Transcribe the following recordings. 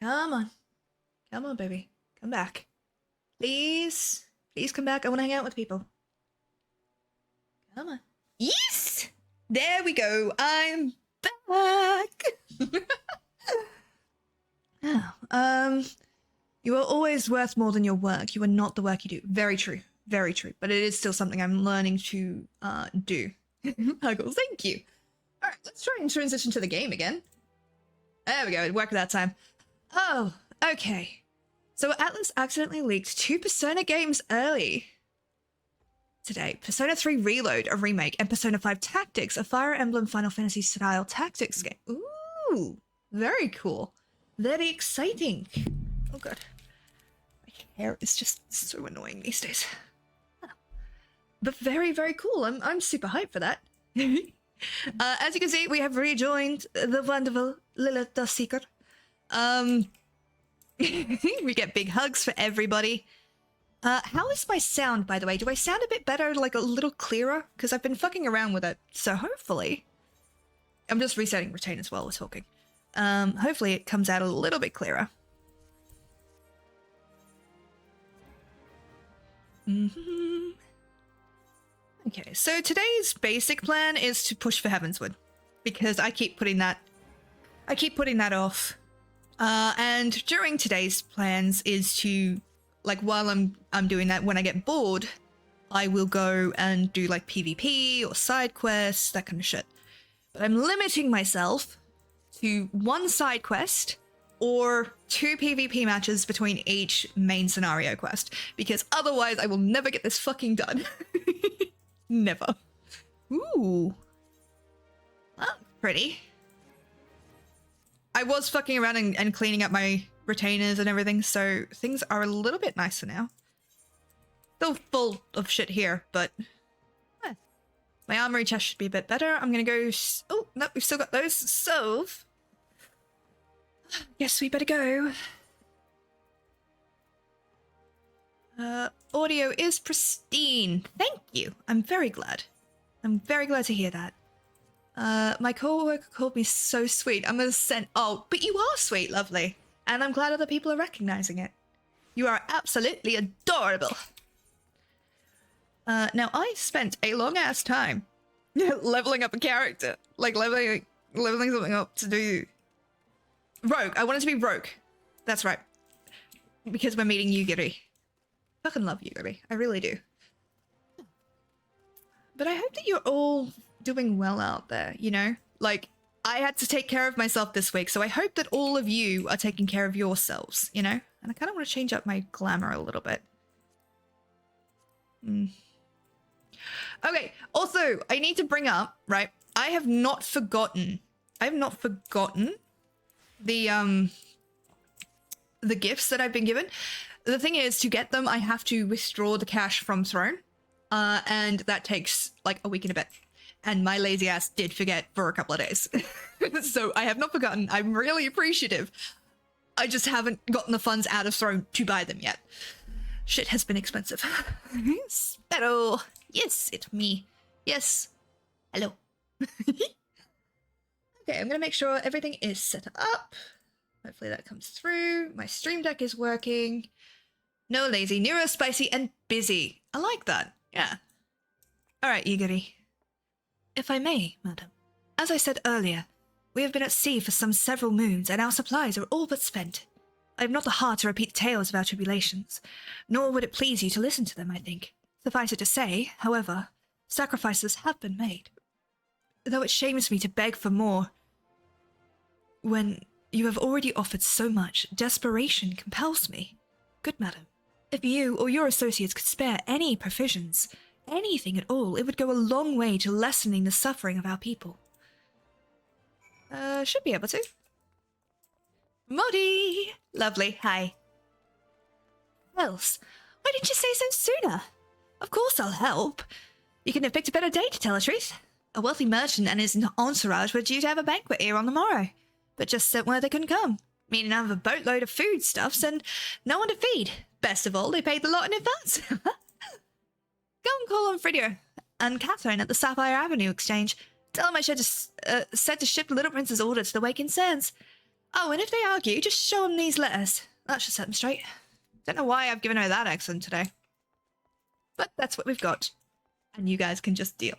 Come on. Come on, baby. Come back. Please. Please come back. I want to hang out with people. Come on. Yes! There we go. I'm back. Oh, you are always worth more than your work. You are not the work you do. Very true. Very true. But it is still something I'm learning to do. Huggles, thank you. All right, let's try and transition to the game again. There we go. It worked that time. Oh, okay. So Atlas accidentally leaked 2 Persona games early today. Persona 3 Reload, a remake, and Persona 5 Tactics, a Fire Emblem Final Fantasy style tactics game. Ooh, very cool. Very exciting. Oh god. My hair is just so annoying these days. Oh. But very, very cool. I'm super hyped for that. As you can see, we have rejoined the wonderful Lilith the Seeker. We get big hugs for everybody. How is my sound, by the way? Do I sound a bit better, like a little clearer? Because I've been fucking around with it, so hopefully... I'm just resetting retainers while we're talking. Hopefully it comes out a little bit clearer. Okay, so today's basic plan is to push for Heavensward, because I keep putting that off. And during today's plans is to, like, while I'm doing that, when I get bored, I will go and do like PvP or side quests, that kind of shit. But I'm limiting myself to 1 side quest or 2 PvP matches between each main scenario quest, because otherwise I will never get this fucking done. Never. Ooh. Oh, pretty. I was fucking around and cleaning up my retainers and everything, so things are a little bit nicer now. Still full of shit here, but... my armory chest should be a bit better. I'm gonna go... oh, no, we've still got those. So... yes, we better go. Audio is pristine. Thank you. I'm very glad. I'm very glad to hear that. My co-worker called me so sweet. I'm gonna send... oh, but you are sweet, lovely. And I'm glad other people are recognizing it. You are absolutely adorable. Now, I spent a long-ass time leveling up a character. Like, leveling something up to do... Rogue. I wanted to be Rogue. That's right. Because we're meeting Yugiri. Fucking love Yugiri. I really do. But I hope that you're all doing well out there, you know? Like, I had to take care of myself this week, so I hope that all of you are taking care of yourselves, you know? And I kind of want to change up my glamour a little bit. Okay, also, I need to bring up, right? I have not forgotten the gifts that I've been given. The thing is, to get them, I have to withdraw the cash from Throne. And that takes like a week and a bit. And my lazy ass did forget for a couple of days. So I have not forgotten. I'm really appreciative. I just haven't gotten the funds out of Throne to buy them yet. Shit has been expensive. Pero, yes, it's me. Yes. Hello. Okay, I'm gonna make sure everything is set up. Hopefully that comes through. My stream deck is working. No lazy, neuro, spicy, and busy. I like that. Yeah. Alright, Yugiri. If I may, madam. As I said earlier, we have been at sea for some several moons, and our supplies are all but spent. I have not the heart to repeat the tales of our tribulations, nor would it please you to listen to them, I think. Suffice it to say, however, sacrifices have been made. Though it shames me to beg for more, when you have already offered so much, desperation compels me. Good madam, if you or your associates could spare any provisions, anything at all, it would go a long way to lessening the suffering of our people. Should be able to. Modi! Lovely, hi. Else, why didn't you say so sooner? Of course I'll help. You couldn't have picked a better day to tell the truth. A wealthy merchant and his entourage were due to have a banquet here on the morrow, but just sent word they couldn't come, meaning I have a boatload of foodstuffs and no one to feed. Best of all, they paid the lot in advance. Go and call on Fridio and Catherine at the Sapphire Avenue Exchange. Tell them I said to ship the Little Prince's order to the Waking Sands. Oh, and if they argue, just show them these letters. That should set them straight. Don't know why I've given her that accent today. But that's what we've got. And you guys can just deal.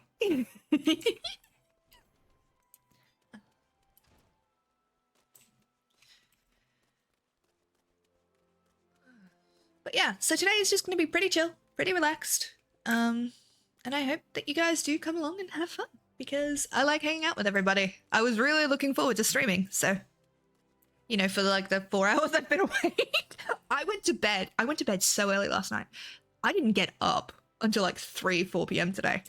But yeah, so today is just going to be pretty chill, pretty relaxed. And I hope that you guys do come along and have fun, because I like hanging out with everybody. I was really looking forward to streaming, so, you know, for like the 4 hours I've been awake. I went to bed so early last night. I didn't get up until like 4 p.m. today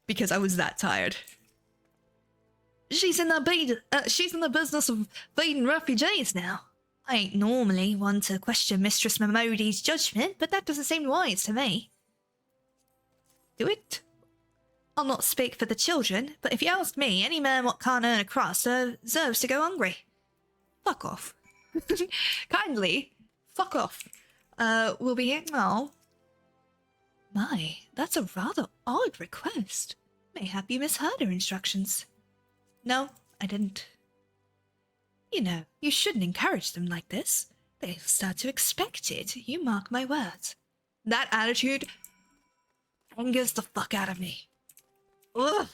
because I was that tired. She's in the business of feeding refugees now. I ain't normally one to question Mistress Momodi's judgment, but that doesn't seem wise to me. Do it? I'll not speak for the children, but if you ask me, any man what can't earn a crust deserves to go hungry. Fuck off. Kindly, fuck off. We'll be here. Oh. My, that's a rather odd request. Mayhap you misheard her instructions. No, I didn't. You know, you shouldn't encourage them like this. They'll start to expect it, you mark my words. That attitude angers the fuck out of me. Ugh.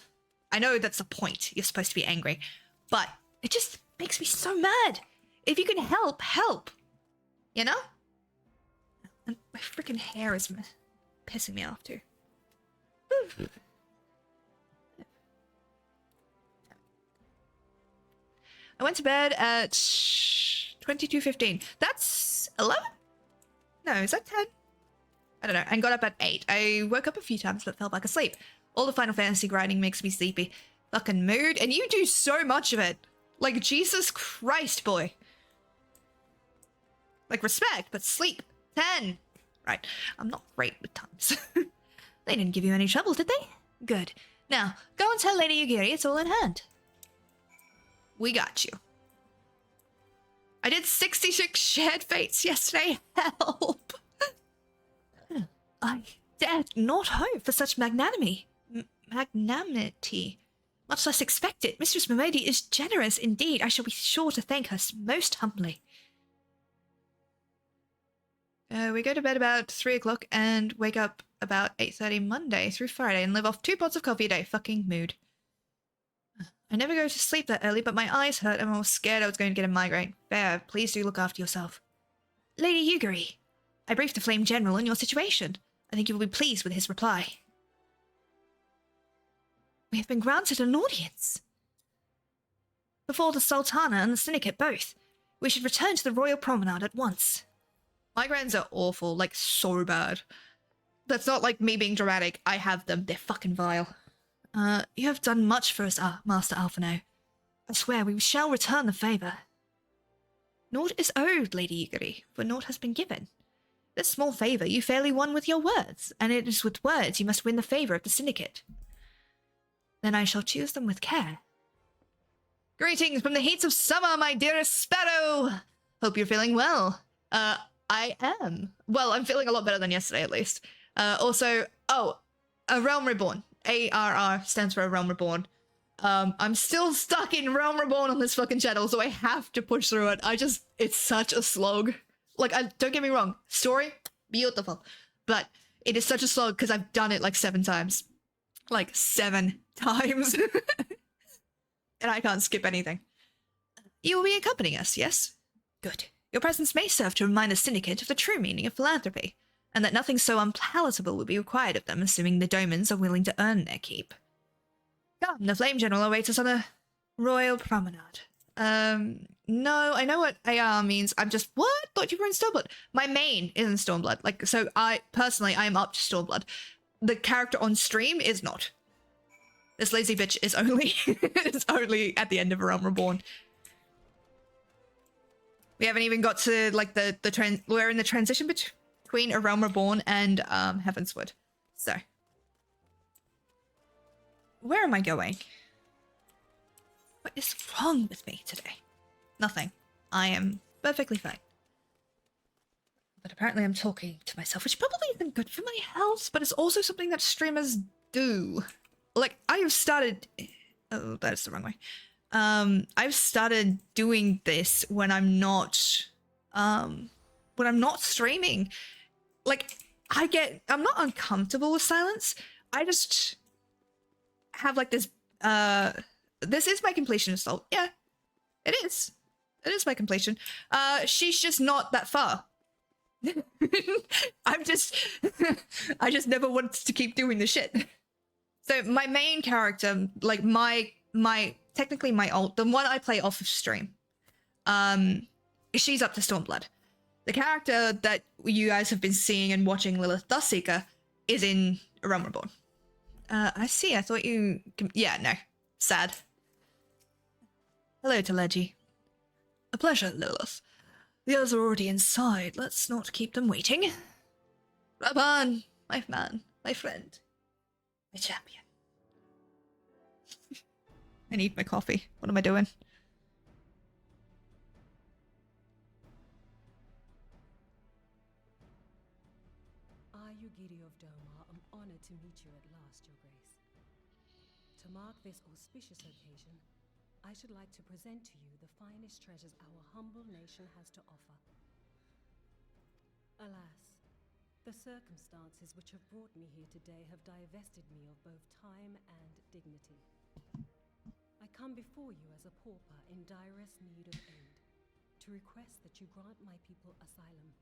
I know that's the point. You're supposed to be angry. But it just makes me so mad. If you can help, help. You know? And my freaking hair is pissing me off too. I went to bed at 22:15. That's 11? No, is that 10? I don't know. And got up at 8. I woke up a few times but fell back asleep. All the Final Fantasy grinding makes me sleepy. Fucking mood. And you do so much of it. Like, Jesus Christ, boy. Like, respect, but sleep. 10. Right. I'm not great with times. They didn't give you any trouble, did they? Good. Now, go and tell Lady Yugiri it's all in hand. We got you. I did 66 shared fates yesterday. Help! I dared not hope for such magnanimity. Much less expect it. Mistress Momodi is generous indeed. I shall be sure to thank her most humbly. We go to bed about 3 o'clock and wake up about 8:30 Monday through Friday and live off 2 pots of coffee a day. Fucking mood. I never go to sleep that early, but my eyes hurt and I was scared I was going to get a migraine. Bear, please do look after yourself. Lady Yugiri, I briefed the Flame General on your situation. I think you will be pleased with his reply. We have been granted an audience. Before the Sultana and the Syndicate both. We should return to the Royal Promenade at once. Migraines are awful, like so bad. That's not like me being dramatic. I have them. They're fucking vile. You have done much for us, Master Alphino. I swear we shall return the favour. Naught is owed, Lady Yugiri, for naught has been given. This small favour you fairly won with your words, and it is with words you must win the favour of the Syndicate. Then I shall choose them with care. Greetings from the heats of summer, my dearest Sparrow! Hope you're feeling well. I am. Well, I'm feeling a lot better than yesterday, at least. Also, a Realm Reborn. ARR stands for a Realm Reborn. I'm still stuck in Realm Reborn on this fucking channel, so I have to push through it. It's such a slog. Like, don't get me wrong, story, beautiful. But it is such a slog because I've done it like 7 times. Like, 7 times. And I can't skip anything. You will be accompanying us, yes? Good. Your presence may serve to remind the Syndicate of the true meaning of philanthropy, and that nothing so unpalatable will be required of them, assuming the Domans are willing to earn their keep. Come, the Flame General awaits us on the Royal Promenade. No, I know what AR means. What? Thought you were in Stormblood. My main is in Stormblood. Like, so I am up to Stormblood. The character on stream is not. This lazy bitch is only, is only at the end of Realm Reborn. We haven't even got to, like, we're in the transition between a Realm Reborn and, Heavensward. So. Where am I going? What is wrong with me today? Nothing. I am perfectly fine. But apparently I'm talking to myself, which probably isn't good for my health, but it's also something that streamers do. Like, I have started... Oh, that's the wrong way. I've started doing this when I'm not streaming. Like I'm not uncomfortable with silence. I just have like this this is my completion assault. Yeah, it is. It is my completion. She's just not that far. I'm just I just never wanted to keep doing the shit. So my main character, like my technically my alt, the one I play off of stream, she's up to Stormblood. The character that you guys have been seeing and watching, Lilith Dustseeker, is in Realm Reborn. I see. I thought you. Yeah, no. Sad. Hello, Teleji. A pleasure, Lilith. The others are already inside. Let's not keep them waiting. Raban, my man, my friend, my champion. I need my coffee. What am I doing? I, Yugiri of Doma, am honored to meet you at last, Your Grace. To mark this auspicious occasion, I should like to present to you the finest treasures our humble nation has to offer. Alas, the circumstances which have brought me here today have divested me of both time and dignity. I come before you as a pauper in direst need of aid, to request that you grant my people asylum.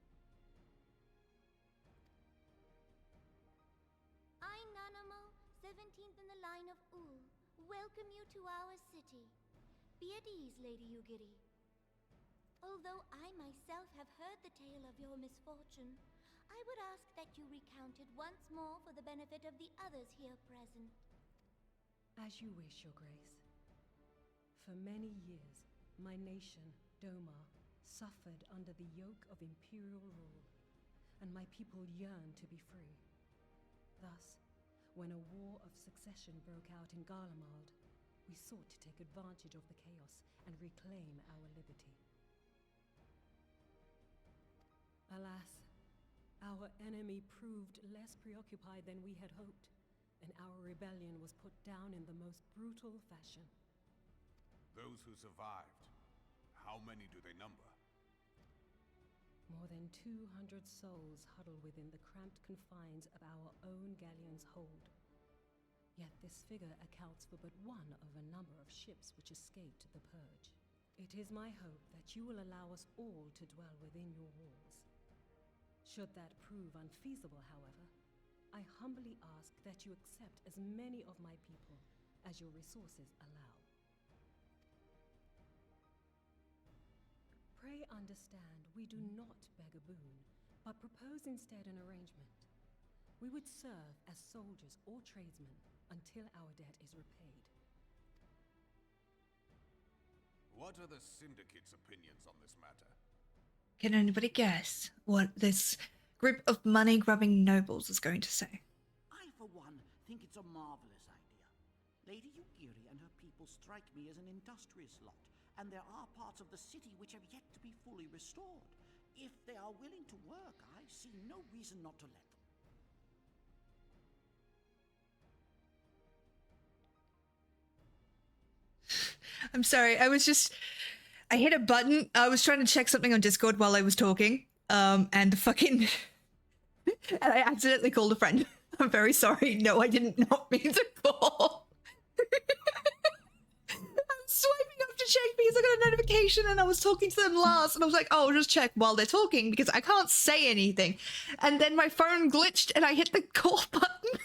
I, Nanamo, 17th in the line of Ul, welcome you to our city. Be at ease, Lady Yugiri. Although I myself have heard the tale of your misfortune, I would ask that you recount it once more for the benefit of the others here present. As you wish, Your Grace. For many years, my nation, Doma, suffered under the yoke of imperial rule, and my people yearned to be free. Thus, when a war of succession broke out in Garlemald, we sought to take advantage of the chaos and reclaim our liberty. Alas, our enemy proved less preoccupied than we had hoped, and our rebellion was put down in the most brutal fashion. Those who survived, how many do they number? More than 200 souls huddle within the cramped confines of our own galleon's hold. Yet this figure accounts for but one of a number of ships which escaped the purge. It is my hope that you will allow us all to dwell within your walls. Should that prove unfeasible, however, I humbly ask that you accept as many of my people as your resources allow. Pray understand, we do not beg a boon, but propose instead an arrangement. We would serve as soldiers or tradesmen until our debt is repaid. What are the Syndicate's opinions on this matter? Can anybody guess what this group of money-grubbing nobles is going to say? I, for one, think it's a marvelous idea. Lady Yugiri and her people strike me as an industrious lot, and there are parts of the city which have yet to be fully restored. If they are willing to work, I see no reason not to let them. I'm sorry, I hit a button. I was trying to check something on Discord while I was talking, and fucking... and I accidentally called a friend. I'm very sorry. No, I did not mean to call. I'm swiping up to check because I got a notification and I was talking to them last, and I was like, oh, I'll just check while they're talking because I can't say anything. And then my phone glitched and I hit the call button.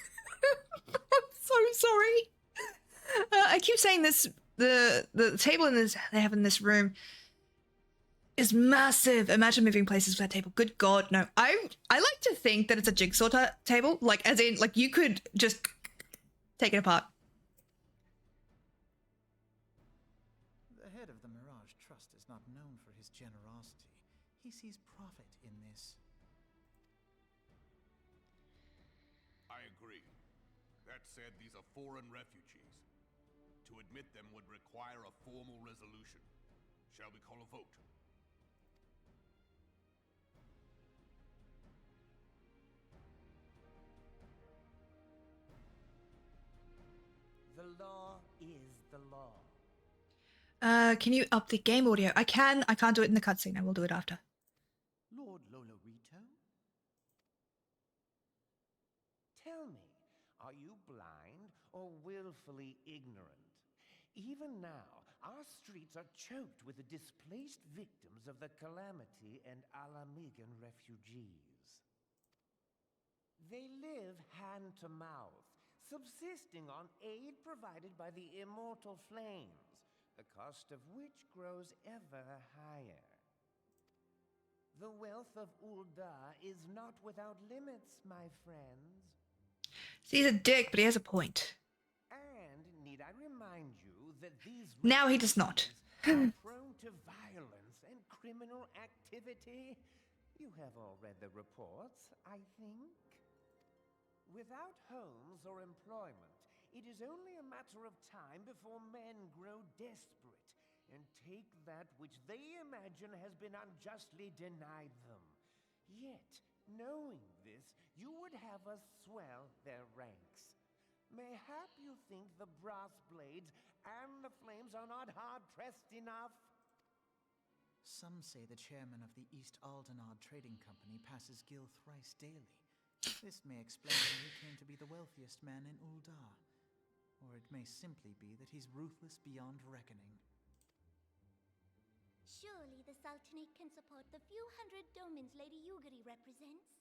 I'm so sorry. I keep saying this, the table they have in this room is massive. Imagine moving places with that table. Good God, no. I like to think that it's a jigsaw table, like as in, like you could just take it apart. The head of the Mirage Trust is not known for his generosity. He sees profit in this. I agree. That said, these are foreign refugees. To admit them would require a formal resolution. Shall we call a vote? The law is the law. Can you up the game audio? I can. I can't do it in the cutscene. I will do it after. Lord Lolorito? Tell me, are you blind or willfully ignorant? Even now, our streets are choked with the displaced victims of the Calamity and Alamigan refugees. They live hand to mouth, subsisting on aid provided by the immortal flames, the cost of which grows ever higher. The wealth of Ul'dah is not without limits, my friends. He's a dick, but he has a point. And need I remind you that these Now he does not. are prone to violence and criminal activity? You have all read the reports, I think. Without homes or employment, it is only a matter of time before men grow desperate and take that which they imagine has been unjustly denied them. Yet, knowing this, you would have us swell their ranks. Mayhap you think the brass blades and the flames are not hard-pressed enough? Some say the chairman of the East Aldenard Trading Company passes Gil thrice daily. This may explain how he came to be the wealthiest man in Ul'dah. Or it may simply be that he's ruthless beyond reckoning. Surely the Sultanate can support the few hundred domins Lady Yugiri represents.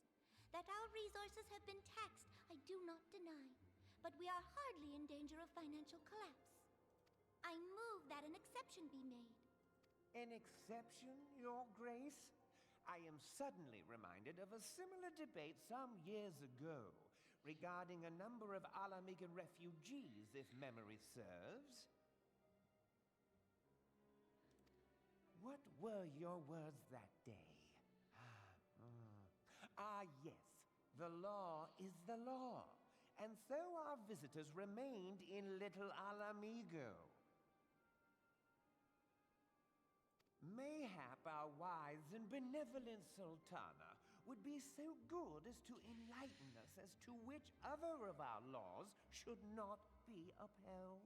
That our resources have been taxed, I do not deny. But we are hardly in danger of financial collapse. I move that an exception be made. An exception, Your Grace? I am suddenly reminded of a similar debate some years ago regarding a number of Alamigan refugees, if memory serves. What were your words that day? Yes, the law is the law, and so our visitors remained in Little Alamigo. Mayhap our wise and benevolent Sultana would be so good as to enlighten us as to which other of our laws should not be upheld.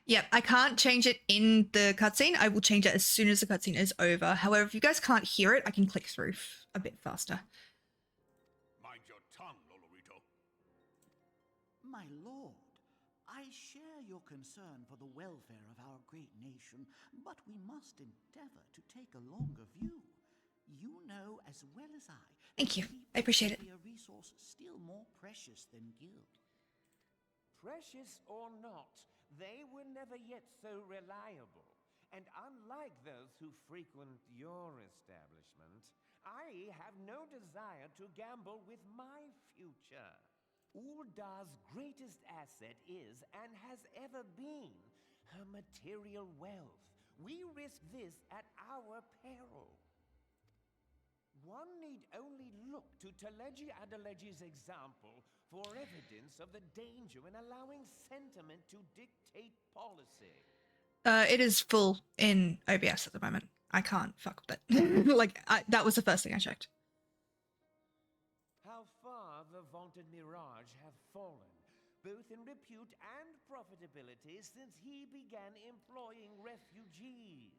Yep, I can't change it in the cutscene. I will change it as soon as the cutscene is over. However, if you guys can't hear it, I can click through a bit faster. Mind your tongue, Lolorito. My lord, I share your concern for the welfare of our great nation, but we must endeavor to take a longer view. You know as well as I. Thank you. I appreciate it. Be a resource still more precious than Gil. Precious or not, they were never yet so reliable. And unlike those who frequent your establishment, I have no desire to gamble with my future. Uldah's greatest asset is, and has ever been, her material wealth. We risk this at our peril. One need only look to Teleji Adeleji's example for evidence of the danger in allowing sentiment to dictate policy. It is full in OBS at the moment. I can't fuck with it. That was the first thing I checked. How far the vaunted Mirage have fallen, both in repute and profitability, since he began employing refugees.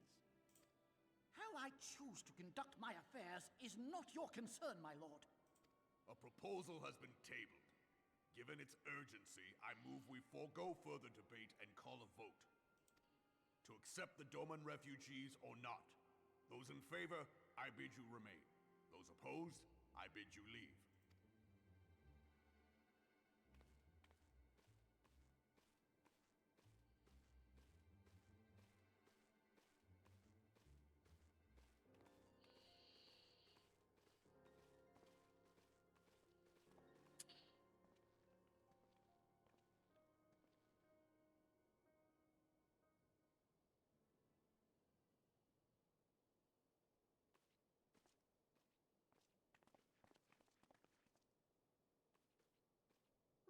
How I choose to conduct my affairs is not your concern, my lord. A proposal has been tabled. Given its urgency, I move we forego further debate and call a vote. To accept the Doman refugees or not. Those in favor, I bid you remain. Those opposed, I bid you leave.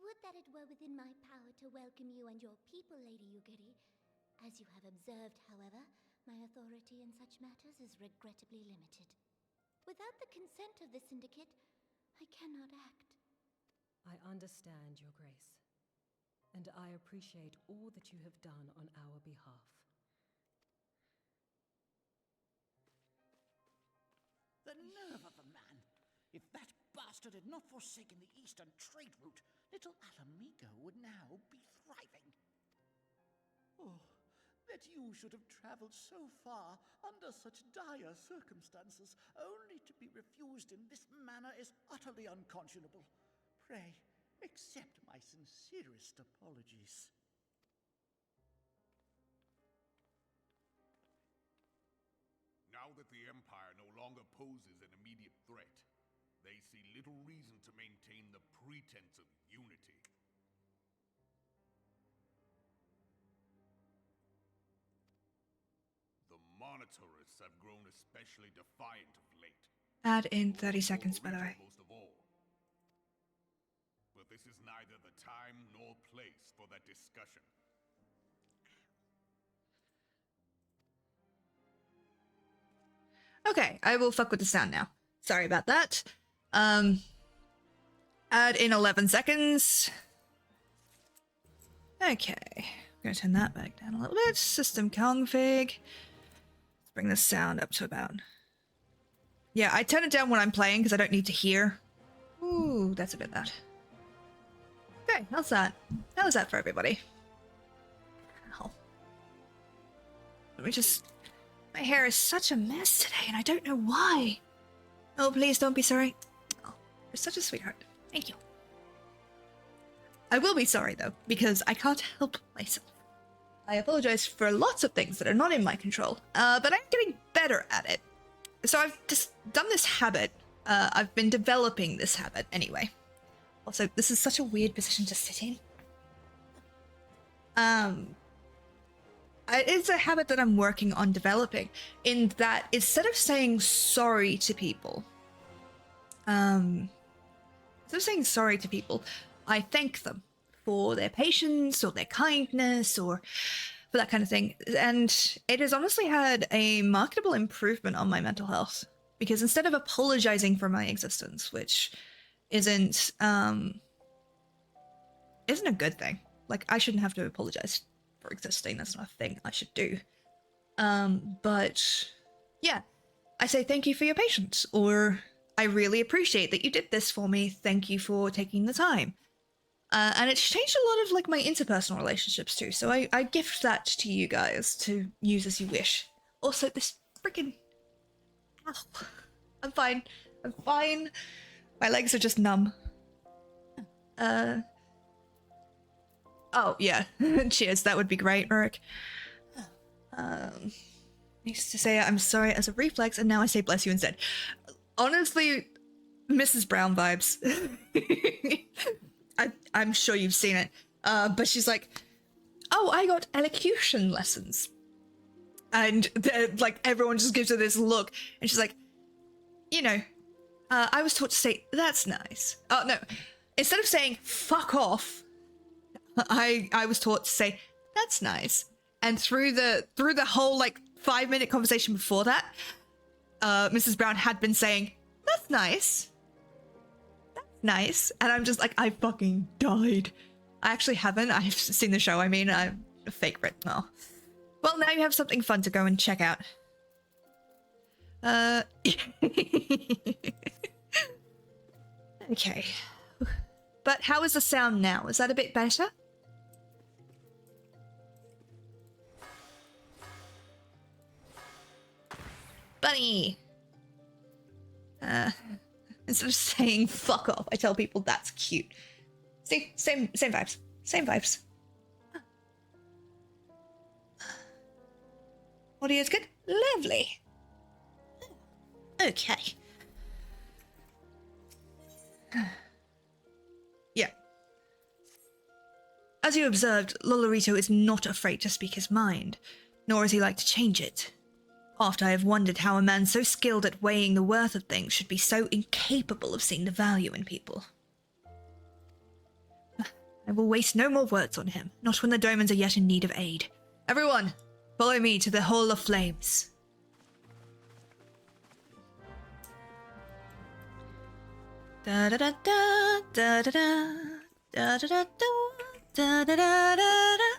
Would that it were within my power to welcome you and your people, Lady Yugiri. As you have observed, however, my authority in such matters is regrettably limited. Without the consent of the Syndicate, I cannot act. I understand, Your Grace, and I appreciate all that you have done on our behalf. The nerve of the man! If that bastard had not forsaken the eastern trade route, little Alamigo would now be thriving. Oh, that you should have traveled so far under such dire circumstances, only to be refused in this manner is utterly unconscionable. Pray, accept my sincerest apologies. Now that the Empire no longer poses an immediate threat, they see little reason to maintain the pretense of unity. The monitorists have grown especially defiant of late. Add in 30 seconds, by the way. Most of all. But this is neither the time nor place for that discussion. Okay, I will fuck with the sound now. Sorry about that. Add in 11 seconds. Okay, I'm gonna turn that back down a little bit. System config. Let's bring the sound up to about... Yeah, I turn it down when I'm playing because I don't need to hear. Ooh, that's a bit loud. Okay, how's that? How was that for everybody? Ow. Let me just... My hair is such a mess today, and I don't know why. Oh, please don't be sorry. Oh, you're such a sweetheart. Thank you. I will be sorry, though, because I can't help myself. I apologize for lots of things that are not in my control, but I'm getting better at it. So I've just done this habit. I've been developing this habit anyway. Also, this is such a weird position to sit in. It's a habit that I'm working on developing, in that instead of saying sorry to people, I thank them for their patience or their kindness or for that kind of thing. And it has honestly had a marketable improvement on my mental health, because instead of apologizing for my existence, which isn't a good thing. Like, I shouldn't have to apologize for existing. That's not a thing I should do. But yeah, I say thank you for your patience, or I really appreciate that you did this for me. Thank you for taking the time. And it's changed a lot of like my interpersonal relationships too. So I gift that to you guys to use as you wish. Also, this freaking... Ow. I'm fine. I'm fine. My legs are just numb. Oh, yeah. Cheers, that would be great, Rick. Used to say I'm sorry as a reflex, and now I say bless you instead. Honestly, Mrs. Brown vibes. I'm sure you've seen it. But she's like, oh, I got elocution lessons. And like everyone just gives her this look, and she's like, you know, I was taught to say, that's nice. Oh, no. Instead of saying, fuck off, I was taught to say, that's nice. And through the whole, like, 5-minute conversation before that, Mrs. Brown had been saying, that's nice. That's nice. And I'm just like, I fucking died. I actually haven't. I've seen the show. I mean, I'm a favorite. Oh. Well, now you have something fun to go and check out. Okay. But how is the sound now? Is that a bit better? Bunny! Instead of saying fuck off, I tell people that's cute. See? Same vibes. Same vibes. Audio's good? Lovely. Okay. Yeah. As you observed, Lolorito is not afraid to speak his mind, nor is he like to change it. Oft I have wondered how a man so skilled at weighing the worth of things should be so incapable of seeing the value in people. I will waste no more words on him, not when the Domans are yet in need of aid. Everyone, follow me to the Hall of Flames. Da da da da da da da da da da da da da da.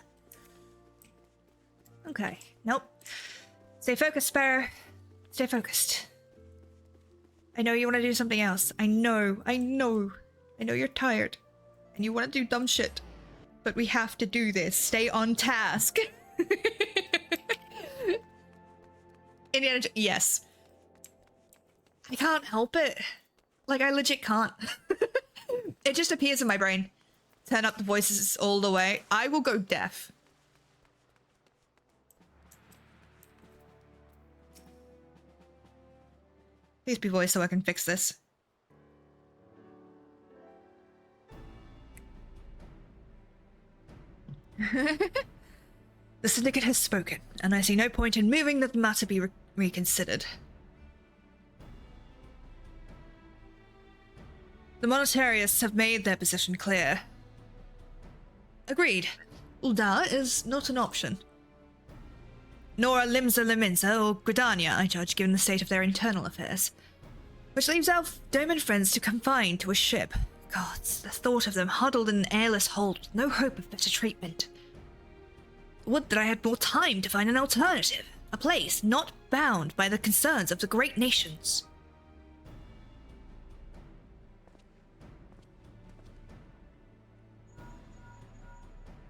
Okay, nope. Stay focused, Sparrow. Stay focused. I know you want to do something else. I know you're tired. And you want to do dumb shit. But we have to do this. Stay on task. Indiana yes. I can't help it. Like, I legit can't. It just appears in my brain. Turn up the voices all the way. I will go deaf. Please be voice so I can fix this. The Syndicate has spoken, and I see no point in moving that the matter be reconsidered. The monetarists have made their position clear. Agreed. Uldar is not an option. Nor are Limsa Liminsa or Gridania, I judge, given the state of their internal affairs. Which leaves our Doman friends to confine to a ship. Gods, the thought of them huddled in an airless hold with no hope of better treatment. Would that I had more time to find an alternative. A place not bound by the concerns of the great nations.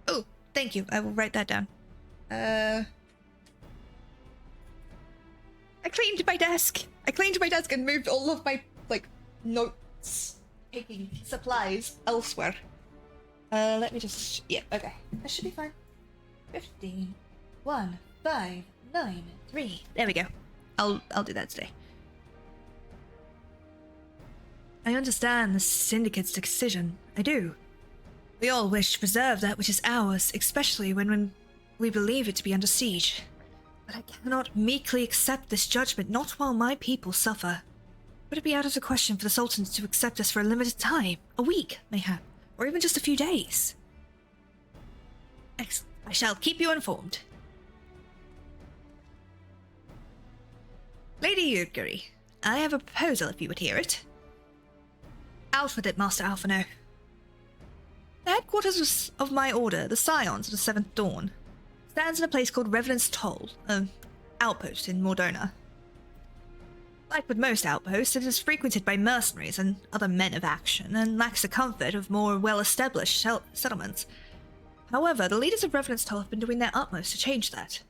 Oh, thank you. I will write that down. I cleaned my desk. I cleaned my desk and moved all of my, like, notes, taking supplies elsewhere. Let me just... Yeah, okay. That should be fine. 15, 1, 5, 9, 3. There we go. I'll do that today. I understand the Syndicate's decision. I do. We all wish to preserve that which is ours, especially when we believe it to be under siege. But I cannot meekly accept this judgment, not while my people suffer. Would it be out of the question for the Sultan to accept us for a limited time? A week, mayhap, or even just a few days? Excellent. I shall keep you informed. Lady Yurguri, I have a proposal if you would hear it. Out with it, Master Alphino. The headquarters of my order, the Scions of the Seventh Dawn, stands in a place called Revenant's Toll, an outpost in Mordona. Like with most outposts, it is frequented by mercenaries and other men of action, and lacks the comfort of more well-established settlements. However, the leaders of Revenant's Toll have been doing their utmost to change that.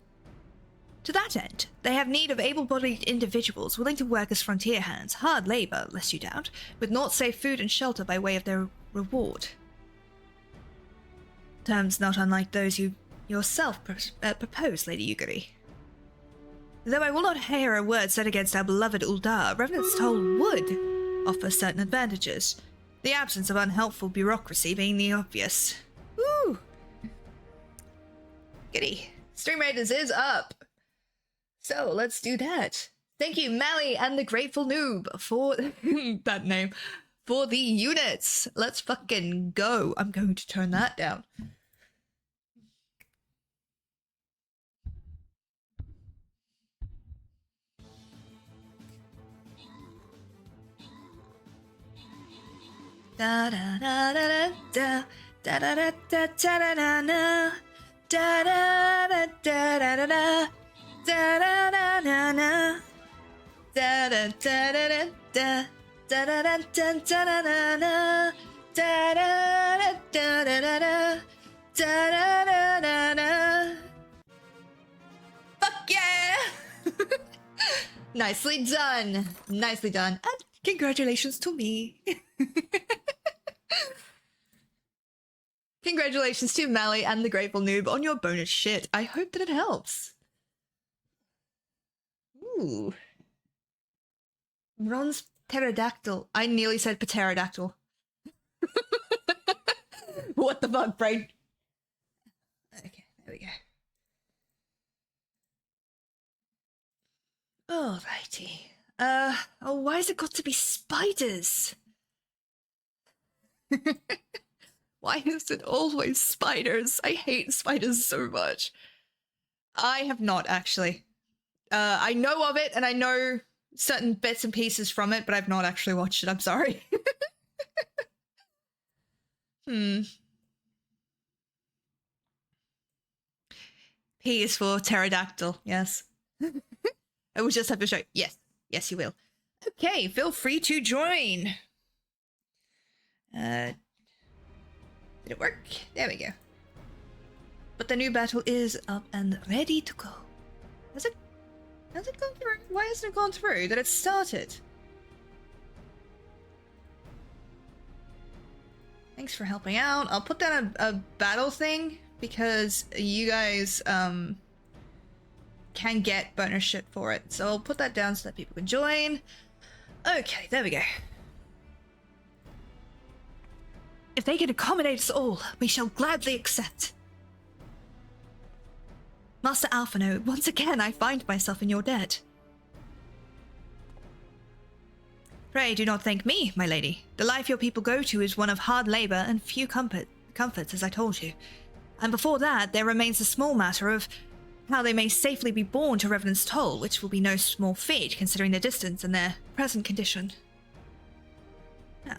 To that end, they have need of able-bodied individuals willing to work as frontier hands, hard labor, lest you doubt, with naught save food and shelter by way of their reward. Terms not unlike those you yourself propose, Lady Yuguri. Though I will not hear a word said against our beloved Uldar, Revenant's Toll would offer certain advantages, the absence of unhelpful bureaucracy being the obvious. Woo! Giddy. Stream Raiders is up! So, let's do that. Thank you, Mally and the Grateful Noob, for that name, for the units. Let's fucking go. I'm going to turn that down. Da da da da da da da da da da da da da da da da da da. Da da da da da da da da da da da da da da da da da da. Fuck yeah! Nicely done. Nicely done. And congratulations to me. Congratulations to Mally and the Grateful Noob on your bonus shit. I hope that it helps. Ooh. Bronze pterodactyl. I nearly said pterodactyl. What the fuck, brain? Okay, there we go. Alrighty. Oh, why has it got to be spiders? Why is it always spiders? I hate spiders so much. I have not, actually. I know of it, and I know certain bits and pieces from it, but I've not actually watched it. I'm sorry. P is for pterodactyl, yes. I will just have to show. Yes, yes, you will. Okay, feel free to join. Did it work? There we go. But the new battle is up and ready to go. Has it gone through? Why hasn't it gone through? That it started. Thanks for helping out. I'll put down a battle thing because you guys can get bonus shit for it. So I'll put that down so that people can join. Okay, there we go. If they can accommodate us all, we shall gladly accept. Master Alphino, once again I find myself in your debt. Pray do not thank me, my lady. The life your people go to is one of hard labor and few comforts, as I told you. And before that, there remains the small matter of how they may safely be borne to Revenant's Toll, which will be no small feat considering their distance and their present condition. Now,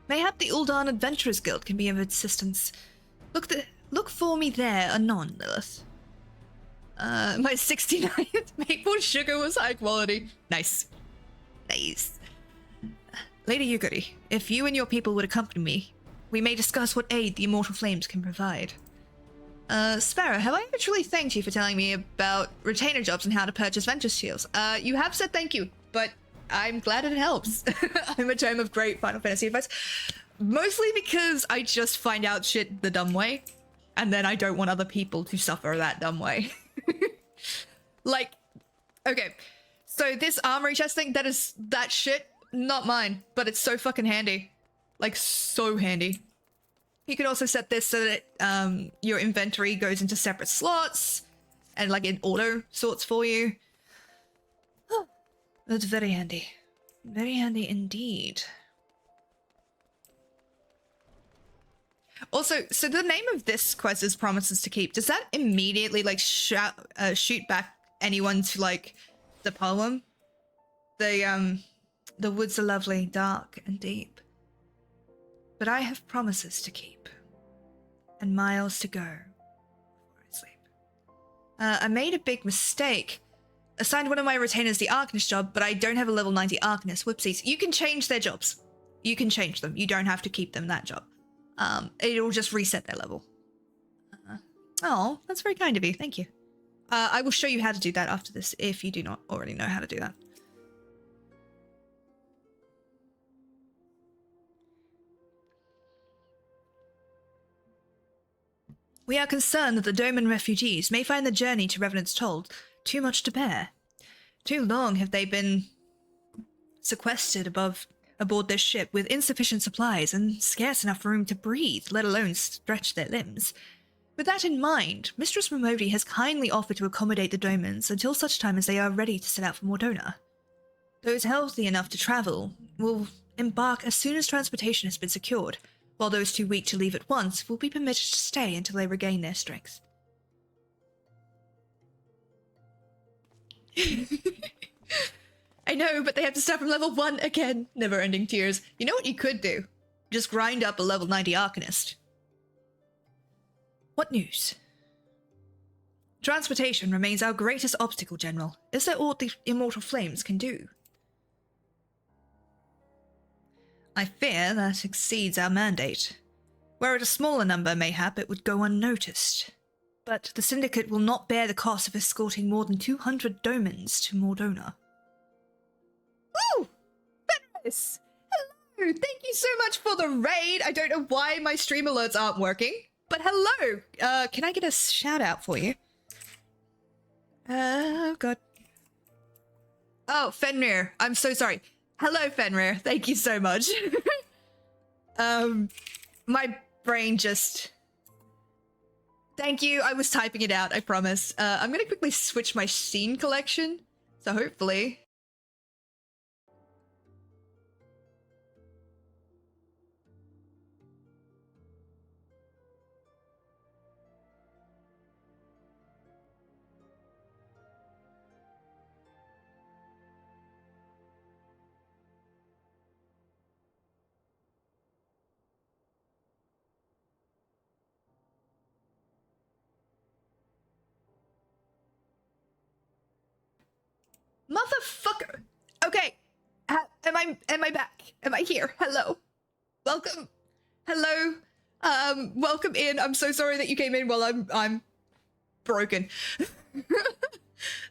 mayhap the Uldan Adventurers Guild can be of assistance. Look for me there anon, Lilith. My 69th maple sugar was high quality. Nice. Nice. Lady Yuguri, if you and your people would accompany me, we may discuss what aid the Immortal Flames can provide. Sparrow, have I actually thanked you for telling me about retainer jobs and how to purchase venture shields? You have said thank you, but I'm glad it helps. I'm a tome of great Final Fantasy advice. Mostly because I just find out shit the dumb way, and then I don't want other people to suffer that dumb way. Like, okay, so this armory chest thing, that shit, not mine, but it's so fucking handy. Like, so handy. You can also set this so that your inventory goes into separate slots and like it auto sorts for you. Oh, that's very handy. Very handy indeed. Also, so the name of this quest is Promises to Keep. Does that immediately like shoot back anyone to like the poem? The woods are lovely, dark and deep. But I have promises to keep. And miles to go before I sleep. I made a big mistake. Assigned one of my retainers the Arcanist job, but I don't have a level 90 Arcanist. Whoopsies. You can change their jobs. You can change them. You don't have to keep them that job. It'll just reset their level. Oh, that's very kind of you. Thank you. I will show you how to do that after this if you do not already know how to do that. We are concerned that the Doman refugees may find the journey to Revenant's Toll too much to bear. Too long have they been sequestered aboard their ship with insufficient supplies and scarce enough room to breathe, let alone stretch their limbs. With that in mind, Mistress Momodi has kindly offered to accommodate the Domans until such time as they are ready to set out for Mordona. Those healthy enough to travel will embark as soon as transportation has been secured, while those too weak to leave at once will be permitted to stay until they regain their strength. I know, but they have to start from level 1 again. Never-ending tears. You know what you could do? Just grind up a level 90 Arcanist. What news? Transportation remains our greatest obstacle, General. Is there aught the Immortal Flames can do? I fear that exceeds our mandate. Were it a smaller number, mayhap, it would go unnoticed. But the Syndicate will not bear the cost of escorting more than 200 Domans to Mordona. Ooh! Fenris! Hello! Thank you so much for the raid! I don't know why my stream alerts aren't working, but hello! Can I get a shout out for you? Oh, God. Oh, Fenrir. I'm so sorry. Hello, Fenrir. Thank you so much. My brain just... Thank you. I was typing it out, I promise. I'm gonna quickly switch my scene collection. So hopefully... Motherfucker! Okay, I back? Am I here? Hello. Welcome. Hello. Welcome in. I'm so sorry that you came in while I'm broken.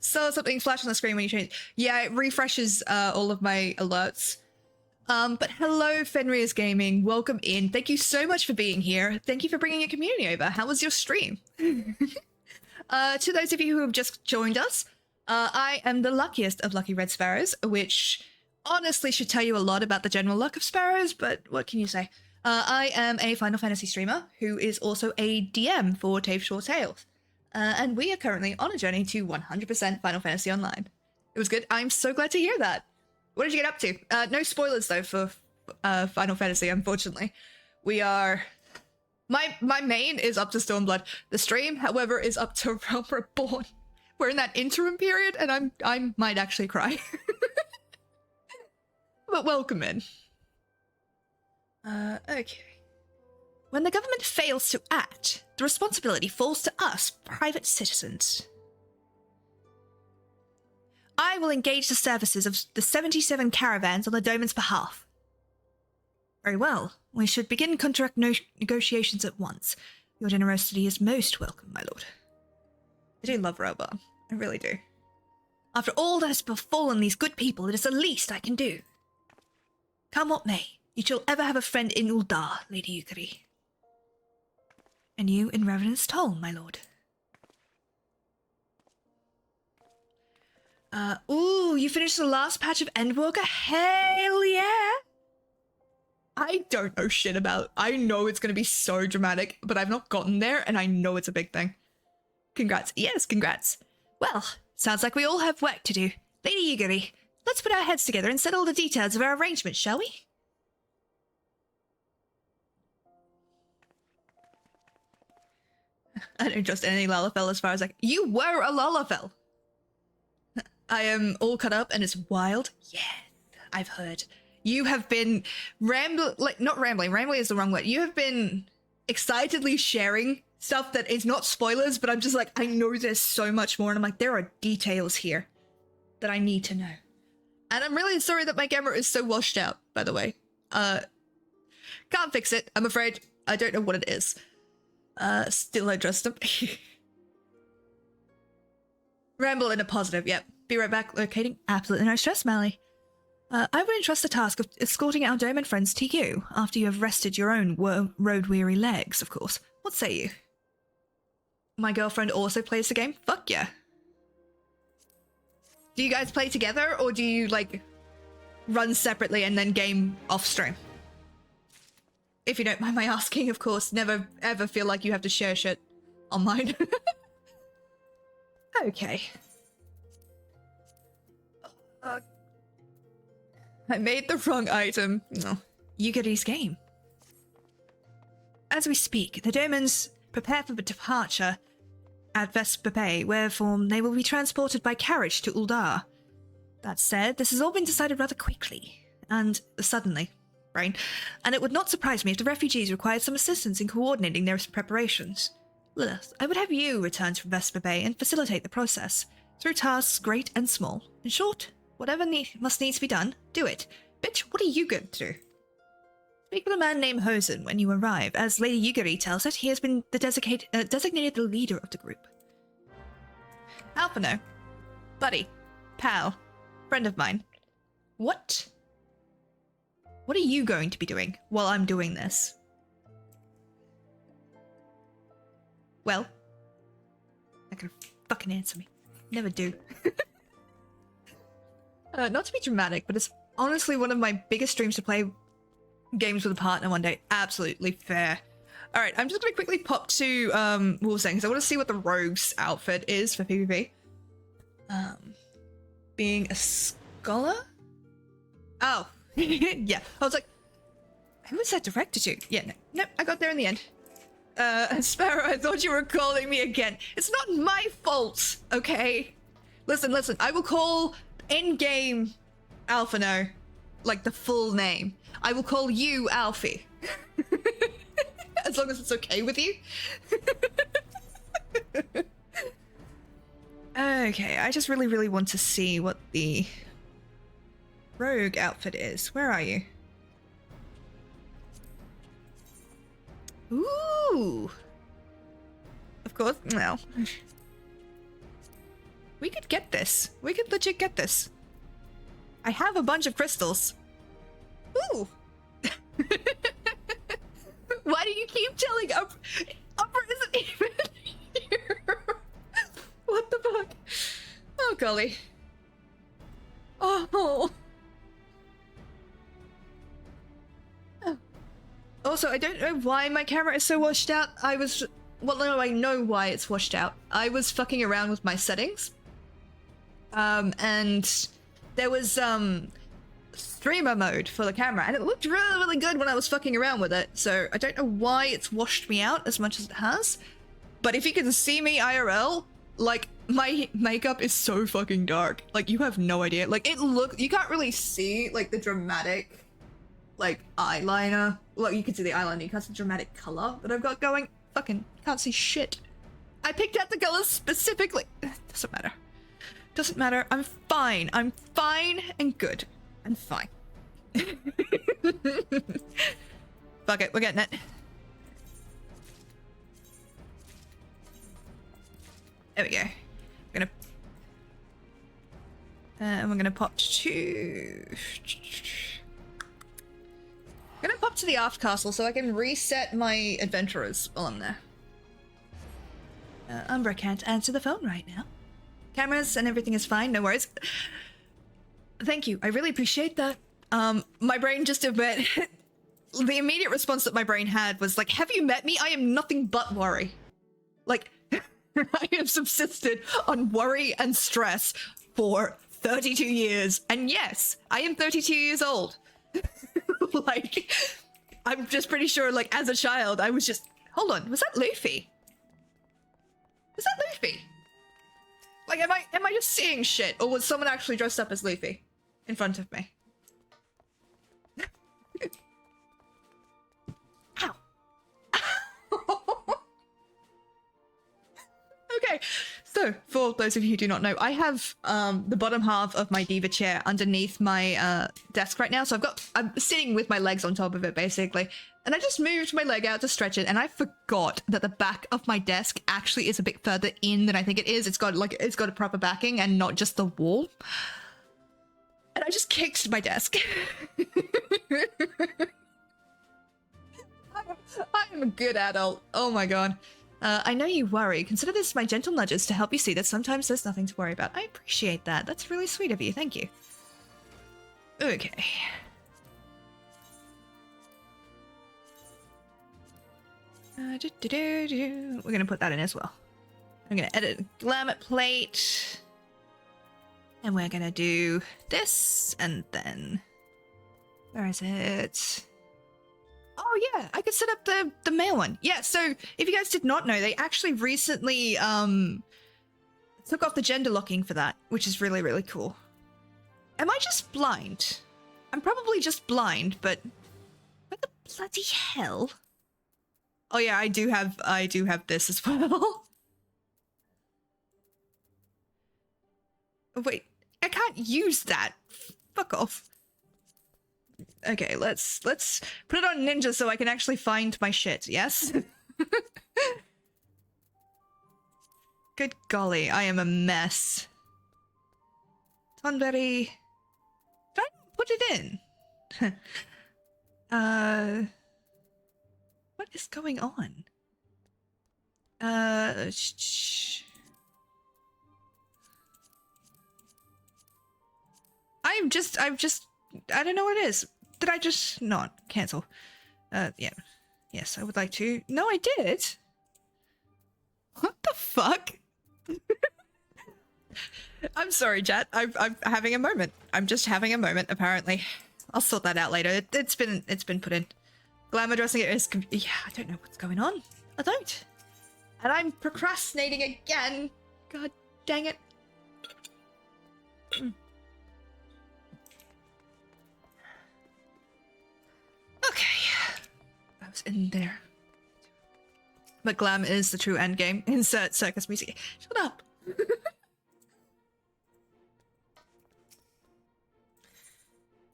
Saw something flash on the screen when you changed. Yeah, it refreshes all of my alerts. But hello, Fenrir's Gaming. Welcome in. Thank you so much for being here. Thank you for bringing your community over. How was your stream? To those of you who have just joined us, I am the luckiest of lucky red sparrows, which honestly should tell you a lot about the general luck of sparrows, but what can you say? I am a Final Fantasy streamer who is also a DM for Tave Shore Tales. And we are currently on a journey to 100% Final Fantasy Online. It was good. I'm so glad to hear that. What did you get up to? No spoilers, though, for Final Fantasy, unfortunately. We are... My main is up to Stormblood. The stream, however, is up to Realm Reborn. We're in that interim period, and I might actually cry. But welcome in. Okay. When the government fails to act, the responsibility falls to us, private citizens. I will engage the services of the 77 caravans on the domain's behalf. Very well. We should begin contract negotiations at once. Your generosity is most welcome, my lord. I do love Robo. I really do. After all that has befallen these good people, it is the least I can do. Come what may, you shall ever have a friend in Uldar, Lady Yukari. And you in Revenant's Toll, my lord. Ooh, you finished the last patch of Endwalker? Hell yeah! I don't know shit about... I know it's gonna be so dramatic, but I've not gotten there, and I know it's a big thing. Congrats. Yes, congrats. Well, sounds like we all have work to do. Lady Yuguri, let's put our heads together and settle the details of our arrangement, shall we? I don't trust any Lalafell as far as like... You were a Lalafell! I am all cut up and it's wild. Yeah, I've heard. You have been not rambling is the wrong word. You have been excitedly sharing stuff that is not spoilers, but I'm just like, I know there's so much more. And I'm like, there are details here that I need to know. And I'm really sorry that my camera is so washed out, by the way. Can't fix it, I'm afraid. I don't know what it is. Still I trust them. Ramble in a positive, yep. Be right back, locating. Absolutely no stress, Mally. I would entrust the task of escorting our Doman friends to you, after you have rested your own road-weary legs, of course. What say you? My girlfriend also plays the game? Fuck yeah. Do you guys play together, or do you, like, run separately and then game off-stream? If you don't mind my asking, of course. Never, ever feel like you have to share shit online. Okay. I made the wrong item. Oh, Yuguri's game. As we speak, the Domans prepare for departure at Vesper Bay, wherefore they will be transported by carriage to Uldar. That said, this has all been decided rather quickly, and suddenly, brain, and it would not surprise me if the refugees required some assistance in coordinating their preparations. Lilith, I would have you return to Vesper Bay and facilitate the process, through tasks great and small. In short, whatever must needs be done, do it. Bitch, what are you going to do? Speak with a man named Hosen when you arrive. As Lady Yuguri tells it, he has been designated the leader of the group. Alphino. Buddy. Pal. Friend of mine. What? What are you going to be doing while I'm doing this? Well, I can fucking answer me. Never do. Not to be dramatic, but it's honestly one of my biggest dreams to play games with a partner one day. Absolutely fair. Alright, I'm just gonna quickly pop to Wolfsang, because I want to see what the rogue's outfit is for PvP. Being a scholar? Oh, yeah. I was like, who was that directed to? Yeah, no, I got there in the end. Sparrow, I thought you were calling me again. It's not my fault, okay? Listen, I will call in-game Alphino, like the full name. I will call you Alfie. As long as it's okay with you. Okay, I just really want to see what the rogue outfit is. Where are you? Ooh. Of course, no. We could get this. We could legit get this. I have a bunch of crystals. Ooh. Why do you keep telling Upper isn't even here? What the fuck? Oh golly. Oh. Also, I don't know why my camera is so washed out. Well, no, I know why it's washed out. I was fucking around with my settings. And there was, streamer mode for the camera, and it looked really, really good when I was fucking around with it. So I don't know why it's washed me out as much as it has. But if you can see me IRL, like, my makeup is so fucking dark. Like, you have no idea. Like, you can't really see, like, the dramatic, like, eyeliner. Well, you can see the eyeliner, you can't see the dramatic color that I've got going. Fucking can't see shit. I picked out the colors specifically. Doesn't matter. Doesn't matter. I'm fine. I'm fine and good. I'm fine. Fuck it, we're getting it. There we go. We're gonna pop to... I'm gonna pop to the aft castle so I can reset my adventurers while I'm there. Umbra can't answer the phone right now. Cameras and everything is fine, no worries. Thank you, I really appreciate that. My brain just a bit... The immediate response that my brain had was like, have you met me? I am nothing but worry. Like, I have subsisted on worry and stress for 32 years. And yes, I am 32 years old. Like, I'm just pretty sure, like, as a child, I was just... Hold on, was that Luffy? Was that Luffy? Like, am I just seeing shit? Or was someone actually dressed up as Luffy in front of me? Ow. Okay, so for those of you who do not know, I have the bottom half of my diva chair underneath my desk right now. So I'm sitting with my legs on top of it basically, and I just moved my leg out to stretch it, and I forgot that the back of my desk actually is a bit further in than I think it is. It's got a proper backing and not just the wall. And I just kicked my desk. I am a good adult. Oh my god. I know you worry. Consider this my gentle nudges to help you see that sometimes there's nothing to worry about. I appreciate that. That's really sweet of you. Thank you. Okay. We're gonna put that in as well. I'm gonna edit Glamour plate. And we're gonna do this, and then... Where is it? Oh yeah, I could set up the male one. Yeah, so if you guys did not know, they actually recently took off the gender locking for that, which is really, really cool. Am I just blind? I'm probably just blind, but what the bloody hell? Oh yeah, I do have this as well. Wait, I can't use that. Fuck off. Okay, let's put it on Ninja so I can actually find my shit, yes? Good golly, I am a mess. Tonberry... Did I put it in? What is going on? I've just... I don't know what it is. Did I just not cancel? Yeah. Yes, I would like to. No, I did. What the fuck? I'm sorry, chat. I'm having a moment. I'm just having a moment, apparently. I'll sort that out later. It's been put in. Glamour dressing it is... Yeah, I don't know what's going on. I don't. And I'm procrastinating again. God dang it. Okay, I was in there. But glam is the true endgame. Insert circus music. Shut up.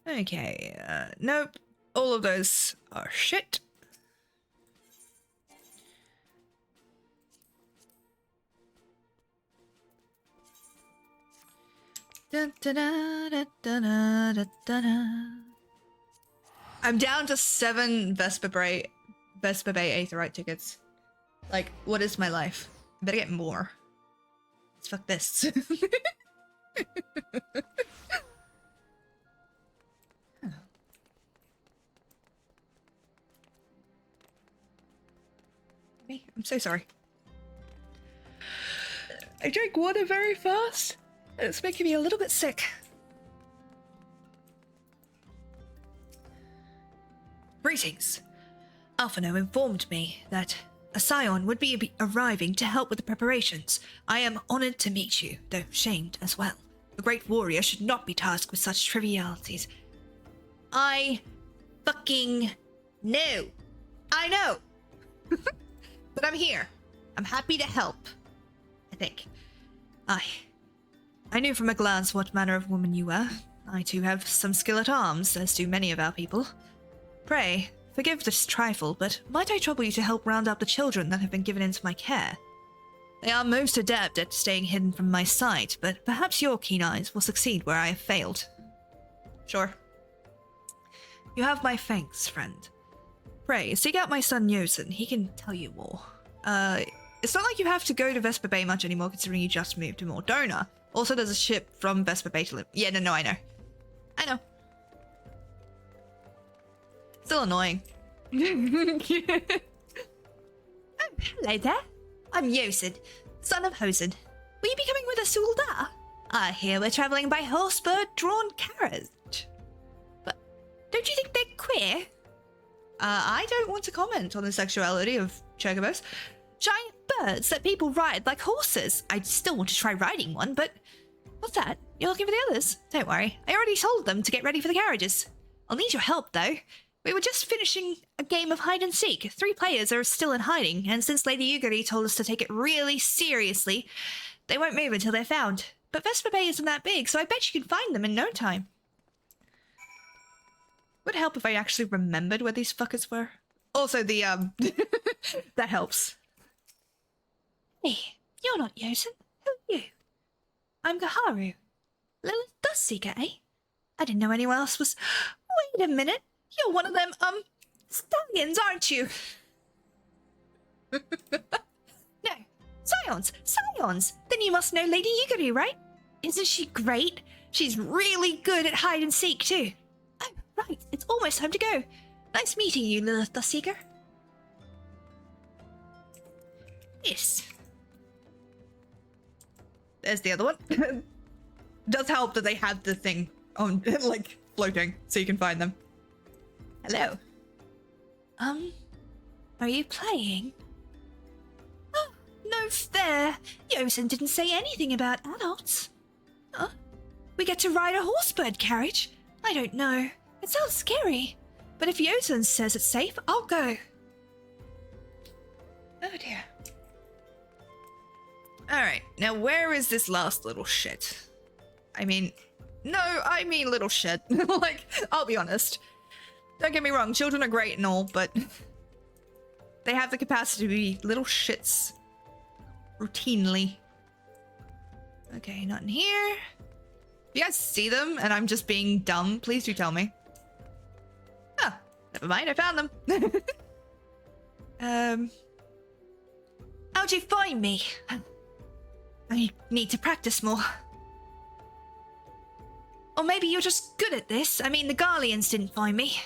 Okay, nope. All of those are shit. Dun, dun, dun, dun, dun, dun, dun, dun. I'm down to 7 Vespa Bay Aetherite tickets. Like, what is my life? I better get more. Let's fuck this. I'm so sorry. I drank water very fast, and it's making me a little bit sick. Greetings. Alphino informed me that a scion would be arriving to help with the preparations. I am honored to meet you, though shamed as well. A great warrior should not be tasked with such trivialities. I fucking know. I know. But I'm here. I'm happy to help. I think. I knew from a glance what manner of woman you were. I too have some skill at arms, as do many of our people. Pray, forgive this trifle, but might I trouble you to help round up the children that have been given into my care? They are most adept at staying hidden from my sight, but perhaps your keen eyes will succeed where I have failed. Sure. You have my thanks, friend. Pray, seek out my son Yosen. He can tell you more. It's not like you have to go to Vespa Bay much anymore, considering you just moved to Mordona. Also, there's a ship from Vespa Bay to live. Yeah, no, I know. I know. Still annoying. Oh, hello there. I'm Yosen, son of Hosen. Will you be coming with us to Uldar? I hear we're travelling by horse-bird-drawn carriage. But don't you think they're queer? I don't want to comment on the sexuality of chocobos. Giant birds that people ride like horses. I still want to try riding one, but... What's that? You're looking for the others? Don't worry. I already told them to get ready for the carriages. I'll need your help, though. We were just finishing a game of hide and seek. 3 players are still in hiding, and since Lady Yugiri told us to take it really seriously, they won't move until they're found. But Vespa Bay isn't that big, so I bet you can find them in no time. Would help if I actually remembered where these fuckers were. Also, the, that helps. Hey, you're not Yosen. Who are you? I'm Gaharu. Lilith Dustseeker, eh? I didn't know anyone else was... Wait a minute. You're one of them, stallions, aren't you? No. Scions! Then you must know Lady Yugiri, right? Isn't she great? She's really good at hide and seek, too. Oh, right. It's almost time to go. Nice meeting you, Lilith Dustseeker. Yes. There's the other one. Does help that they have the thing on, like, floating, so you can find them. Hello. Are you playing? Oh, no fair. Yosen didn't say anything about adults. Huh? We get to ride a horsebird carriage? I don't know. It sounds scary. But if Yosen says it's safe, I'll go. Oh dear. Alright, now where is this last little shit? I mean little shit. Like, I'll be honest. Don't get me wrong, children are great and all, but they have the capacity to be little shits routinely. Okay, not in here. If you guys see them and I'm just being dumb, please do tell me. Oh, never mind, I found them. How'd you find me? I need to practice more. Or maybe you're just good at this. I mean, the Garleans didn't find me.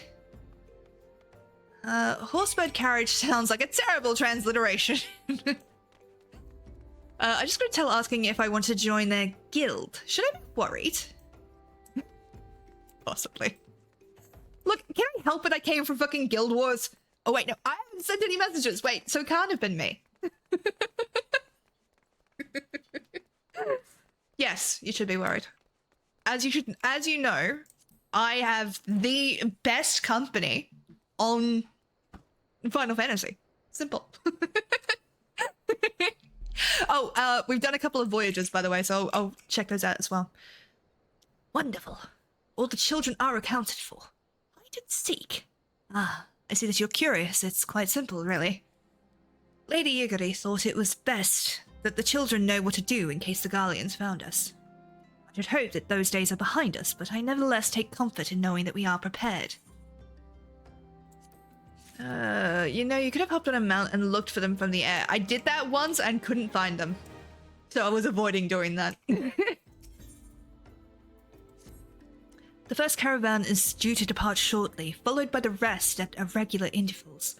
Horsebird carriage sounds like a terrible transliteration. I just got a tell asking if I want to join their guild. Should I be worried? Possibly. Look, can I help it I came from fucking Guild Wars? Oh wait, no, I haven't sent any messages. Wait, so it can't have been me. Yes, you should be worried. As you know, I have the best company on Final Fantasy. Simple. We've done a couple of voyages, by the way, so I'll check those out as well. Wonderful. all the children are accounted for. Hide and seek. Ah, I see that you're curious. It's quite simple, really. Lady Yuguri thought it was best that the children know what to do in case the Garleans found us. I should hope that those days are behind us, but I nevertheless take comfort in knowing that we are prepared. You could have hopped on a mount and looked for them from the air. I did that once and couldn't find them. So I was avoiding doing that. The first caravan is due to depart shortly, followed by the rest at irregular intervals.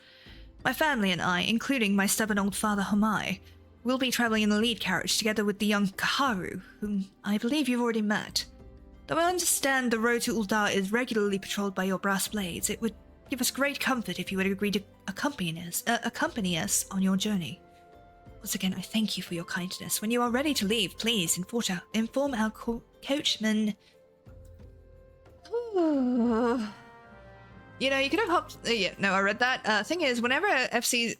My family and I, including my stubborn old father Homai, will be traveling in the lead carriage together with the young Kaharu, whom I believe you've already met. Though I understand the road to Uldar is regularly patrolled by your brass blades, it would give us great comfort if you would agree to accompany us on your journey. Once again, I thank you for your kindness. When you are ready to leave, please inform our coachman. You could have hopped. I read that. Thing is, whenever FC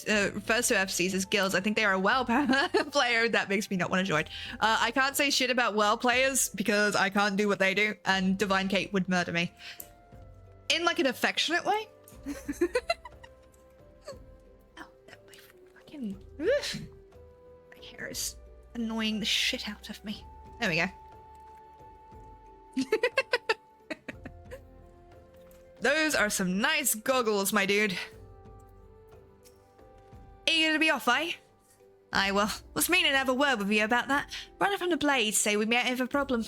refers to FCs as guilds, I think they are a WoW player. That makes me not want to join. I can't say shit about WoW players because I can't do what they do, and Divine Kate would murder me. In like an affectionate way. Oh, my fucking my hair is annoying the shit out of me. There we go. Those are some nice goggles, my dude. Eager to be off, eh? I was meaning to have a word with you about that. Running from the blades say we might have a problem.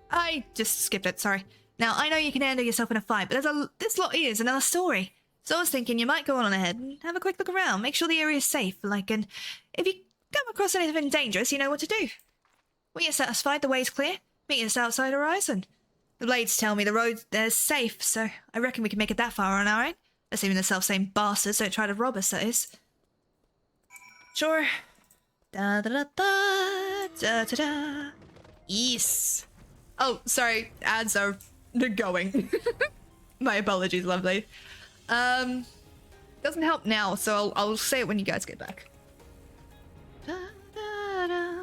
I just skipped it, sorry. Now, I know you can handle yourself in a fight, but this lot is another story. So I was thinking you might go on ahead and have a quick look around, make sure the area is safe, and if you come across anything dangerous, you know what to do. When you're satisfied the way's clear, meet us outside Horizon. The blades tell me the road there's safe, so I reckon we can make it that far on our own. Assuming the self-same bastards don't try to rob us, that is. Sure. Da-da-da-da, yes. Oh, sorry, ads are going. My apologies, lovely. Doesn't help now, so I'll say it when you guys get back. Da-da-da.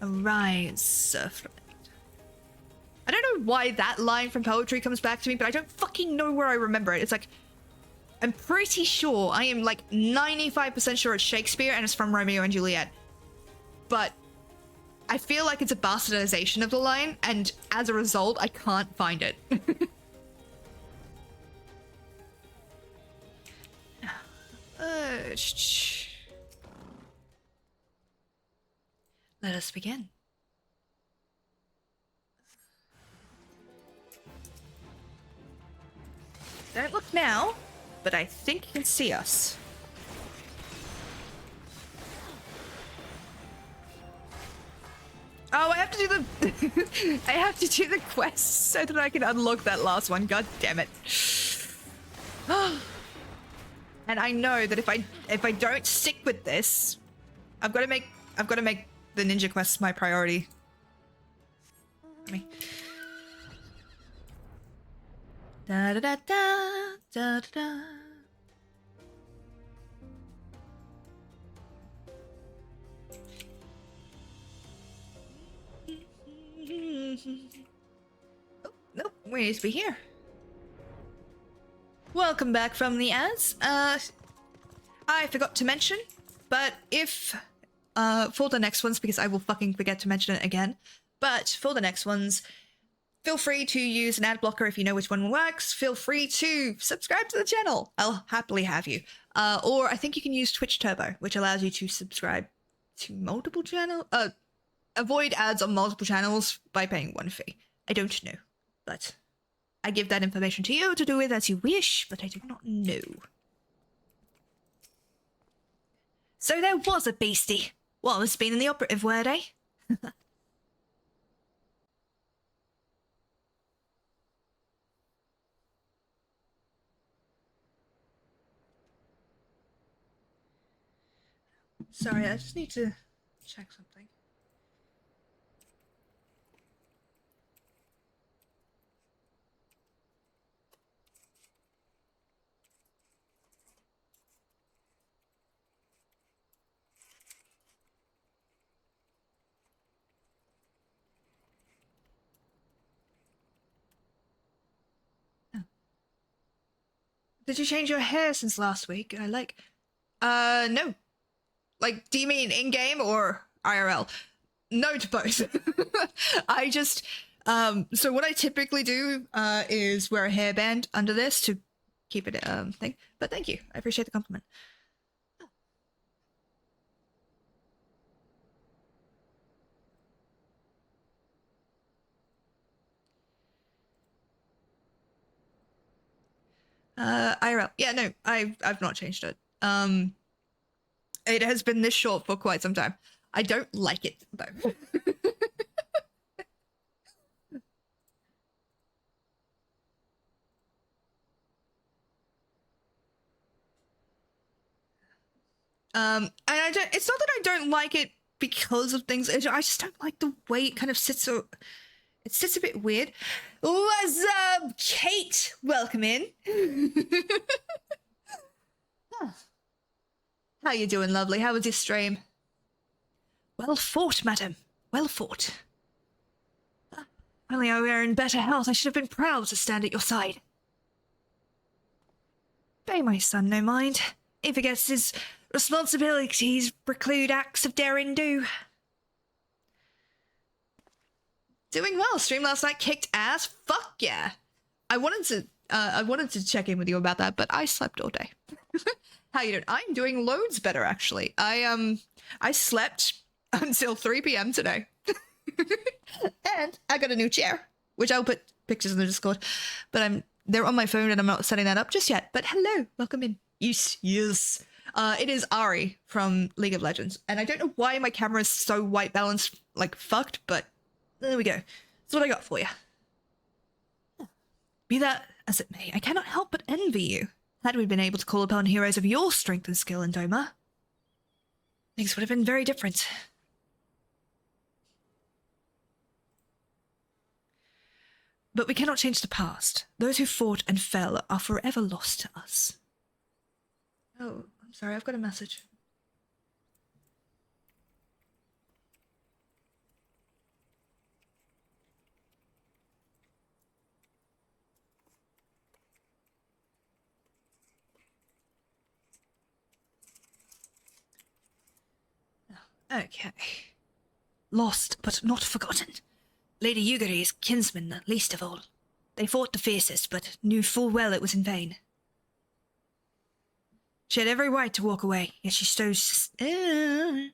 Arise, Surflight. I don't know why that line from poetry comes back to me, but I don't fucking know where I remember it. It's like, I'm pretty sure, I am like 95% sure it's Shakespeare and it's from Romeo and Juliet. But I feel like it's a bastardization of the line, and as a result, I can't find it. Let us begin. Don't look now, but I think you can see us. Oh, I have to do the I have to do the quest so that I can unlock that last one. God damn it. And I know that if I don't stick with this, I've got to make the ninja quests my priority. Da da da da da da. Oh, nope, we need to be here. Welcome back from the ads. I forgot to mention, but if for the next ones, because I will fucking forget to mention it again, but for the next ones, feel free to use an ad blocker if you know which one works. Feel free to subscribe to the channel. I'll happily have you. Or I think you can use Twitch Turbo, which allows you to subscribe to multiple channels. Avoid ads on multiple channels by paying one fee. I don't know, but I give that information to you to do with as you wish, but I do not know. So there was a beastie. What was being the operative word, eh? Sorry, I just need to check something. Did you change your hair since last week? No. Like, do you mean in-game or IRL? No to both. I just, so what I typically do, is wear a hairband under this to keep it, thing. But thank you. I appreciate the compliment. IRL. Yeah, no, I've not changed it. It has been this short for quite some time. I don't like it though. And I don't. It's not that I don't like it because of things. I just don't like the way it kind of sits. So it sits a bit weird. What's up, Kate? Welcome in. Huh. How you doing, lovely? How was your stream? Well fought, madam. Well fought. Only I were in better health. I should have been proud to stand at your side. Pay my son no mind. He forgets his responsibilities preclude acts of daring do. Doing well. Stream last night kicked ass. Fuck yeah. I wanted to check in with you about that, but I slept all day. How you doing? I'm doing loads better actually. I slept until 3 p.m. today. And I got a new chair, which I'll put pictures in the Discord, but they're on my phone and I'm not setting that up just yet. But hello, welcome in. Yes. It is Ari from League of Legends, and I don't know why my camera is so white balanced, like fucked, but there we go. That's what I got for you. Be that as it may, I cannot help but envy you. Had we been able to call upon heroes of your strength and skill in Doma, things would have been very different. But we cannot change the past. Those who fought and fell are forever lost to us. Oh, I'm sorry, I've got a message. Okay. Lost, but not forgotten. Lady Yugiri's kinsmen, least of all. They fought the fiercest, but knew full well it was in vain. She had every right to walk away, yet she chose to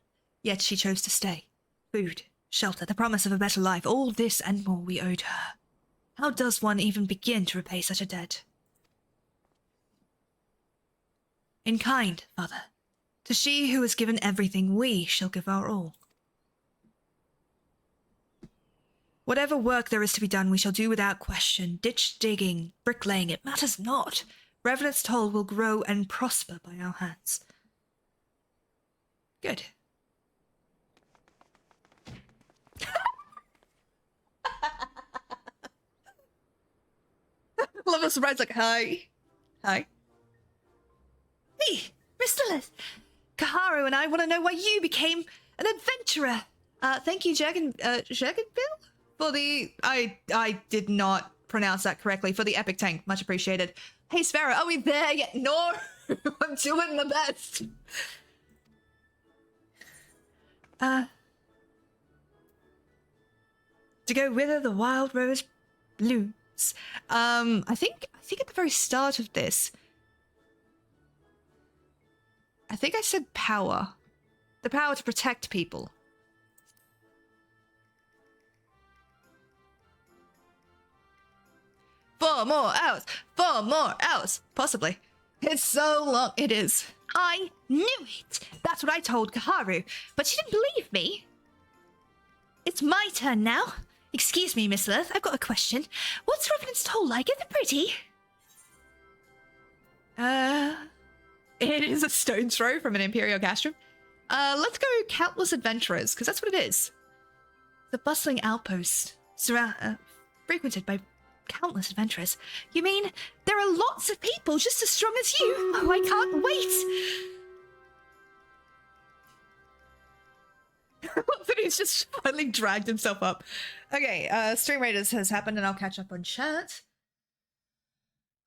stay. Food, shelter, the promise of a better life, all this and more we owed her. How does one even begin to repay such a debt? In kind, Father. To she who has given everything, we shall give our all. Whatever work there is to be done, we shall do without question. Ditch digging, bricklaying, it matters not. Revenant's toll will grow and prosper by our hands. Good. Love a surprise, like, hi. Hi. Hey, Mr. Les. Kaharu and I want to know why you became an adventurer. Thank you, Jaganville, for the... I did not pronounce that correctly. For the epic tank. Much appreciated. Hey, Sparrow, are we there yet? No! I'm doing my best. To go whither the wild rose blooms. I think at the very start of this, I think I said power. The power to protect people. Four more hours. Possibly. It's so long. It is. I knew it. That's what I told Kaharu, but she didn't believe me. It's my turn now. Excuse me, Miss Lilith, I've got a question. What's Revenant's toll like? Is it pretty? It is a stone's throw from an Imperial castrum. Let's go Countless Adventurers, because that's what it is. The bustling outpost, frequented by countless adventurers. You mean there are lots of people just as strong as you? Oh, I can't wait! He's just finally dragged himself up. Okay, Stream Raiders has happened and I'll catch up on chat.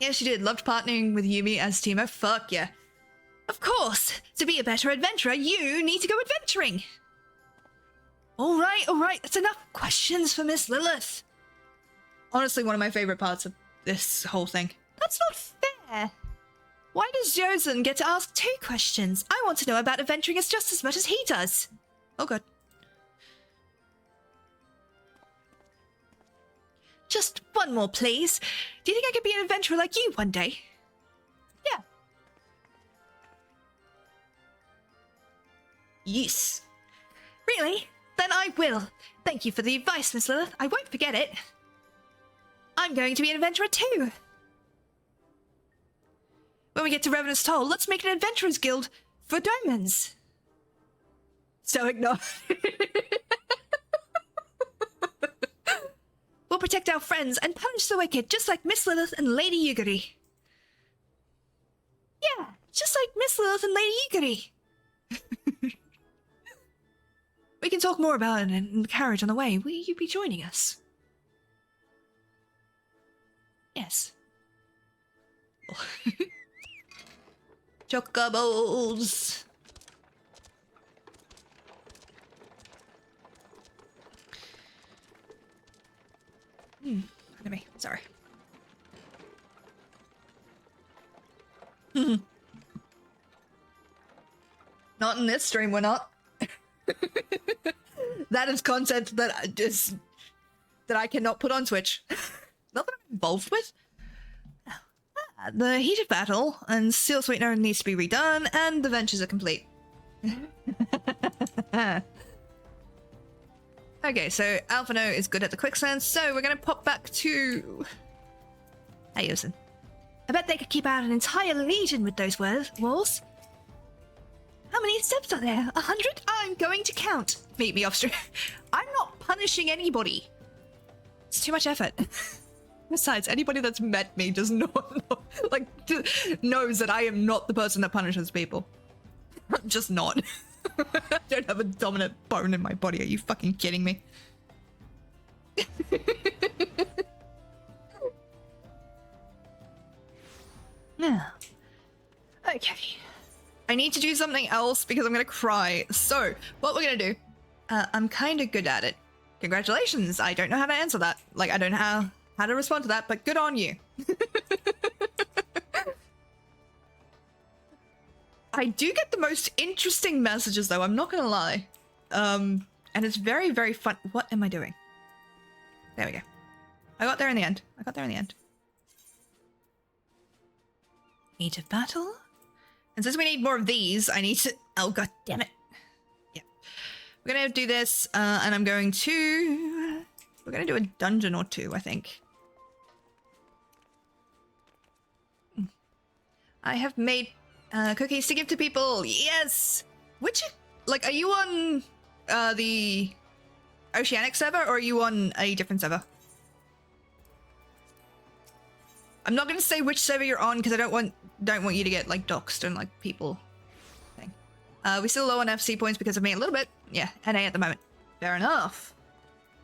Yes, you did. Loved partnering with Yumi as Timo. Fuck yeah. Of course. To be a better adventurer, you need to go adventuring. All right. That's enough questions for Miss Lilith. Honestly, one of my favorite parts of this whole thing. That's not fair. Why does Josen get to ask 2 questions? I want to know about adventuring just as much as he does. Oh god. Just one more, please. Do you think I could be an adventurer like you one day? Yeah. Yes. Really? Then I will. Thank you for the advice, Miss Lilith. I won't forget it. I'm going to be an adventurer too. When we get to Revenant's Toll, let's make an adventurers guild for diamonds. Stoic no. We'll protect our friends and punish the wicked, just like Miss Lilith and Lady Yugiri. Yeah, just like Miss Lilith and Lady Yugiri. We can talk more about it in the carriage on the way. Will you be joining us? Yes. Chocobos. Enemy. Sorry. Not in this stream, we're not. That is content that I cannot put on Twitch. Not that I'm involved with. The heated battle and Seal Sweetener needs to be redone, and the ventures are complete. Okay, so Alphino is good at the quicksand, so we're gonna pop back to Ayosin. I bet they could keep out an entire legion with those walls. How many steps are there? 100? I'm going to count. Meet me off stream. I'm not punishing anybody. It's too much effort. Besides, anybody that's met me does not know, knows that I am not the person that punishes people. I'm just not. I don't have a dominant bone in my body. Are you fucking kidding me? Now, okay. I need to do something else because I'm gonna cry. So, what we're gonna do, I'm kind of good at it. Congratulations. I don't know how to answer that. Like, I don't know how to respond to that, but good on you. I do get the most interesting messages, though. I'm not gonna lie. And it's very, very fun. What am I doing? There we go. I got there in the end. Heat of battle. And since we need more of these, I need to... Oh, god damn it. Yeah. We're gonna do this, and I'm going to... We're gonna do a dungeon or two, I think. I have made cookies to give to people. Yes! Which... Like, are you on the Oceanic server, or are you on a different server? I'm not gonna say which server you're on, because I don't want you to get, like, doxed and, like, people thing. We still low on FC points because of me a little bit. Yeah, NA at the moment. Fair enough.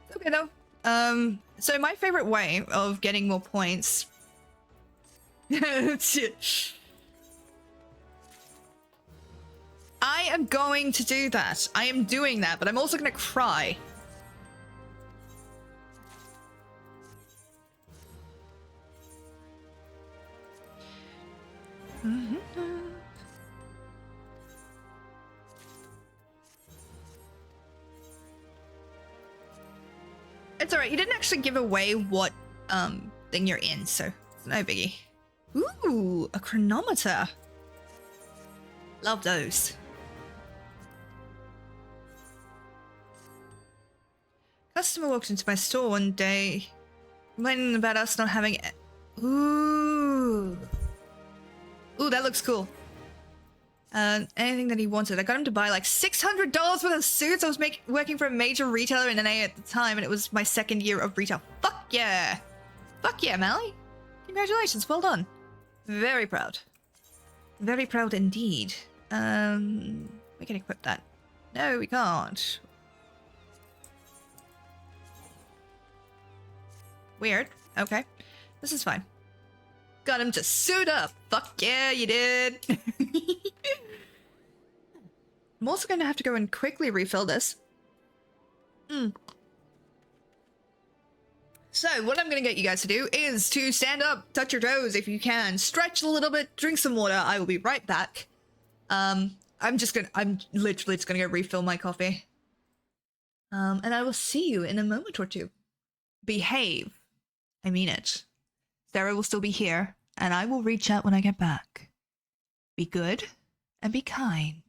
It's okay, though. So my favorite way of getting more points... I am going to do that. I am doing that, but I'm also gonna cry. It's alright, you didn't actually give away what thing you're in, so it's no biggie. Ooh, a chronometer. Love those. Customer walked into my store one day, complaining about us not having it. Ooh, that looks cool. Anything that he wanted. I got him to buy like $600 worth of suits. I was working for a major retailer in NA at the time, and it was my second year of retail. Fuck yeah. Fuck yeah, Mally. Congratulations, well done. Very proud. Very proud indeed. We can equip that. No, we can't. Weird. Okay. This is fine. Got him to suit up. Fuck yeah, you did. I'm also going to have to go and quickly refill this. So, what I'm going to get you guys to do is to stand up, touch your toes if you can, stretch a little bit, drink some water. I will be right back. I'm literally just going to go refill my coffee. And I will see you in a moment or two. Behave. I mean it. Sarah will still be here, and I will reach out when I get back. Be good and be kind.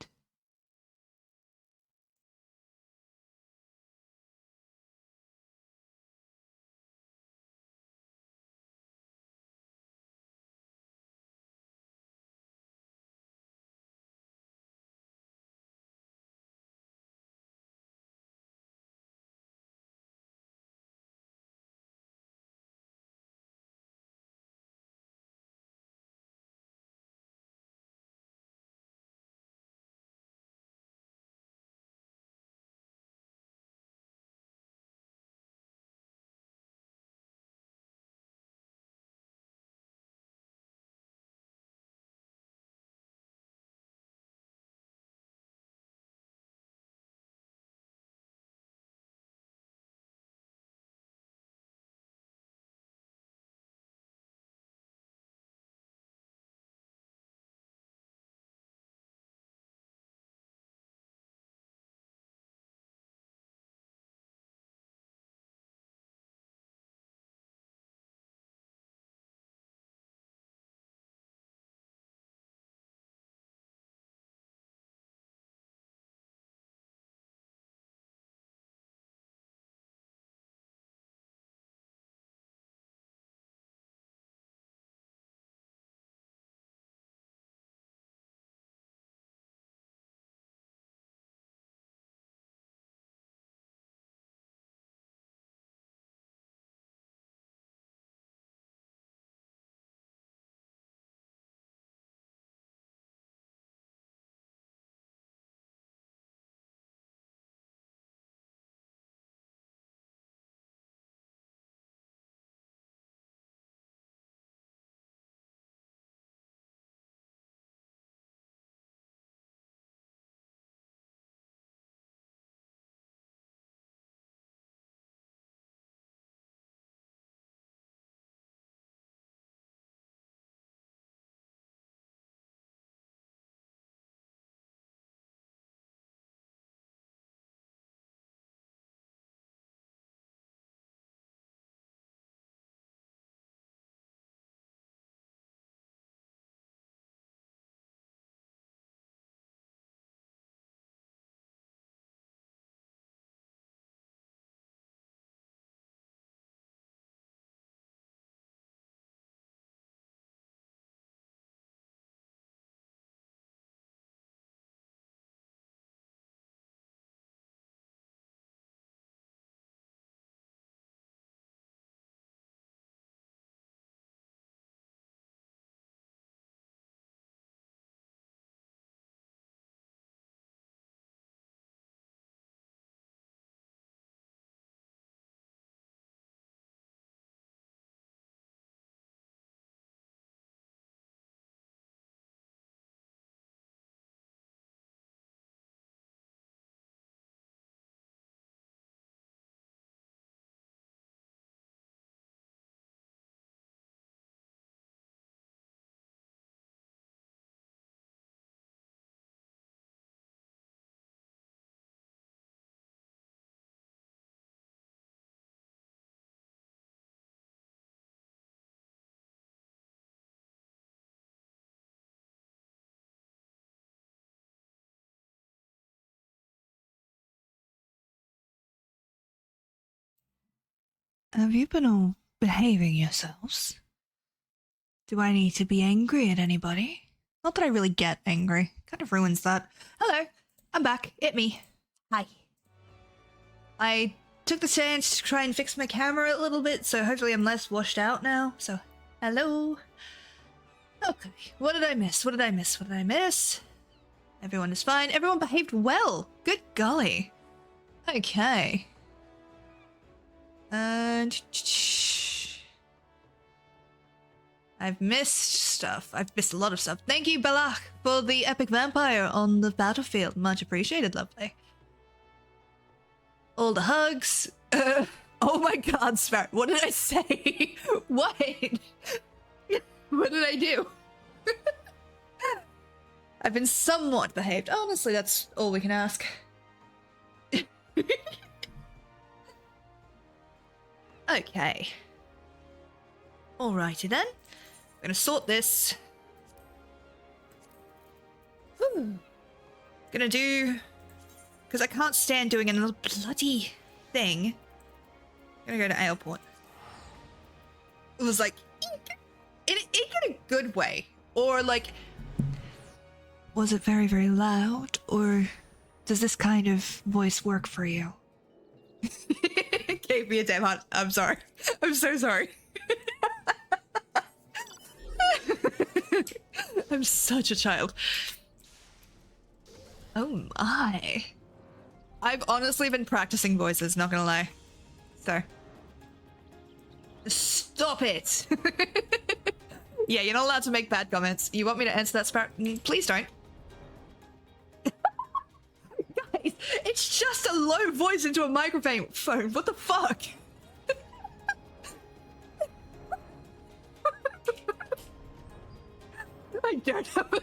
Have you been all behaving yourselves? Do I need to be angry at anybody? Not that I really get angry. Kind of ruins that. Hello, I'm back. It me. Hi. I took the chance to try and fix my camera a little bit, so hopefully I'm less washed out now. So, hello. Okay, what did I miss? What did I miss? What did I miss? Everyone is fine. Everyone behaved well. Good golly. Okay. And I I've missed stuff. I've missed a lot of stuff. Thank you, Balak, for the epic vampire on the battlefield. Much appreciated, lovely. All the hugs. Oh my god, Sparrow. What did I say? What? What did I do? I've been somewhat behaved. Honestly, that's all we can ask. Okay. Alrighty then. I'm gonna sort this. Whew. Gonna do... Because I can't stand doing another bloody thing. I'm gonna go to Aleport. It was like... in a good way. Or like... Was it very, very loud? Or does this kind of voice work for you? Gave me a damn heart. I'm sorry. I'm so sorry. I'm such a child. Oh my. I've honestly been practicing voices, not gonna lie. So. Stop it! Yeah, you're not allowed to make bad comments. You want me to answer that, Sparrow? Please don't. Guys, it's just a low voice into a microphone. What the fuck? I don't have a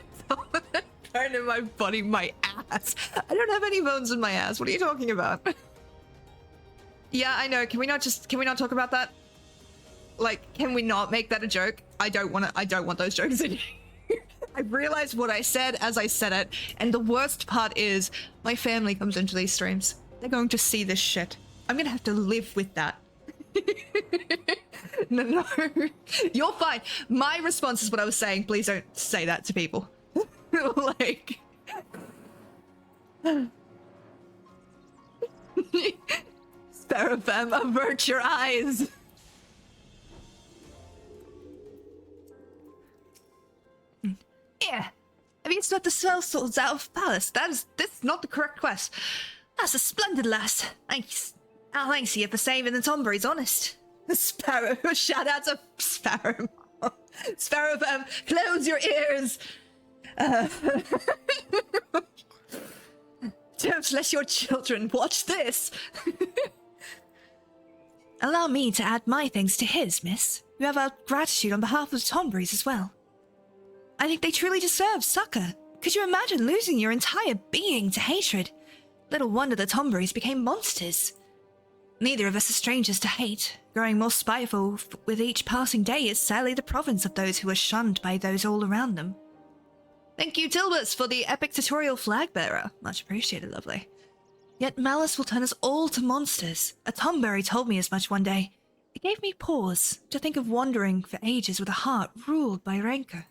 bone in my body, my ass. I don't have any bones in my ass. What are you talking about? Yeah, I know. Can we not talk about that? Like, can we not make that a joke? I don't want those jokes in here. I realized what I said as I said it, and the worst part is my family comes into these streams. They're going to see this shit. I'm gonna have to live with that. No, you're fine. My response is what I was saying. Please don't say that to people. Like... Sparrowfam, avert your eyes! Yeah, have you snuck the spell swords out of palace? This is not the correct quest. That's a splendid lass. Thanks. Thanks you for saving the Tomberries, honest. Sparrow, shout out to Sparrow. Sparrow, close your ears. Don't let your children watch this. Allow me to add my thanks to his, miss. You have our gratitude on behalf of the Tomberries as well. I think they truly deserve succor. Could you imagine losing your entire being to hatred? Little wonder the Tomberries became monsters. Neither of us are strangers to hate. Growing more spiteful with each passing day is sadly the province of those who are shunned by those all around them. Thank you, Tilbus, for the epic tutorial flag bearer. Much appreciated, lovely. Yet malice will turn us all to monsters. A Tomberry told me as much one day. It gave me pause to think of wandering for ages with a heart ruled by rancor.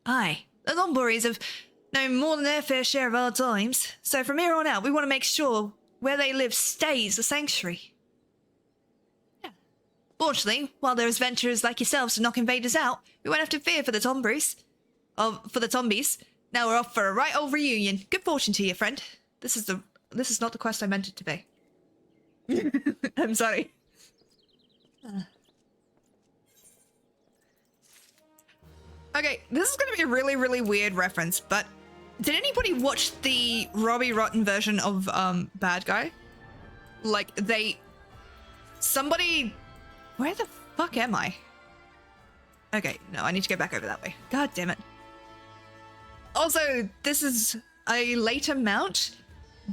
Aye, the Tomberries have known more than their fair share of hard times, so from here on out we want to make sure where they live stays a sanctuary. Yeah. Fortunately, while there's venturers like yourselves to knock invaders out, we won't have to fear for the Tomberries. For the Tombies. Now we're off for a right old reunion. Good fortune to you, friend. This is not the quest I meant it to be. I'm sorry. Okay, this is going to be a really, really weird reference, but did anybody watch the Robbie Rotten version of Bad Guy? Like, somebody... Where the fuck am I? Okay, no, I need to go back over that way. God damn it. Also, this is a later mount,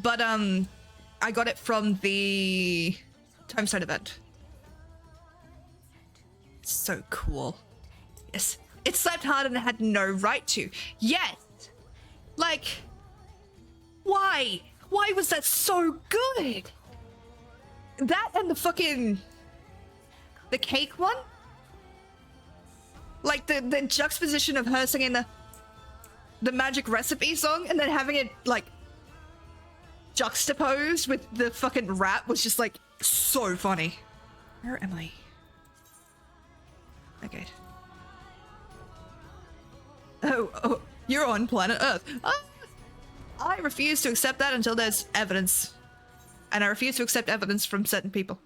but I got it from the Timestone event. So cool. Yes. It slapped hard and it had no right to. Yes! Like, why? Why was that so good? That and the cake one? Like the juxtaposition of her singing the magic recipe song and then having it like juxtaposed with the fucking rap was just like so funny. Where am I? Okay. Oh, you're on planet Earth. I refuse to accept that until there's evidence. And I refuse to accept evidence from certain people.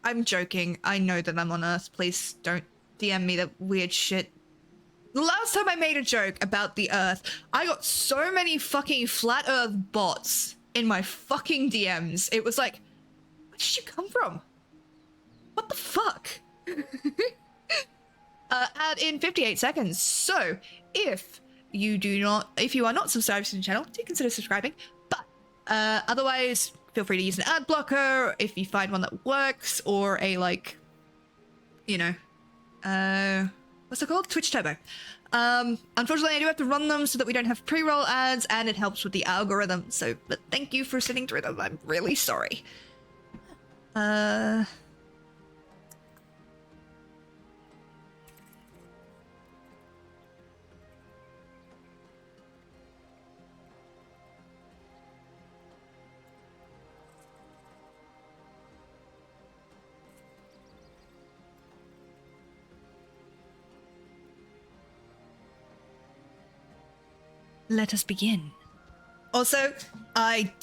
I'm joking. I know that I'm on Earth. Please don't DM me that weird shit. The last time I made a joke about the Earth, I got so many fucking flat Earth bots in my fucking DMs. It was like, where did you come from? What the fuck? Add in 58 seconds. So, if you are not subscribed to the channel, do consider subscribing. But otherwise, feel free to use an ad blocker if you find one that works, or a like, you know, what's it called? Twitch Turbo. Unfortunately, I do have to run them so that we don't have pre-roll ads, and it helps with the algorithm. So, but thank you for sitting through them. I'm really sorry. Let us begin. Also, I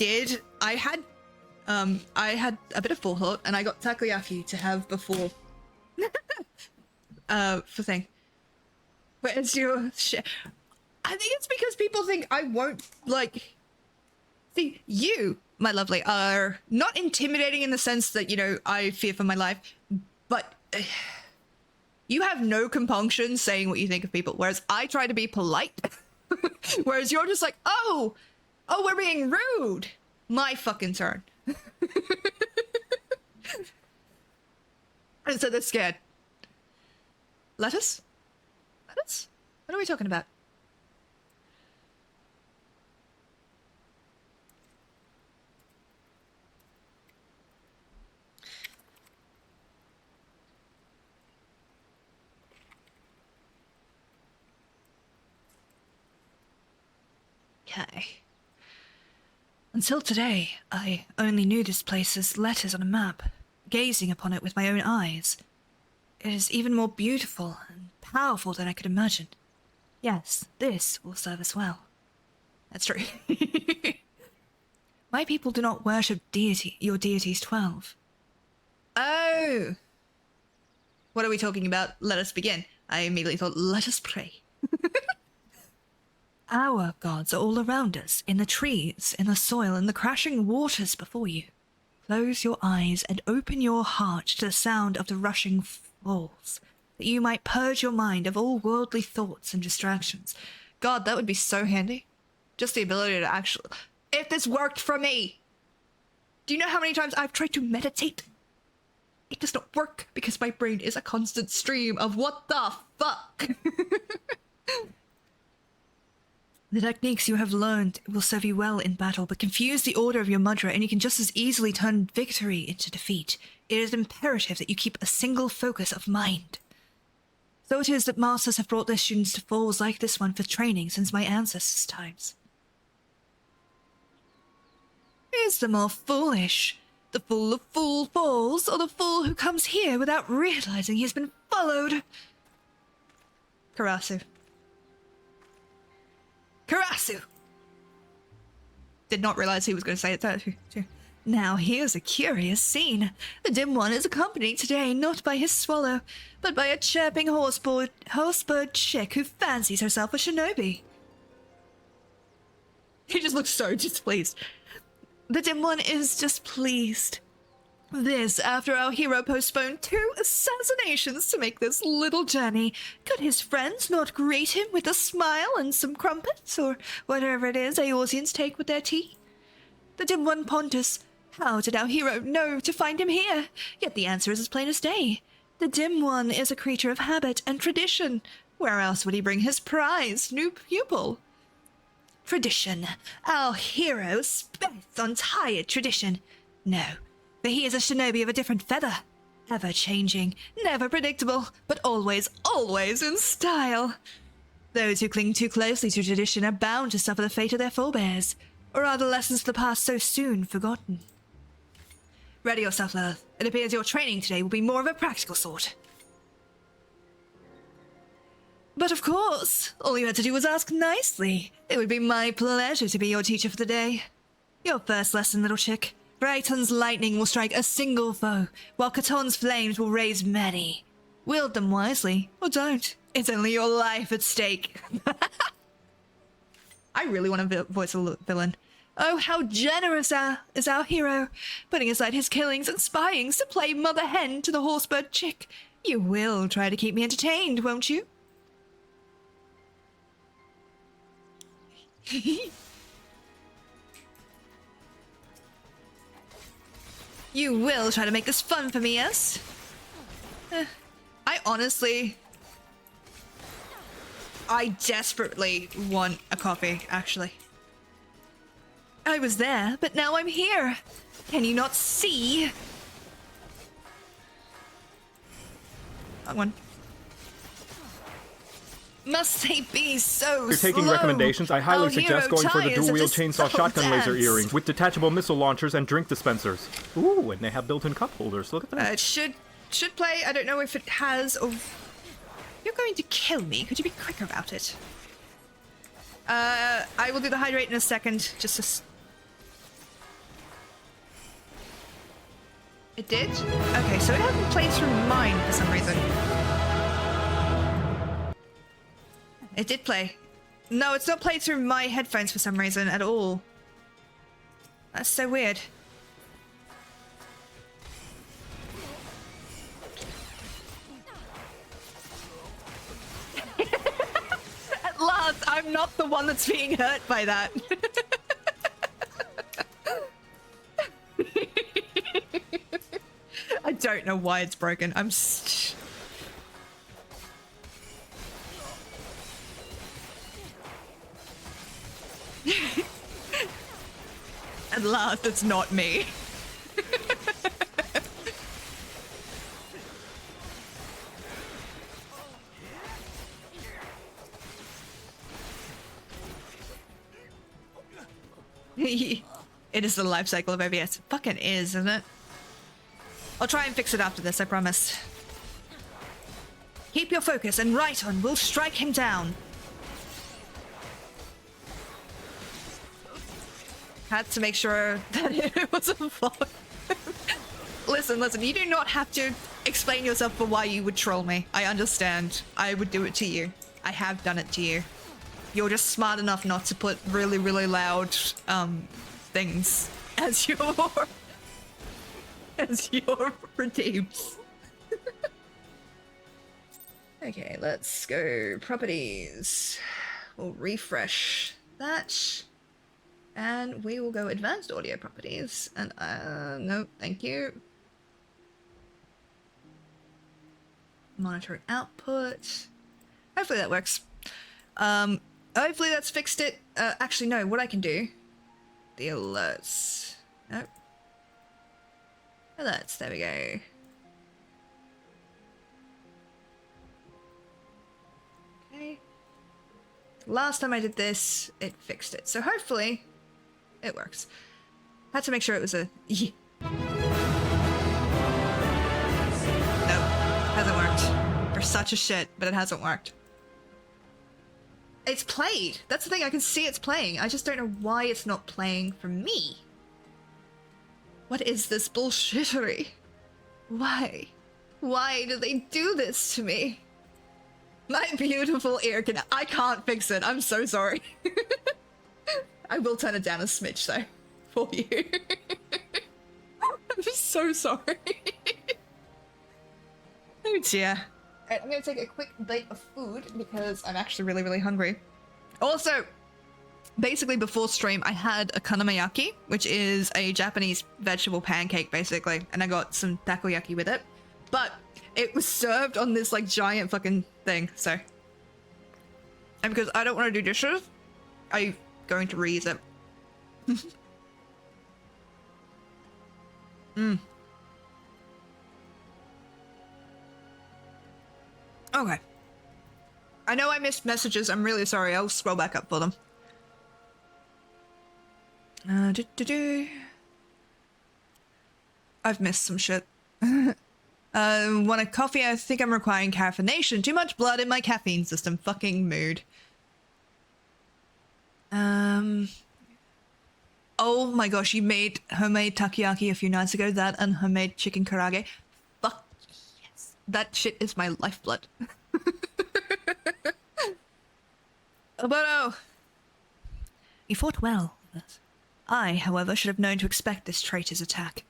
had a bit of forethought, and I got takoyaki to have before. For thing. Where's your shit? I think it's because people think I won't, like... See, you, my lovely, are not intimidating in the sense that, you know, I fear for my life, but... you have no compunction saying what you think of people, whereas I try to be polite. Whereas you're just like, oh, we're being rude. My fucking turn. And so they're scared. Lettuce? Lettuce? What are we talking about? Okay. Until today, I only knew this place as letters on a map, gazing upon it with my own eyes. It is even more beautiful and powerful than I could imagine. Yes, this will serve us well. That's true. My people do not worship your deities 12. Oh! What are we talking about? Let us begin. I immediately thought, let us pray. Our gods are all around us, in the trees, in the soil, in the crashing waters before you. Close your eyes and open your heart to the sound of the rushing falls, that you might purge your mind of all worldly thoughts and distractions. God, that would be so handy. Just the ability to actually... If this worked for me! Do you know how many times I've tried to meditate? It does not work because my brain is a constant stream of what the fuck? The techniques you have learned will serve you well in battle, but confuse the order of your mudra and you can just as easily turn victory into defeat. It is imperative that you keep a single focus of mind. So it is that masters have brought their students to falls like this one for training since my ancestors' times. Is the more foolish? The fool of fool falls, or the fool who comes here without realizing he has been followed? Karasu. Karasu! Did not realize he was going to say it too. Now here's a curious scene. The dim one is accompanied today not by his swallow, but by a chirping horsebird chick who fancies herself a shinobi. He just looks so displeased. The dim one is just pleased. This after our hero postponed 2 assassinations to make this little journey. Could his friends not greet him with a smile and some crumpets, or whatever it is Eorzeans take with their tea? The dim one ponders, how did our hero know to find him here? Yet the answer is as plain as day. The dim one is a creature of habit and tradition. Where else would he bring his prized new pupil? Tradition. Our hero spends on tired tradition. No. But he is a shinobi of a different feather. Ever-changing, never predictable, but always, always in style. Those who cling too closely to tradition are bound to suffer the fate of their forebears, or are the lessons of the past so soon forgotten. Ready yourself, Lilith. It appears your training today will be more of a practical sort. But of course, all you had to do was ask nicely. It would be my pleasure to be your teacher for the day. Your first lesson, little chick. Brighton's lightning will strike a single foe, while Katon's flames will raise many. Wield them wisely, or don't. It's only your life at stake. I really want to voice a villain. Oh, how generous is our hero, putting aside his killings and spyings to play mother hen to the horsebird chick. You will try to keep me entertained, won't you? You will try to make this fun for me, yes? I honestly... I desperately want a coffee, actually. I was there, but now I'm here. Can you not see? That one. Must they be so If you're taking slow? recommendations, I highly Our suggest hero going for the tires dual-wield at a chainsaw subtle shotgun laser dance. earrings with detachable missile launchers and drink dispensers. Ooh, and they have built-in cup holders. Look at that. It should play. I don't know if it has or... You're going to kill me. Could you be quicker about it? I will do the hydrate in a second. Just to... It did? Okay, so it hasn't played through mine for some reason. It did play. No, it's not played through my headphones for some reason at all. That's so weird. At last, I'm not the one that's being hurt by that. I don't know why it's broken. At last, it's not me. It is the life cycle of OBS. It fucking is, isn't it? I'll try and fix it after this, I promise. Keep your focus and right on. We'll strike him down. Had to make sure that it was a vlog. Listen, you do not have to explain yourself for why you would troll me. I understand. I would do it to you. I have done it to you. You're just smart enough not to put really, really loud things as your redeems. Okay, let's go properties. We'll refresh that. And we will go advanced audio properties. And no, thank you. Monitoring output. Hopefully that works. Hopefully that's fixed it. Actually, no, what I can do. The alerts. Nope. Alerts, there we go. Okay. Last time I did this, it fixed it. So hopefully it works. Had to make sure it was a... Nope, hasn't worked. You're such a shit, but it hasn't worked. It's played. That's the thing, I can see it's playing. I just don't know why it's not playing for me. What is this bullshittery? Why? Why do they do this to me? My beautiful ear canal. I can't fix it. I'm so sorry. I will turn it down a smidge though. For you. I'm so sorry. Oh dear. Alright, I'm gonna take a quick bite of food because I'm actually really, really hungry. Also, basically before stream, I had a kanamayaki, which is a Japanese vegetable pancake, basically. And I got some takoyaki with it. But it was served on this, like, giant fucking thing, so. And because I don't want to do dishes, I'm going to reuse it. Okay. I know I missed messages. I'm really sorry. I'll scroll back up for them. I've missed some shit. Want a coffee? I think I'm requiring caffeination. Too much blood in my caffeine system. Fucking mood. Oh my gosh, you made homemade takoyaki a few nights ago. That and homemade chicken karage. Fuck yes. That shit is my lifeblood. But oh, you fought well. I, however, should have known to expect this traitor's attack.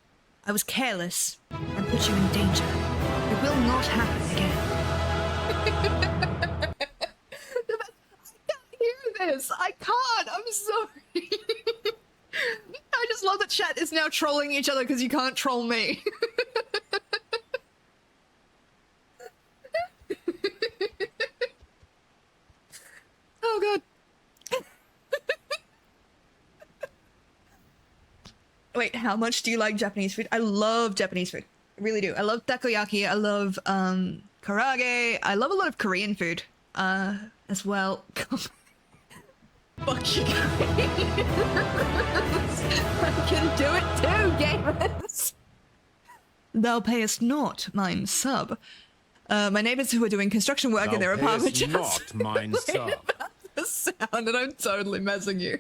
I was careless and put you in danger. It will not happen again. I can't hear this. I can't. I'm sorry. I just love that chat is now trolling each other because you can't troll me. Oh god. Wait, how much do you like Japanese food? I love Japanese food. I really do. I love takoyaki. I love karage. I love a lot of Korean food as well. Fuck you guys. I can do it too, gamers. Thou payest not mine sub. My neighbors who are doing construction work in their apartment just not mine sub. the sound, and I'm totally messing you.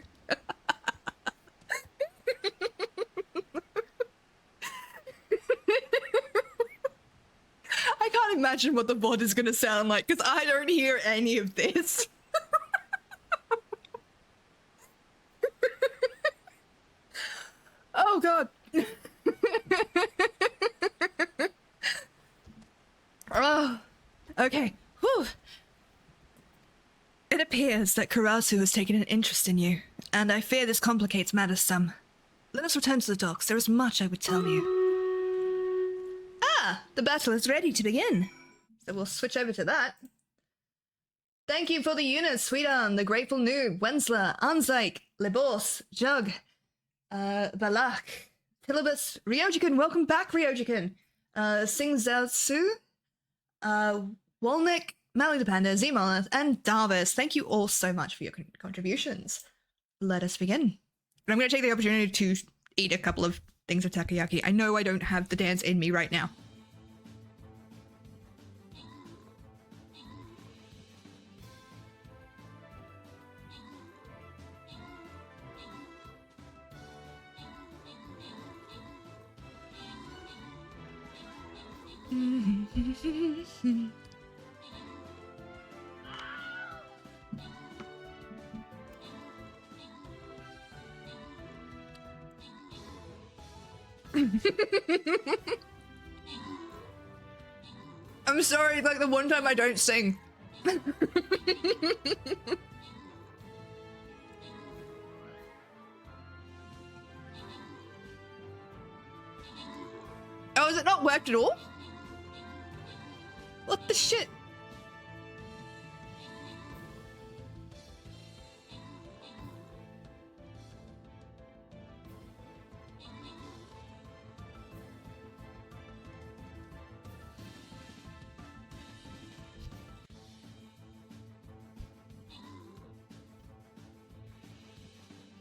I can't imagine what the VOD is gonna sound like because I don't hear any of this. Oh god. Oh, okay. Whew. It appears that Karasu has taken an interest in you, and I fear this complicates matters some. Let us return to the docks. There is much I would tell you. Ah, the battle is ready to begin. So we'll switch over to that. Thank you for the units, Sweetan, the Grateful Noob, Wensler, Anzaik, Lebos, Jug, Balak, Tilibus, Ryojikan, welcome back, Ryojikan, Sing Zaotsu, Wolnick, Mally the Panda, Z-Monolith, and Darvis. Thank you all so much for your contributions. Let us begin. And I'm going to take the opportunity to eat a couple of things of takoyaki. I know I don't have the dance in me right now. I'm sorry, like the one time I don't sing. Oh, has it not worked at all? What the shit?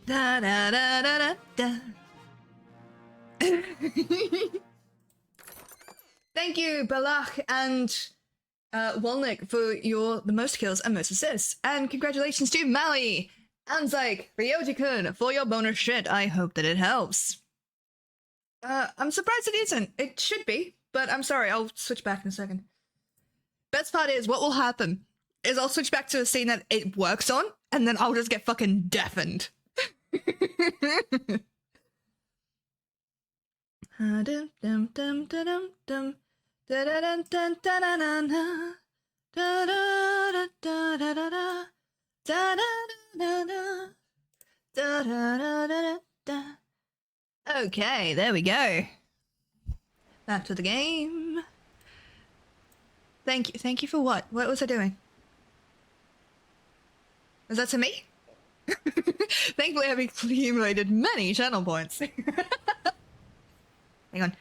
Da da da da da da. Thank you, Balak and Wolnick, for the most kills and most assists. And congratulations to Mally, Anzaik, Ryoji-kun for your bonus shit. I hope that it helps. I'm surprised it isn't. It should be, but I'm sorry. I'll switch back in a second. Best part is, what will happen is I'll switch back to a scene that it works on, and then I'll just get fucking deafened. Okay, there we go. Back to the game. Thank you for what? What was I doing? Was that to me? Thankfully, I've accumulated many channel points. Hang on.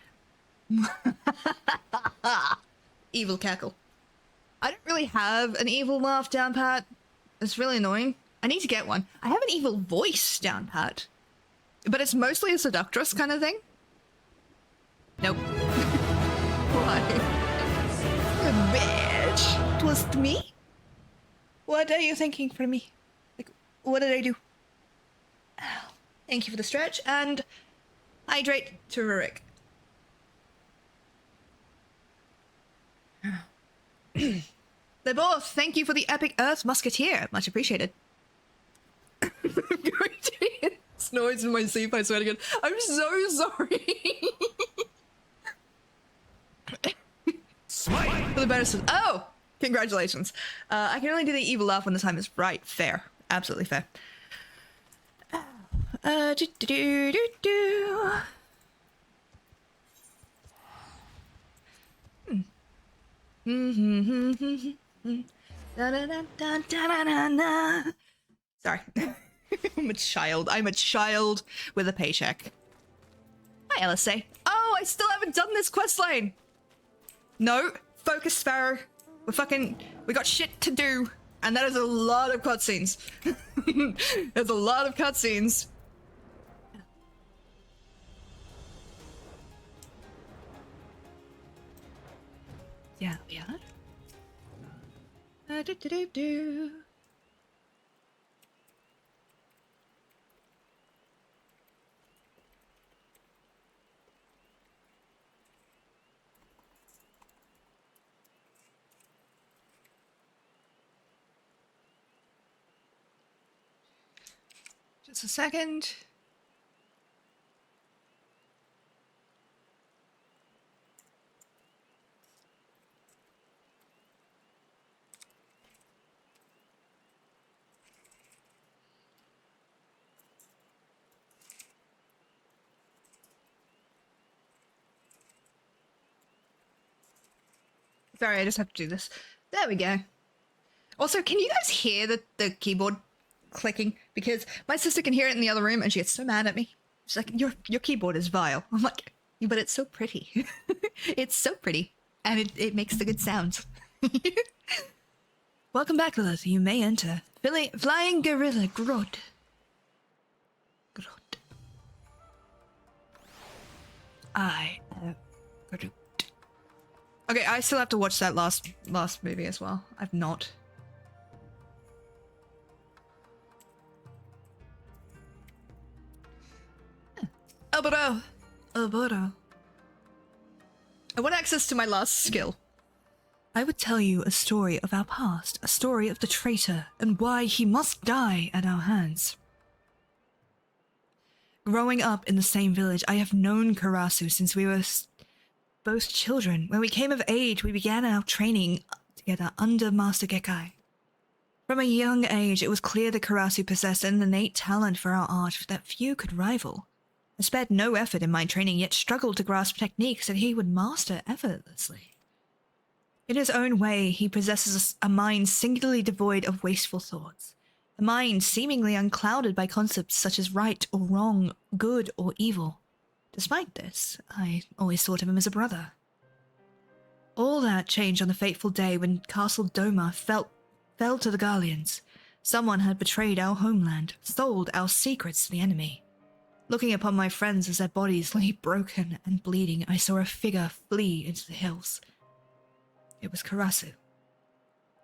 Evil cackle. I don't really have an evil laugh down pat. It's really annoying. I need to get one. I have an evil voice down pat. But it's mostly a seductress kind of thing. Nope. Why? Bitch. Twas me? What are you thinking for me? Like, what did I do? Oh, thank you for the stretch, and hydrate to Rurik. They both thank you for the epic Earth Musketeer. Much appreciated. I'm going to hit this noise in my sleep, I swear to God. I'm so sorry. Smite! For the bonuses. Oh! Congratulations. I can only do the evil laugh when the time is right. Fair. Absolutely fair. Do. Sorry. I'm a child. I'm a child with a paycheck. Hi, LSA. Oh, I still haven't done this quest line. No, focus, Sparrow. We got shit to do. And that is a lot of cutscenes. There's a lot of cutscenes. Yeah. Do. Just a second. Sorry, I just have to do this. There we go. Also, can you guys hear the keyboard clicking? Because my sister can hear it in the other room and she gets so mad at me. She's like, your keyboard is vile. I'm like, yeah, but it's so pretty. It's so pretty. And it makes the good sounds. Welcome back, Lilith. You may enter. Flying Gorilla Grot. I am Groot. Okay, I still have to watch that last movie as well. I've not. Oboro. I want access to my last skill. I would tell you a story of our past, a story of the traitor, and why he must die at our hands. Growing up in the same village, I have known Karasu since we were both children. When we came of age, we began our training together under Master Gekai. From a young age, it was clear that Karasu possessed an innate talent for our art that few could rival. I spared no effort in my training, yet struggled to grasp techniques that he would master effortlessly. In his own way, he possesses a mind singularly devoid of wasteful thoughts. A mind seemingly unclouded by concepts such as right or wrong, good or evil. Despite this, I always thought of him as a brother. All that changed on the fateful day when Castle Doma fell to the Garleans. Someone had betrayed our homeland, sold our secrets to the enemy. Looking upon my friends as their bodies lay broken and bleeding, I saw a figure flee into the hills. It was Karasu.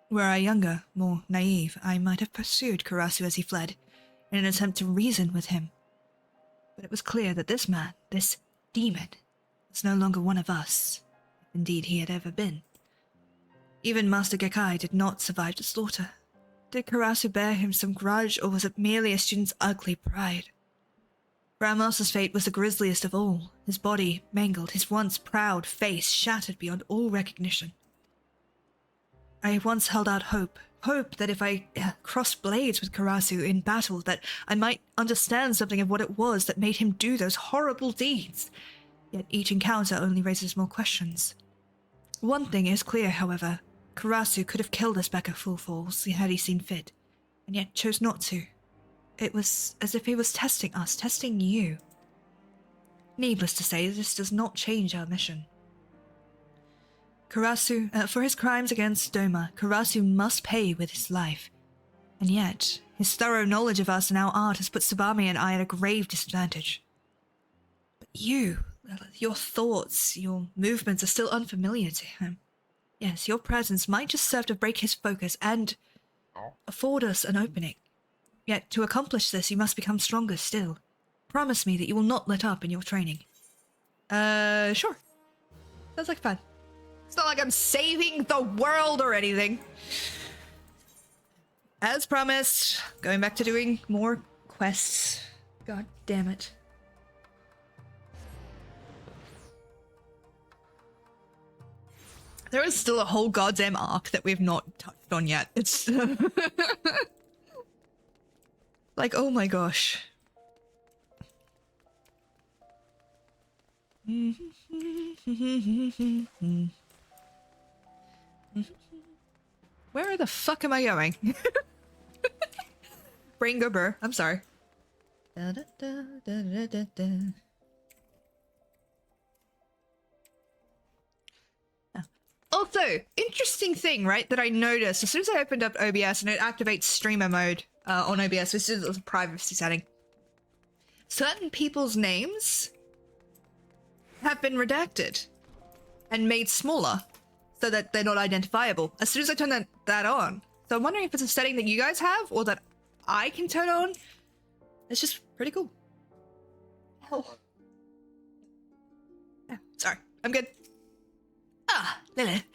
Were I younger, more naive, I might have pursued Karasu as he fled, in an attempt to reason with him. But it was clear that this man, this demon, was no longer one of us, if indeed he had ever been. Even Master Gekai did not survive the slaughter. Did Karasu bear him some grudge, or was it merely a student's ugly pride? For our master's fate was the grisliest of all, his body mangled, his once proud face shattered beyond all recognition. I once held out hope that if I crossed blades with Karasu in battle, that I might understand something of what it was that made him do those horrible deeds. Yet each encounter only raises more questions. One thing is clear, however. Karasu could have killed us back at Full Falls had he seen fit, and yet chose not to. It was as if he was testing us, testing you. Needless to say, this does not change our mission. Karasu, for his crimes against Doma, Karasu must pay with his life. And yet, his thorough knowledge of us and our art has put Tsubame and I at a grave disadvantage. But you, your thoughts, your movements are still unfamiliar to him. Yes, your presence might just serve to break his focus and afford us an opening. Yet, to accomplish this, you must become stronger still. Promise me that you will not let up in your training. Sure. Sounds like fun. It's not like I'm saving the world or anything. As promised, going back to doing more quests. God damn it. There is still a whole goddamn arc that we've not touched on yet. It's like, oh my gosh. Where the fuck am I going? Brain go burr. I'm sorry. Da, da, da, da, da, da, da. Also, interesting thing, right, that I noticed as soon as I opened up OBS and it activates streamer mode on OBS, which is a privacy setting. Certain people's names have been redacted and made smaller so that they're not identifiable as soon as I turn that on. So I'm wondering if it's a setting that you guys have or that I can turn on. It's just pretty cool. Oh, sorry, I'm good. Ah, Lilith.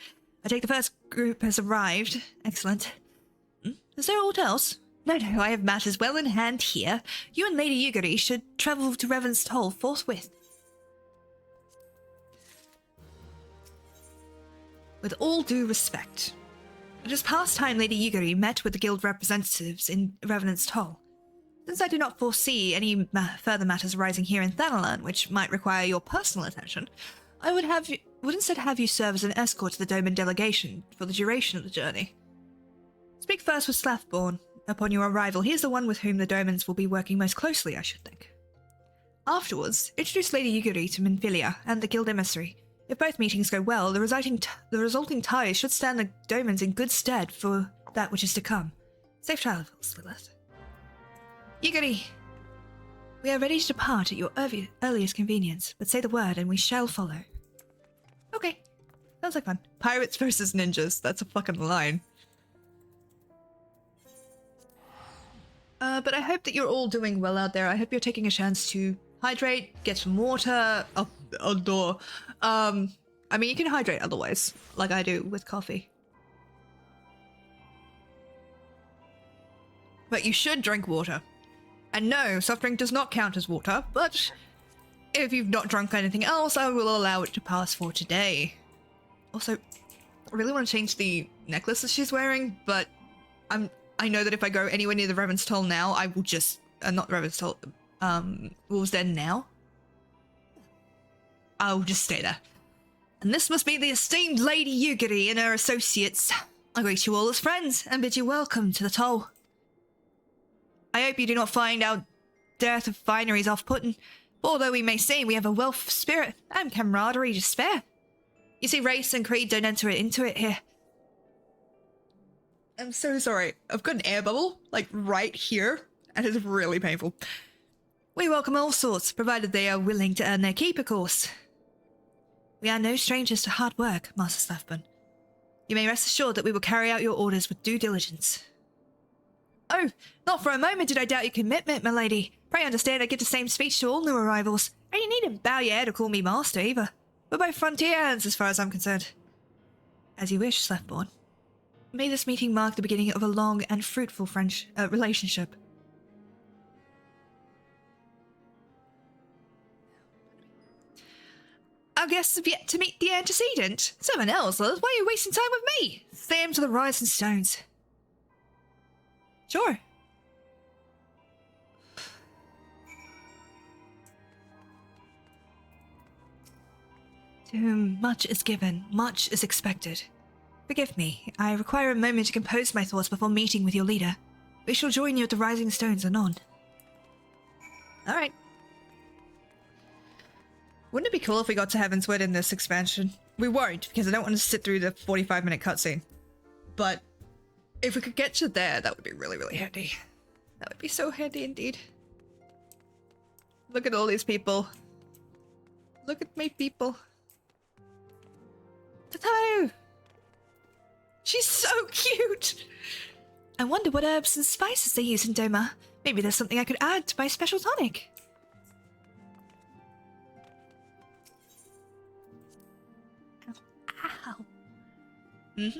I take the first group has arrived. Excellent. Is there aught else? No, I have matters well in hand here. You and Lady Yugiri should travel to Revan's Toll forthwith. With all due respect, it is past time Lady Yugiri met with the guild representatives in Revenant's Toll. Since I do not foresee any further matters arising here in Thanalan which might require your personal attention, I would instead have you serve as an escort to the Doman delegation for the duration of the journey. Speak first with Slathborn. Upon your arrival, he is the one with whom the Domans will be working most closely, I should think. Afterwards, introduce Lady Yugiri to Minfilia and the guild emissary. If both meetings go well, the resulting ties should stand the Domans in good stead for that which is to come. Safe travels, Lilith. Yugiri, we are ready to depart at your earliest convenience, but say the word and we shall follow. Okay, sounds like fun. Pirates versus ninjas, that's a fucking line. But I hope that you're all doing well out there. I hope you're taking a chance to hydrate, get some water, outdoor. I mean, you can hydrate otherwise, like I do with coffee. But you should drink water. And no, soft drink does not count as water, but if you've not drunk anything else, I will allow it to pass for today. Also, I really want to change the necklace that she's wearing, but I know that if I go anywhere near the Revan's Toll now, I will just... not Revan's Toll, Wolves Den now. I'll just stay there. And this must be the esteemed Lady Yugiri and her associates. I greet you all as friends and bid you welcome to the Toll. I hope you do not find our dearth of fineries off-putting, but although we may say we have a wealth of spirit and camaraderie to spare. You see, race and creed don't enter into it here. I'm so sorry. I've got an air bubble, like, right here, and it's really painful. We welcome all sorts, provided they are willing to earn their keep, of course. We are no strangers to hard work, Master Slathburn. You may rest assured that we will carry out your orders with due diligence. Oh, not for a moment did I doubt your commitment, my lady. Pray understand I give the same speech to all new arrivals. And you needn't bow your head or call me master, either. We're both frontier hands as far as I'm concerned. As you wish, Slathborn. May this meeting mark the beginning of a long and fruitful relationship. Our guests have yet to meet the antecedent. Someone else, Liz. Why are you wasting time with me? Sam to the rising stones. Sure. To whom much is given, much is expected. Forgive me, I require a moment to compose my thoughts before meeting with your leader. We shall join you at the Rising Stones anon. Alright. Wouldn't it be cool if we got to Heavensward in this expansion? We won't, because I don't want to sit through the 45-minute cutscene. But if we could get to there, that would be really, really handy. That would be so handy indeed. Look at all these people. Look at my people. Tataru! She's so cute! I wonder what herbs and spices they use in Doma. Maybe there's something I could add to my special tonic. Ow. 'Tis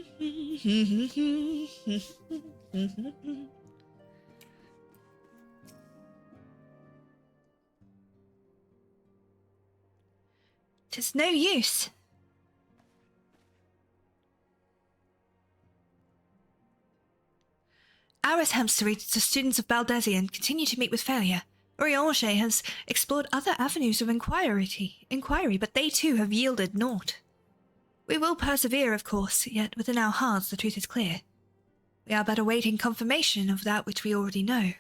no use. Our attempts to reach the students of Baldesion continue to meet with failure. Urianger has explored other avenues of inquiry, but they too have yielded naught. We will persevere, of course, yet within our hearts the truth is clear. We are but awaiting confirmation of that which we already know.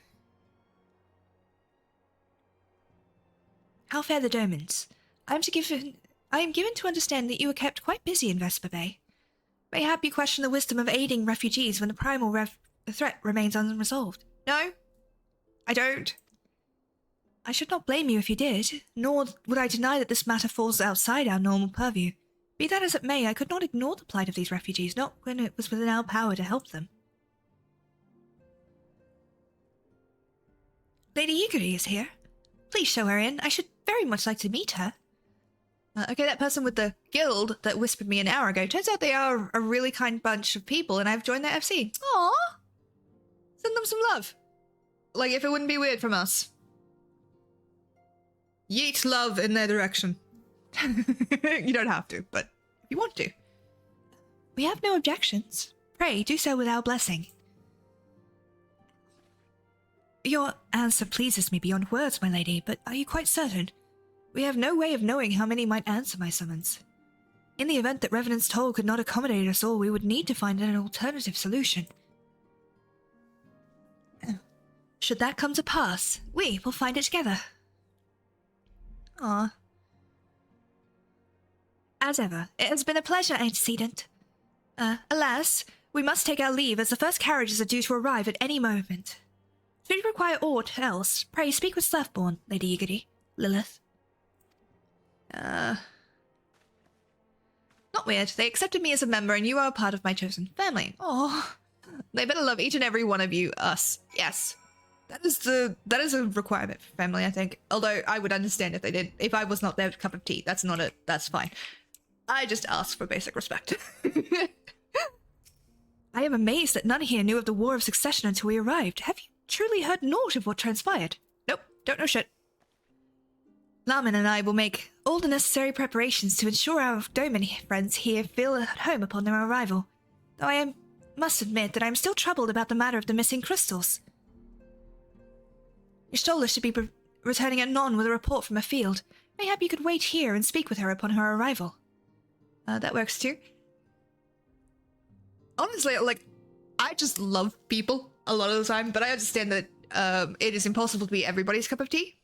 How fare the Domans? I am given to understand that you are kept quite busy in Vesper Bay. Mayhap you question the wisdom of aiding refugees when the primal threat remains unresolved. No, I don't. I should not blame you if you did, nor would I deny that this matter falls outside our normal purview. Be that as it may, I could not ignore the plight of these refugees, not when it was within our power to help them. Lady Yugiri is here. Please show her in. I should very much like to meet her. Okay, that person with the guild that whispered me an hour ago. Turns out they are a really kind bunch of people, and I've joined their FC. Aww! Send them some love. Like, if it wouldn't be weird from us. Yeet love in their direction. You don't have to, but if you want to. We have no objections. Pray, do so with our blessing. Your answer pleases me beyond words, my lady, but are you quite certain? We have no way of knowing how many might answer my summons. In the event that Revenant's toll could not accommodate us all, we would need to find an alternative solution. Should that come to pass, we will find it together. Ah. As ever, it has been a pleasure, antecedent. Alas, we must take our leave as the first carriages are due to arrive at any moment. Should you require aught else, pray speak with Slathborn, Lady Yugiri. Lilith. Not weird. They accepted me as a member and you are a part of my chosen family. Oh, they better love each and every one of you, us. Yes. That is a requirement for family, I think. Although I would understand if they did. If I was not their cup of tea, that's fine. I just ask for basic respect. I am amazed that none here knew of the War of Succession until we arrived. Have you truly heard naught of what transpired? Nope, don't know shit. Laman and I will make all the necessary preparations to ensure our Doman friends here feel at home upon their arrival. Though I must admit that I am still troubled about the matter of the missing crystals. Y'shtola should be returning anon with a report from a field. Mayhap you could wait here and speak with her upon her arrival. That works too. Honestly, like, I just love people a lot of the time, but I understand that it is impossible to be everybody's cup of tea.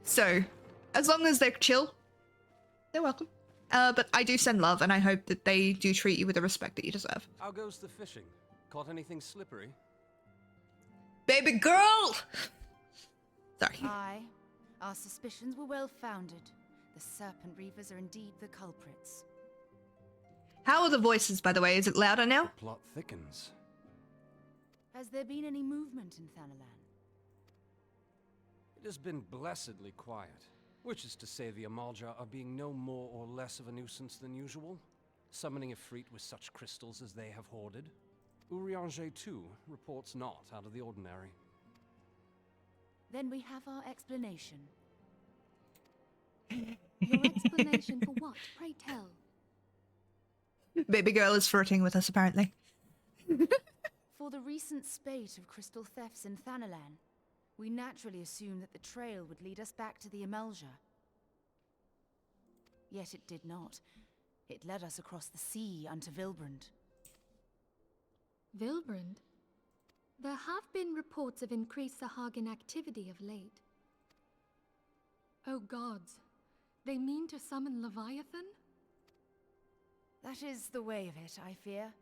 So, as long as they're chill, they're welcome. But I do send love, and I hope that they do treat you with the respect that you deserve. How goes the fishing? Caught anything slippery? Baby girl! Sorry. Aye. Our suspicions were well founded. The Serpent Reavers are indeed the culprits. How are the voices, by the way? Is it louder now? The plot thickens. Has there been any movement in Thanalan? It has been blessedly quiet. Which is to say the Amalja are being no more or less of a nuisance than usual, summoning a fleet with such crystals as they have hoarded. Urianger, too, reports not out of the ordinary. Then we have our explanation. Your explanation for what? Pray tell. Baby girl is flirting with us, apparently. For the recent spate of crystal thefts in Thanalan, we naturally assumed that the trail would lead us back to the Amalja. Yet it did not. It led us across the sea unto Vilbrand. Vilbrand? There have been reports of increased Sahagin activity of late. Oh gods, they mean to summon Leviathan? That is the way of it, I fear.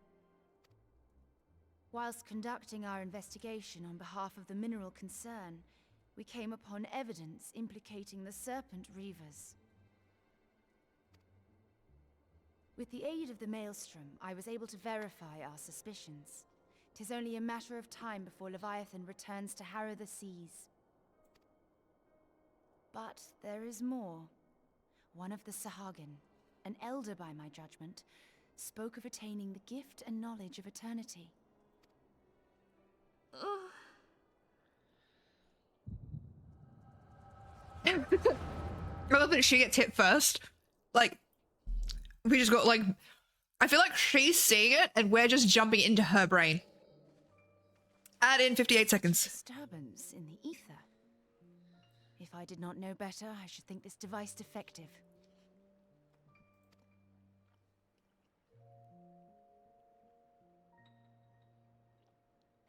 Whilst conducting our investigation on behalf of the mineral concern, we came upon evidence implicating the Serpent Reavers. With the aid of the Maelstrom, I was able to verify our suspicions. 'Tis only a matter of time before Leviathan returns to harrow the seas. But there is more. One of the Sahagin, an elder by my judgment, spoke of attaining the gift and knowledge of eternity. I love that she gets hit first. Like, we just got like, I feel like she's seeing it and we're just jumping into her brain. Add in 58 seconds. Disturbance in the ether. If I did not know better, I should think this device defective.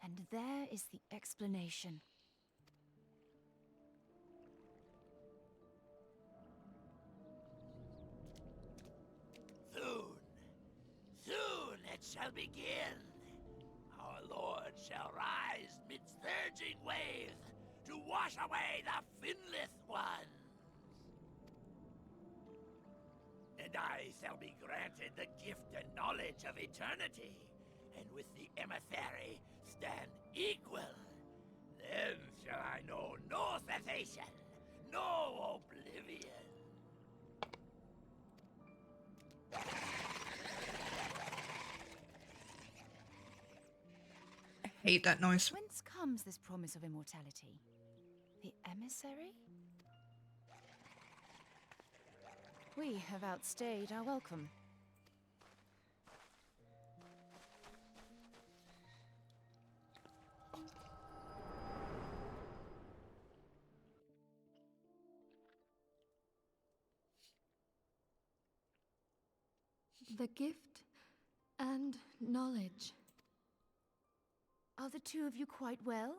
And there is the explanation. Soon it shall begin. Our Lord shall rise midst surging waves to wash away the finless ones. And I shall be granted the gift and knowledge of eternity, and with the emissary stand equal. Then shall I know no cessation, no oblivion. I hate that noise. Whence comes this promise of immortality? The emissary? We have outstayed our welcome. The gift and knowledge. Are the two of you quite well?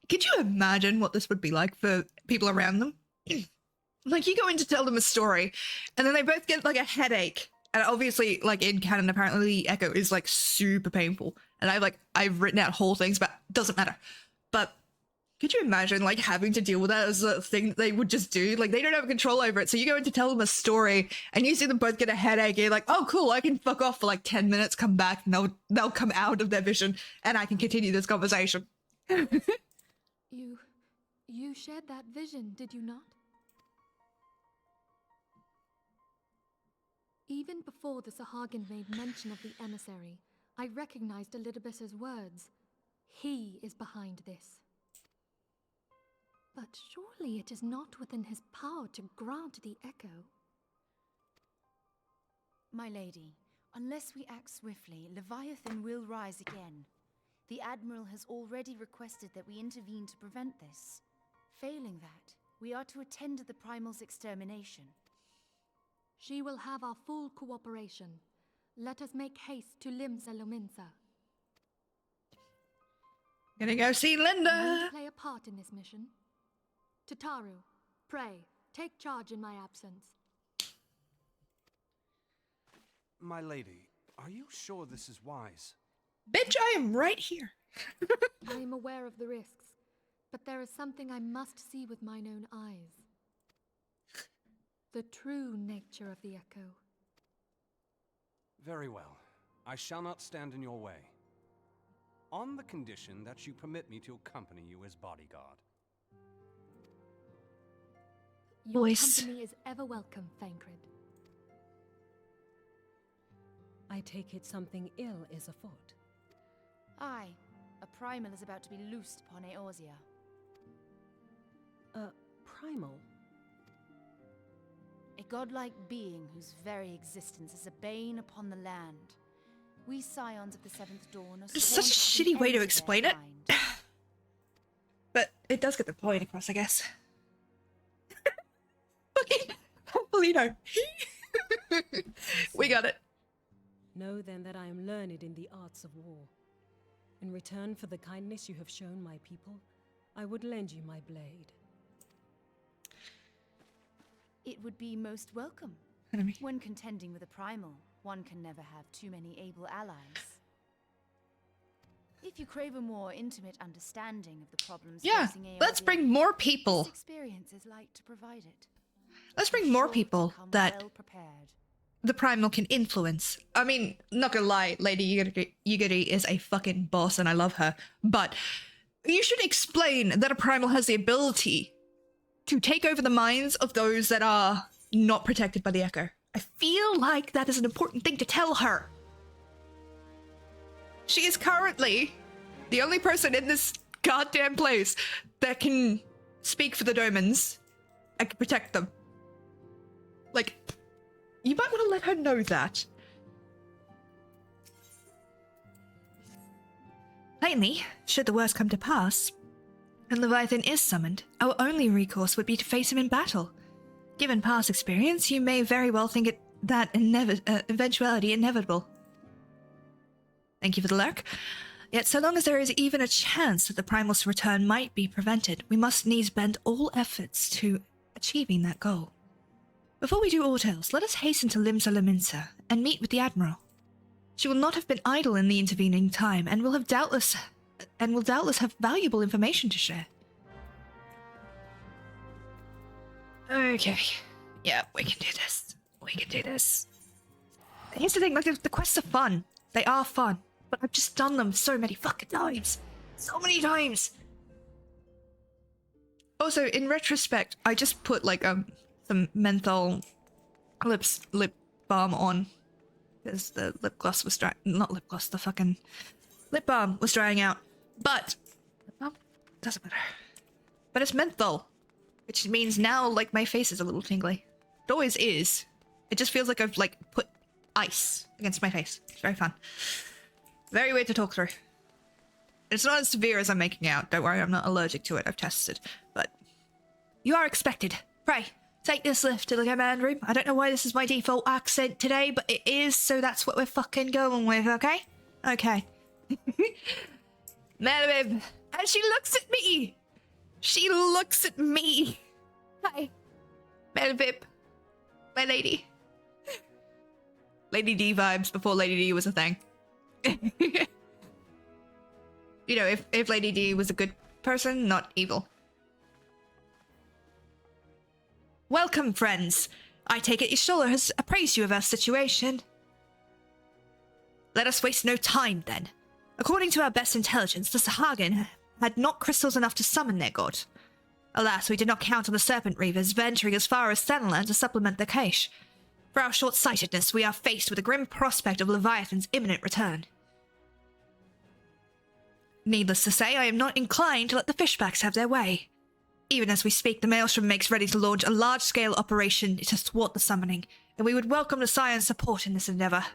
Could you imagine what this would be like for people around them? Like, you go in to tell them a story, and then they both get, like, a headache. And obviously, like, in canon, apparently the echo is, like, super painful. And I've written out whole things, but doesn't matter. But could you imagine, like, having to deal with that as a thing that they would just do? Like, they don't have control over it. So you go in to tell them a story, and you see them both get a headache, and you're like, oh, cool, I can fuck off for, like, 10 minutes, come back, and they'll come out of their vision, and I can continue this conversation. You shared that vision, did you not? Even before the Sahagin made mention of the emissary, I recognized Elidibus's words. He is behind this. But surely it is not within his power to grant the echo. My lady, unless we act swiftly, Leviathan will rise again. The Admiral has already requested that we intervene to prevent this. Failing that, we are to attend to the Primal's extermination. She will have our full cooperation. Let us make haste to Limsa Lominsa. Gonna go see Linda. I need to play a part in this mission. Tataru, pray, take charge in my absence. My lady, are you sure this is wise? Bitch, I am right here. I am aware of the risks, but there is something I must see with mine own eyes. The true nature of the echo. Very well. I shall not stand in your way. On the condition that you permit me to accompany you as bodyguard. Your Voice. company is ever welcome, Thancred. I take it something ill is afoot. Aye, a Primal is about to be loosed upon Eorzea. Primal? A godlike being whose very existence is a bane upon the land. We scions of the Seventh Dawn are It's sworn such a to put an shitty way end to their explain it. kind. But it does get the point across, I guess. Fucking Polino. We got it. Know then that I am learned in the arts of war. In return for the kindness you have shown my people, I would lend you my blade. It would be most welcome. Enemy. When contending with a Primal, one can never have too many able allies. If you crave a more intimate understanding of the problems Yeah, facing Eorzea, let's bring more people. this experience is like to provide it. Let's bring more Sure to people come that well prepared. the Primal can influence. I mean, not gonna lie, Lady Yugiri is a fucking boss and I love her. But you should explain that a Primal has the ability to take over the minds of those that are not protected by the Echo. I feel like that is an important thing to tell her. She is currently the only person in this goddamn place that can speak for the Domans and can protect them. Like, you might want to let her know that. Plainly, should the worst come to pass, and Leviathan is summoned, our only recourse would be to face him in battle. Given past experience, you may very well think that eventuality inevitable. Thank you for the lurk. Yet so long as there is even a chance that the Primal's return might be prevented, we must needs bend all efforts to achieving that goal. Before we do aught else, let us hasten to Limsa Laminsa and meet with the Admiral. She will not have been idle in the intervening time, and will doubtless have valuable information to share. Okay. Yeah, we can do this. We can do this. Here's the thing, like, the quests are fun. They are fun. But I've just done them so many fucking times. So many times. Also, in retrospect, I just put, like, some menthol lip balm on. Because the lip gloss was not lip gloss, the fucking lip balm was drying out. But, lip balm? Doesn't matter. But it's menthol. Which means now, like, my face is a little tingly. It always is. It just feels like I've, like, put ice against my face. It's very fun. Very weird to talk through. It's not as severe as I'm making out. Don't worry, I'm not allergic to it. I've tested. But you are expected. Pray, take this lift to the command room. I don't know why this is my default accent today, but it is, so that's what we're fucking going with, okay? Okay. Melvin, and she looks at me. She looks at me. Hi. Melvin. My lady. Lady D vibes before Lady D was a thing. You know, if Lady D was a good person, not evil. Welcome, friends. I take it Ishola has appraised you of our situation. Let us waste no time, then. According to our best intelligence, the Sahagin had not crystals enough to summon their god. Alas, we did not count on the Serpent Reavers venturing as far as Senland to supplement their cache. For our short-sightedness, we are faced with the grim prospect of Leviathan's imminent return. Needless to say, I am not inclined to let the fishbacks have their way. Even as we speak, the Maelstrom makes ready to launch a large-scale operation to thwart the summoning, and we would welcome the Scion's support in this endeavor.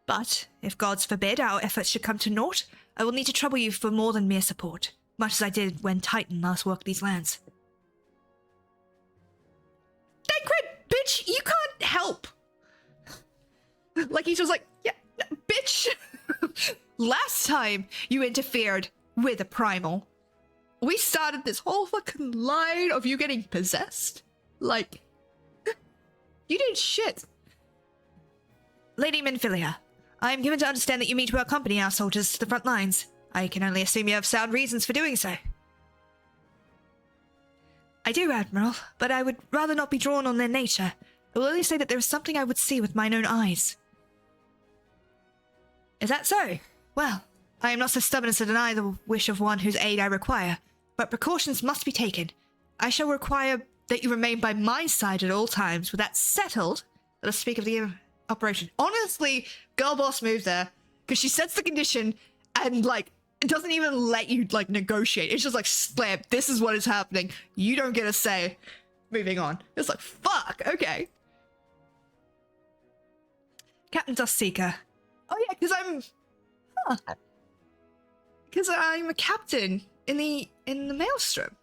But, if gods forbid our efforts should come to naught, I will need to trouble you for more than mere support, much as I did when Titan last walked these lands. Thancred, bitch, you can't help! Like, he's just like, yeah, bitch! Last time you interfered with a primal, we started this whole fucking line of you getting possessed. Like, you did shit. Lady Minfilia, I am given to understand that you mean to accompany our soldiers to the front lines. I can only assume you have sound reasons for doing so. I do, Admiral, but I would rather not be drawn on their nature. I will only say that there is something I would see with mine own eyes. Is that so? Well, I am not so stubborn as to deny the wish of one whose aid I require, but precautions must be taken. I shall require that you remain by my side at all times. With that settled, let us speak of the operation. Honestly, girl boss move there, because she sets the condition and, like, it doesn't even let you, like, negotiate. It's just like, slam, this is what is happening. You don't get a say. Moving on. It's like, fuck, okay. Captain Dustseeker. Oh yeah, because I'm a captain in the Maelstrom.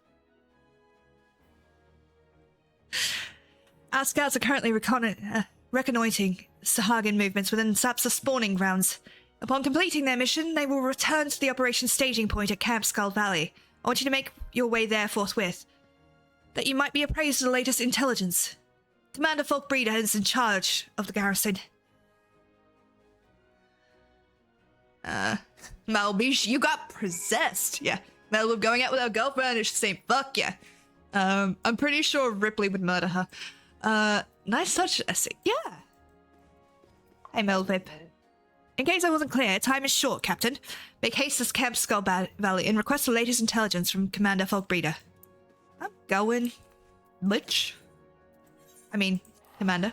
Our scouts are currently reconnoitering Sahagin movements within Sapsa's spawning grounds. Upon completing their mission, they will return to the operation staging point at Camp Skull Valley. I want you to make your way there forthwith, that you might be appraised of the latest intelligence. Commander Folkbreeder is in charge of the garrison. Malbish, you got possessed. Yeah, Mel was going out with her girlfriend and she's saying, fuck yeah. I'm pretty sure Ripley would murder her. Nice touch, Essie. Yeah. Hey, Melvip. In case I wasn't clear, time is short, Captain. Make haste to Camp Skull Valley and request the latest intelligence from Commander Folkbreeder. I'm going. Butch? I mean, Commander.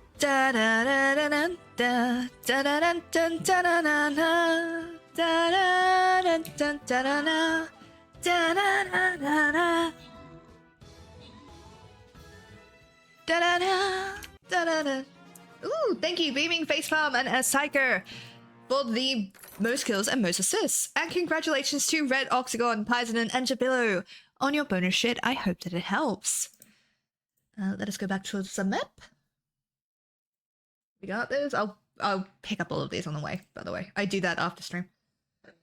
Da da da da da da da da da da da da da da da da da da. Da-da-da, ooh, thank you, Beaming Facepalm and a Psyker for the most kills and most assists. And congratulations to Red Octagon, Paisanen, and Jabilo on your bonus shit. I hope that it helps. Let us go back to the map. We got this. I'll pick up all of these on the way, by the way. I do that after stream. Come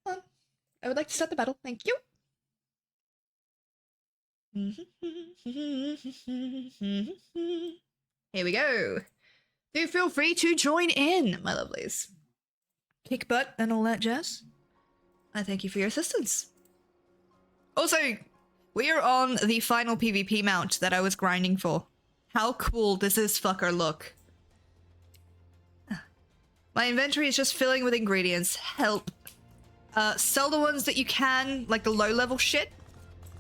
on. I would like to start the battle. Thank you. Here we go. Do feel free to join in, my lovelies. Kick butt and all that jazz. I thank you for your assistance. Also, we are on the final PvP mount that I was grinding for. How cool does this fucker look? My inventory is just filling with ingredients. Help. Sell the ones that you can, like the low-level shit.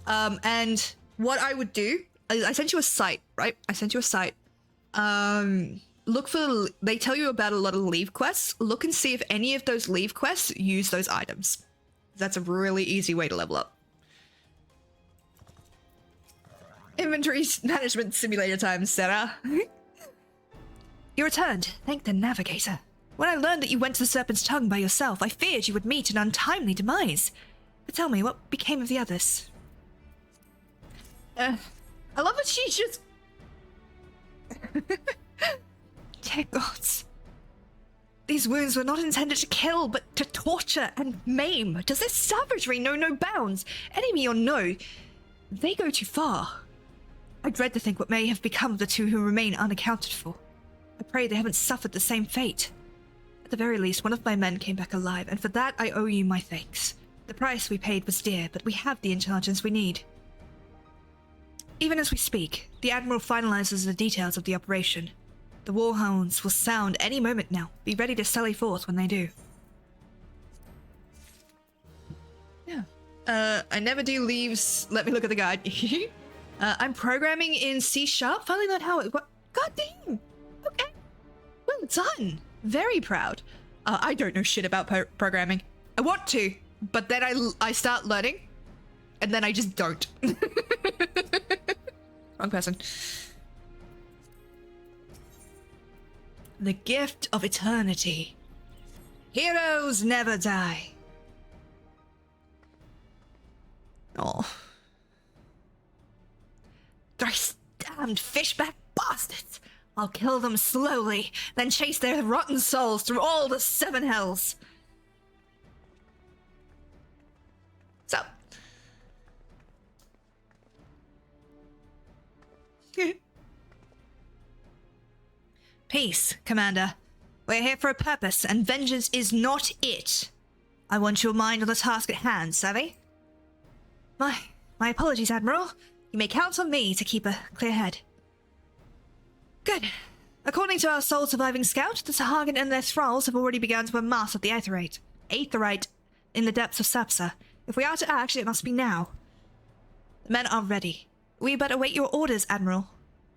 And what I would do, I sent you a site, right? I sent you a site. Look for, they tell you about a lot of leave quests. Look and see if any of those leave quests use those items. That's a really easy way to level up. Inventory management simulator time, Sarah. You returned. Thank the navigator. When I learned that you went to the Serpent's Tongue by yourself, I feared you would meet an untimely demise. But tell me, what became of the others? I love that she just... Dear gods. These wounds were not intended to kill, but to torture and maim. Does this savagery know no bounds? Enemy or no, they go too far. I dread to think what may have become of the two who remain unaccounted for. I pray they haven't suffered the same fate. At the very least, one of my men came back alive, and for that I owe you my thanks. The price we paid was dear, but we have the intelligence we need. Even as we speak, the Admiral finalizes the details of the operation. The war horns will sound any moment now. Be ready to sally forth when they do. Yeah. I never do leaves. Let me look at the guide. I'm programming in C#. Finally learned how it... What? God damn! Okay. Well done. Very proud. I don't know shit about programming. I want to, but then I start learning, and then I just don't. Wrong person. The gift of eternity. Heroes never die. Oh. Thrice damned fishback bastards. I'll kill them slowly, then chase their rotten souls through all the 7 hells. So. Peace, Commander. We're here for a purpose, and vengeance is not it. I want your mind on the task at hand, savvy? My apologies, Admiral. You may count on me to keep a clear head. Good. According to our sole-surviving scout, the Sahagin and their thralls have already begun to amass at the Aetherite in the depths of Sapsa. If we are to act, it must be now. The men are ready. We but await your orders, Admiral.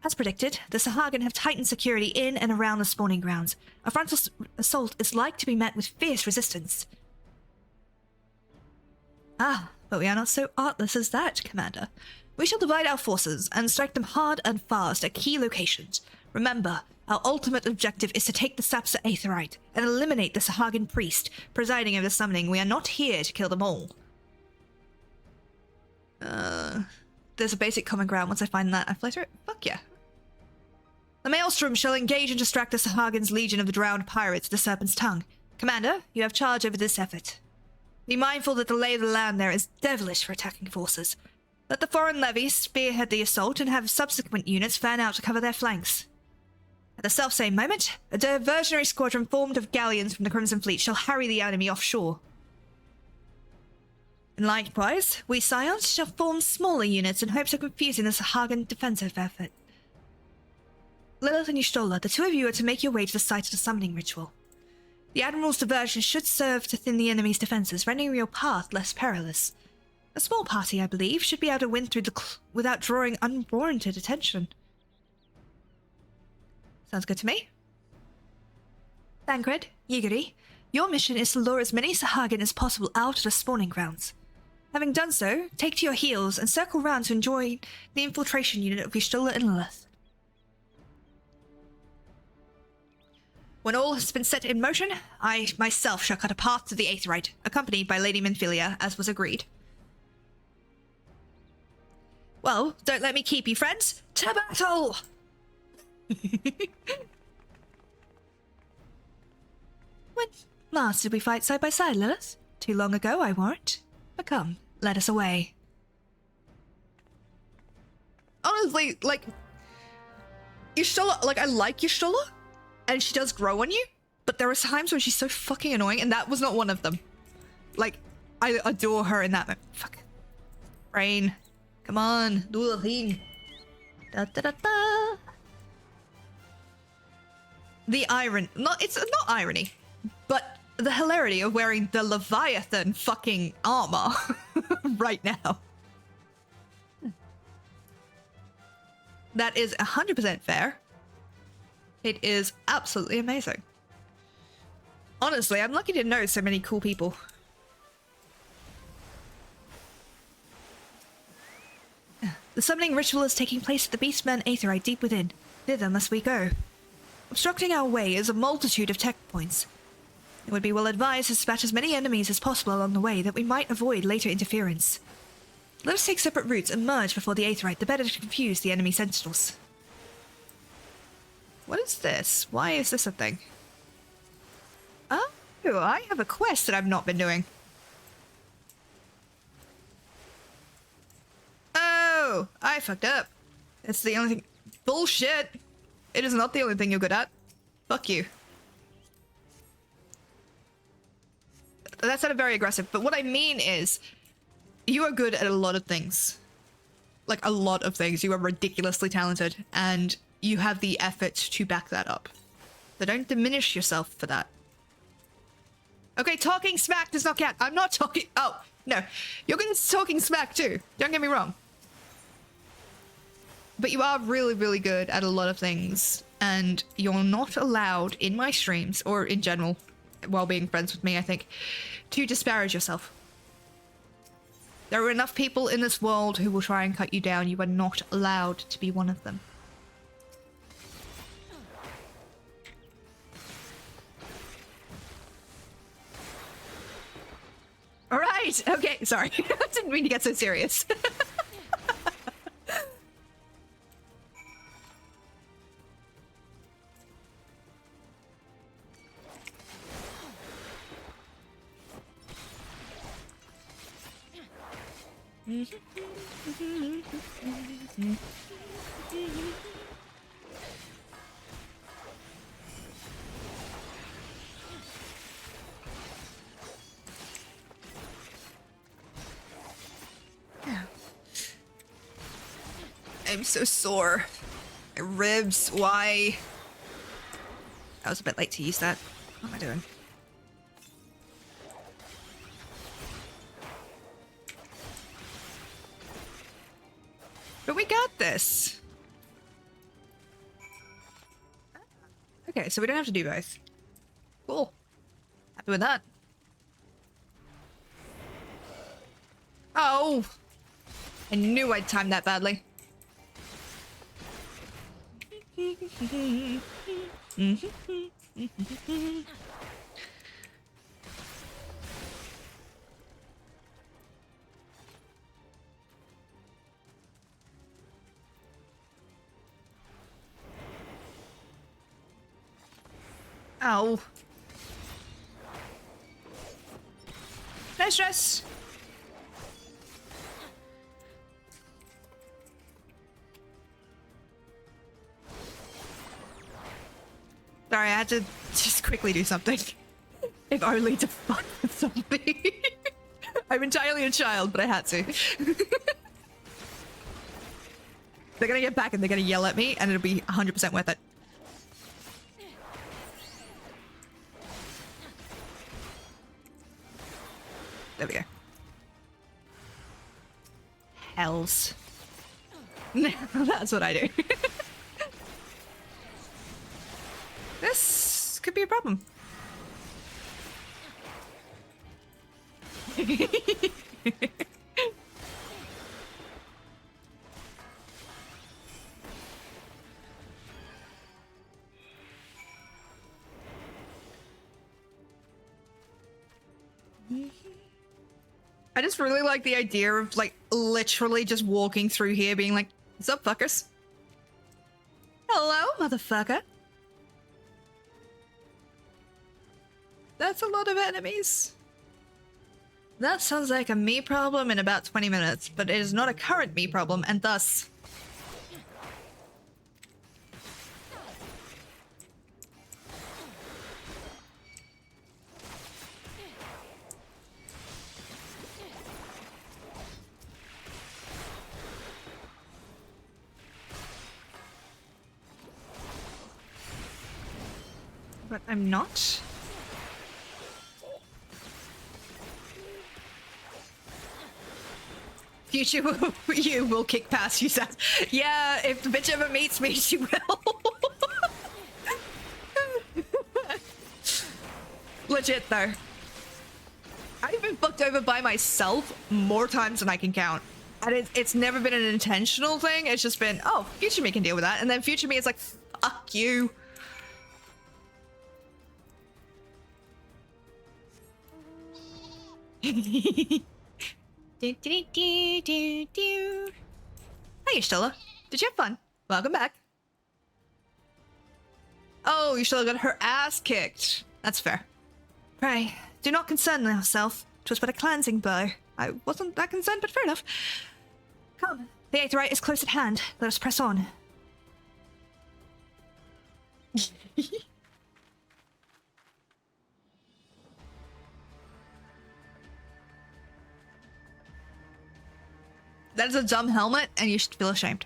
As predicted, the Sahagin have tightened security in and around the spawning grounds. A frontal assault is like to be met with fierce resistance. Ah, but we are not so artless as that, Commander. We shall divide our forces and strike them hard and fast at key locations. Remember, our ultimate objective is to take the Sapsa Aetherite and eliminate the Sahagin priest presiding over the summoning. We are not here to kill them all. There's a basic common ground. Once I find that, I fly through it. Fuck yeah. The Maelstrom shall engage and distract the Sahagin's legion of the drowned pirates at the Serpent's Tongue. Commander, you have charge over this effort. Be mindful that the lay of the land there is devilish for attacking forces. Let the foreign levies spearhead the assault and have subsequent units fan out to cover their flanks. At the selfsame moment, a diversionary squadron formed of galleons from the Crimson Fleet shall harry the enemy offshore. And likewise, we Scions shall form smaller units in hopes of confusing the Sahagin defensive effort. Lilith and Y'shtola, the two of you are to make your way to the site of the summoning ritual. The Admiral's diversion should serve to thin the enemy's defenses, rendering your path less perilous. A small party, I believe, should be able to win through without drawing unwarranted attention. Sounds good to me. Thancred, Yigiri, your mission is to lure as many Sahagin as possible out of the spawning grounds. Having done so, take to your heels and circle round to enjoy the infiltration unit of Y'shtola and Lilith. When all has been set in motion, I myself shall cut a path to the Aetheryte, accompanied by Lady Minfilia, as was agreed. Well, don't let me keep you, friends. To battle! When last did we fight side by side, Lilith? Too long ago, I warrant. But come, let us away. Honestly, like, Y'shtola, like, I like Y'shtola, and she does grow on you, but there are times when she's so fucking annoying, and that was not one of them. Like, I adore her in that moment. Fuck. Brain. Come on, do the thing. Da da da da. The irony, it's not irony, but the hilarity of wearing the Leviathan fucking armor right now. That is 100% fair. It is absolutely amazing. Honestly, I'm lucky to know so many cool people. The summoning ritual is taking place at the Beastman Aetheryte deep within. Thither must we go. Obstructing our way is a multitude of tech points. It would be well advised to dispatch as many enemies as possible along the way that we might avoid later interference. Let us take separate routes and merge before the Aetheryte, the better to confuse the enemy sentinels. What is this? Why is this a thing? Oh, I have a quest that I've not been doing. Oh, I fucked up. It's the only thing. Bullshit. It is not the only thing you're good at. Fuck you. That sounded very aggressive, but what I mean is, you are good at a lot of things. Like, a lot of things. You are ridiculously talented, and you have the effort to back that up. So don't diminish yourself for that. Okay, talking smack does not count. I'm not talking... Oh, no. You're good at talking smack, too. Don't get me wrong. But you are really, really good at a lot of things, and you're not allowed in my streams, or in general, while being friends with me, I think, to disparage yourself. There are enough people in this world who will try and cut you down. You are not allowed to be one of them. All right. Okay. Sorry. I didn't mean to get so serious. I'm so sore. My ribs, why? I was a bit late to use that. What am I doing? But we got this. Okay, so we don't have to do both. Cool. Happy with that. Oh! I knew I'd time that badly. Ow. No stress. Sorry, I had to just quickly do something. If only to fuck with somebody. I'm entirely a child, but I had to. They're gonna get back and they're gonna yell at me, and it'll be 100% worth it. There we go. Hells. That's what I do. This could be a problem. I just really like the idea of, like, literally just walking through here being like, what's up, fuckers? Hello, motherfucker. That's a lot of enemies. That sounds like a me problem in about 20 minutes, but it is not a current me problem, and thus... But I'm not. Future you will kick past you, Seth. Yeah, if the bitch ever meets me, she will. Legit, though. I've been fucked over by myself more times than I can count. And it's never been an intentional thing. It's just been, oh, future me can deal with that. And then future me is like, fuck you. Hey, Stella. Did you have fun? Welcome back. Oh, you still got her ass kicked. That's fair. Pray, do not concern yourself. 'Twas but a cleansing blow. I wasn't that concerned, but fair enough. Come, the eighth rite is close at hand. Let us press on. That is a dumb helmet, and you should feel ashamed.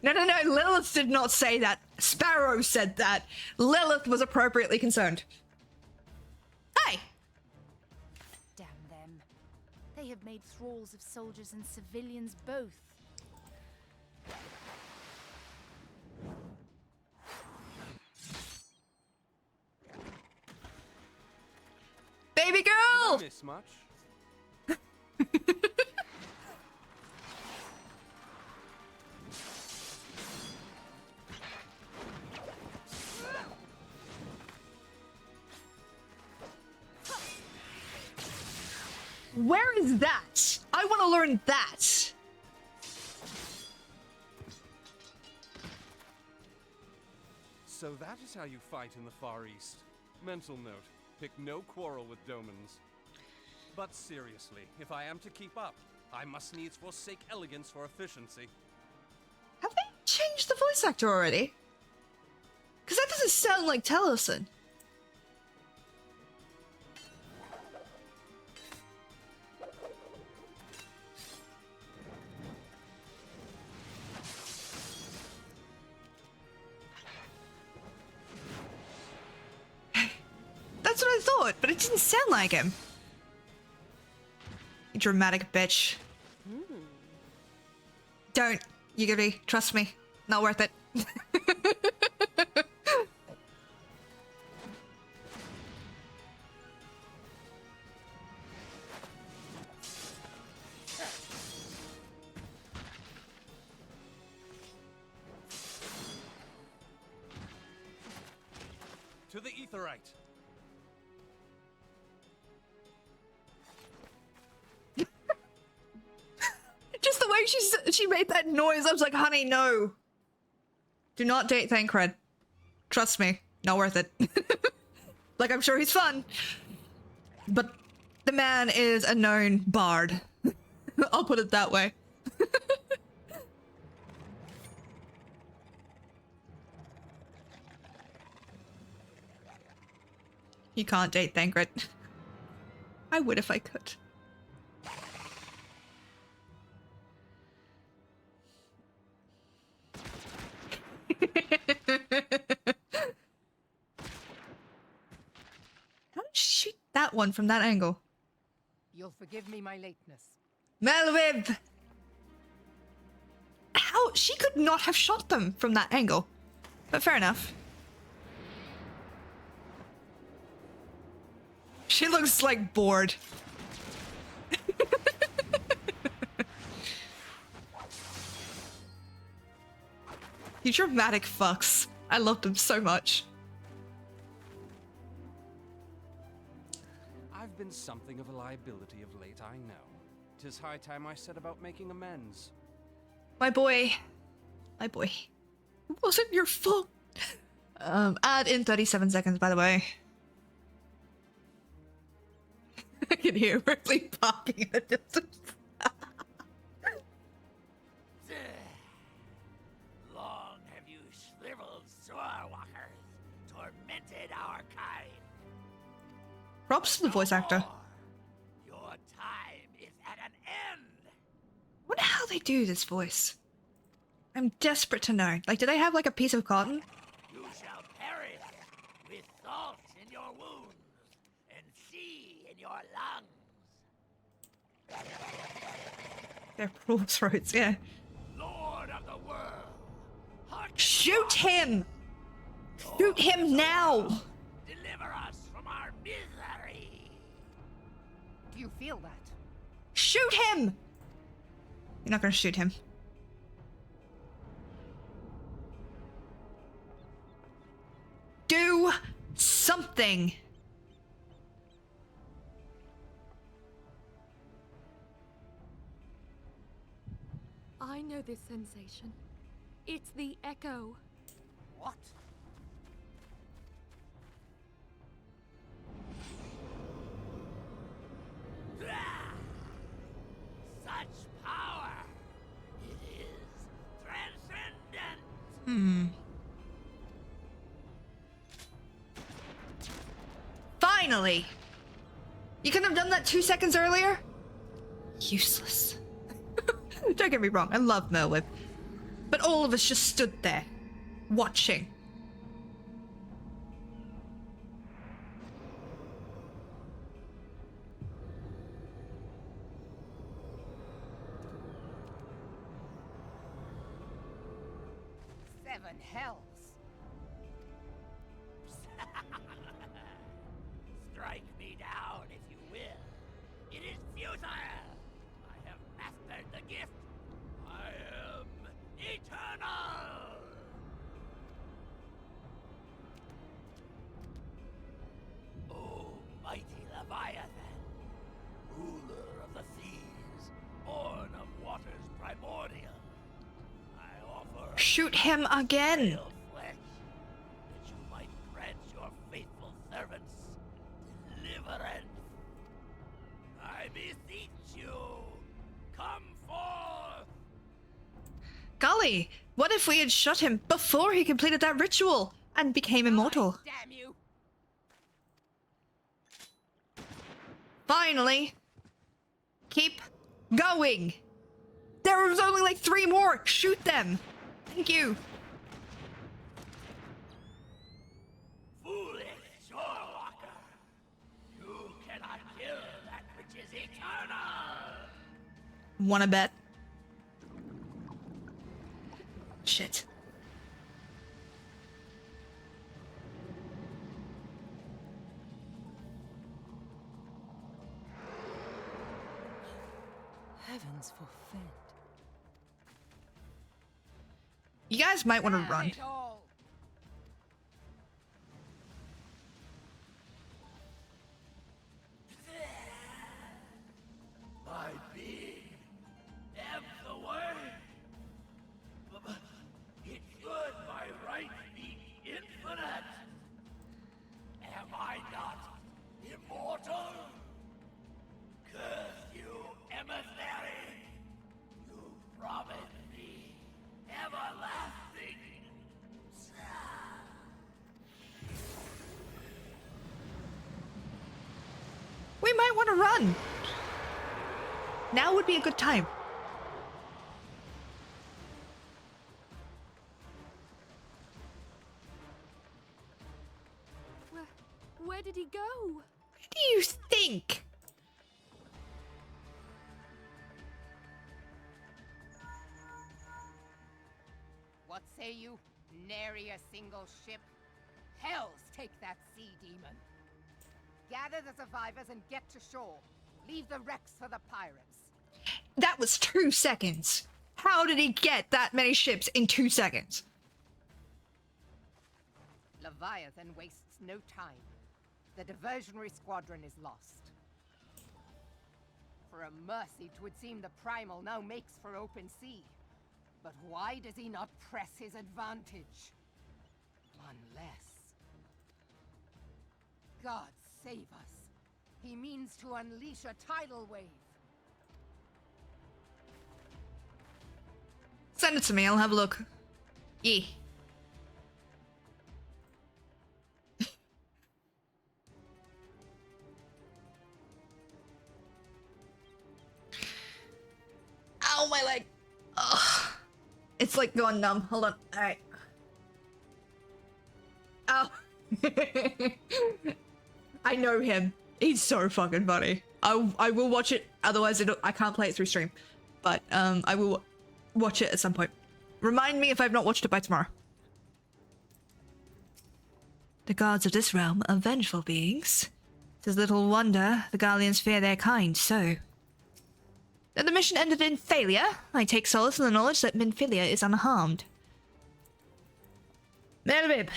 No, Lilith did not say that. Sparrow said that. Lilith was appropriately concerned. Hey! Damn them. They have made thralls of soldiers and civilians both. Baby girl! Did I miss much? Where is that? I want to learn that. So that is how you fight in the Far East. Mental note, pick no quarrel with Domans. But seriously, if I am to keep up, I must needs forsake elegance for efficiency. Have they changed the voice actor already? Because that doesn't sound like Tellison. That's what I thought, but it didn't sound like him. You dramatic bitch. Don't, Yugiri. Trust me. Not worth it. To the Aetherite. Just the way she made that noise, I was like, honey, no. Do not date Thancred. Trust me, not worth it. Like, I'm sure he's fun. But the man is a known bard. I'll put it that way. You can't date Thancred. I would if I could. How did she shoot that one from that angle? You'll forgive me my lateness. Melwib! How? She could not have shot them from that angle. But fair enough. She looks like bored. You dramatic fucks. I love them so much. I've been something of a liability of late, I know. 'Tis high time I set about making amends. My boy. My boy. It wasn't your fault. Add in 37 seconds, by the way. I can hear Ripley barking in the distance. Long have you shriveled Sorewalkers, tormented our kind. Props to the voice actor. Your time is at an end. I wonder how they do this voice. I'm desperate to know. Like, do they have like a piece of cotton? You shall perish with salt in your wounds and sea in your lungs. They're raw throats, yeah. Lord of the world, hearken Shoot him! Shoot him now! deliver us from our misery. Do you feel that? Shoot him! You're not gonna shoot him. Do something! I know this sensation. It's the echo. What? Such power! It is transcendent! Finally! You couldn't have done that 2 seconds earlier? Useless. Don't get me wrong, I love Merwib. But all of us just stood there, watching. Seven hells. Strike me down if you will. It is futile. I have mastered the gift. I am eternal. Oh, mighty Leviathan, ruler of the seas, born of waters primordial, I offer Shoot him again! pale flesh, that you might grant your faithful servants deliverance. I beseech you, come forth! Golly, what if we had shot him before he completed that ritual and became immortal? Damn you! Finally! Keep going! There was only like 3 more! Shoot them! Thank you! Foolish Shorewalker! You cannot kill that which is eternal! Wanna bet? Shit. Heavens forfend. You guys might want to run. It all. My being ebbs away. But it should by right be infinite. Am I not immortal? Curse you, emissary! You promised me everlasting. We might want to run. Now would be a good time. Where did he go? What do you think? what say you? Nary a single ship? Hells take that sea demon. Gather the survivors and get to shore. Leave the wrecks for the pirates. That was 2 seconds. How did he get that many ships in 2 seconds? Leviathan wastes no time. The diversionary squadron is lost. For a mercy, 'twould seem the Primal now makes for open sea. But why does he not press his advantage? Unless... God save us. He means to unleash a tidal wave. Send it to me, I'll have a look. Yeah. Ow, my leg. Ugh. It's like going numb. Hold on. Alright. Oh. I know him. He's so fucking funny. I will watch it, otherwise I can't play it through stream. But I will watch it at some point. Remind me if I've not watched it by tomorrow. The gods of this realm are vengeful beings. Tis little wonder the Gallians fear their kind so. Though the mission ended in failure, I take solace in the knowledge that Minfilia is unharmed. Melvib.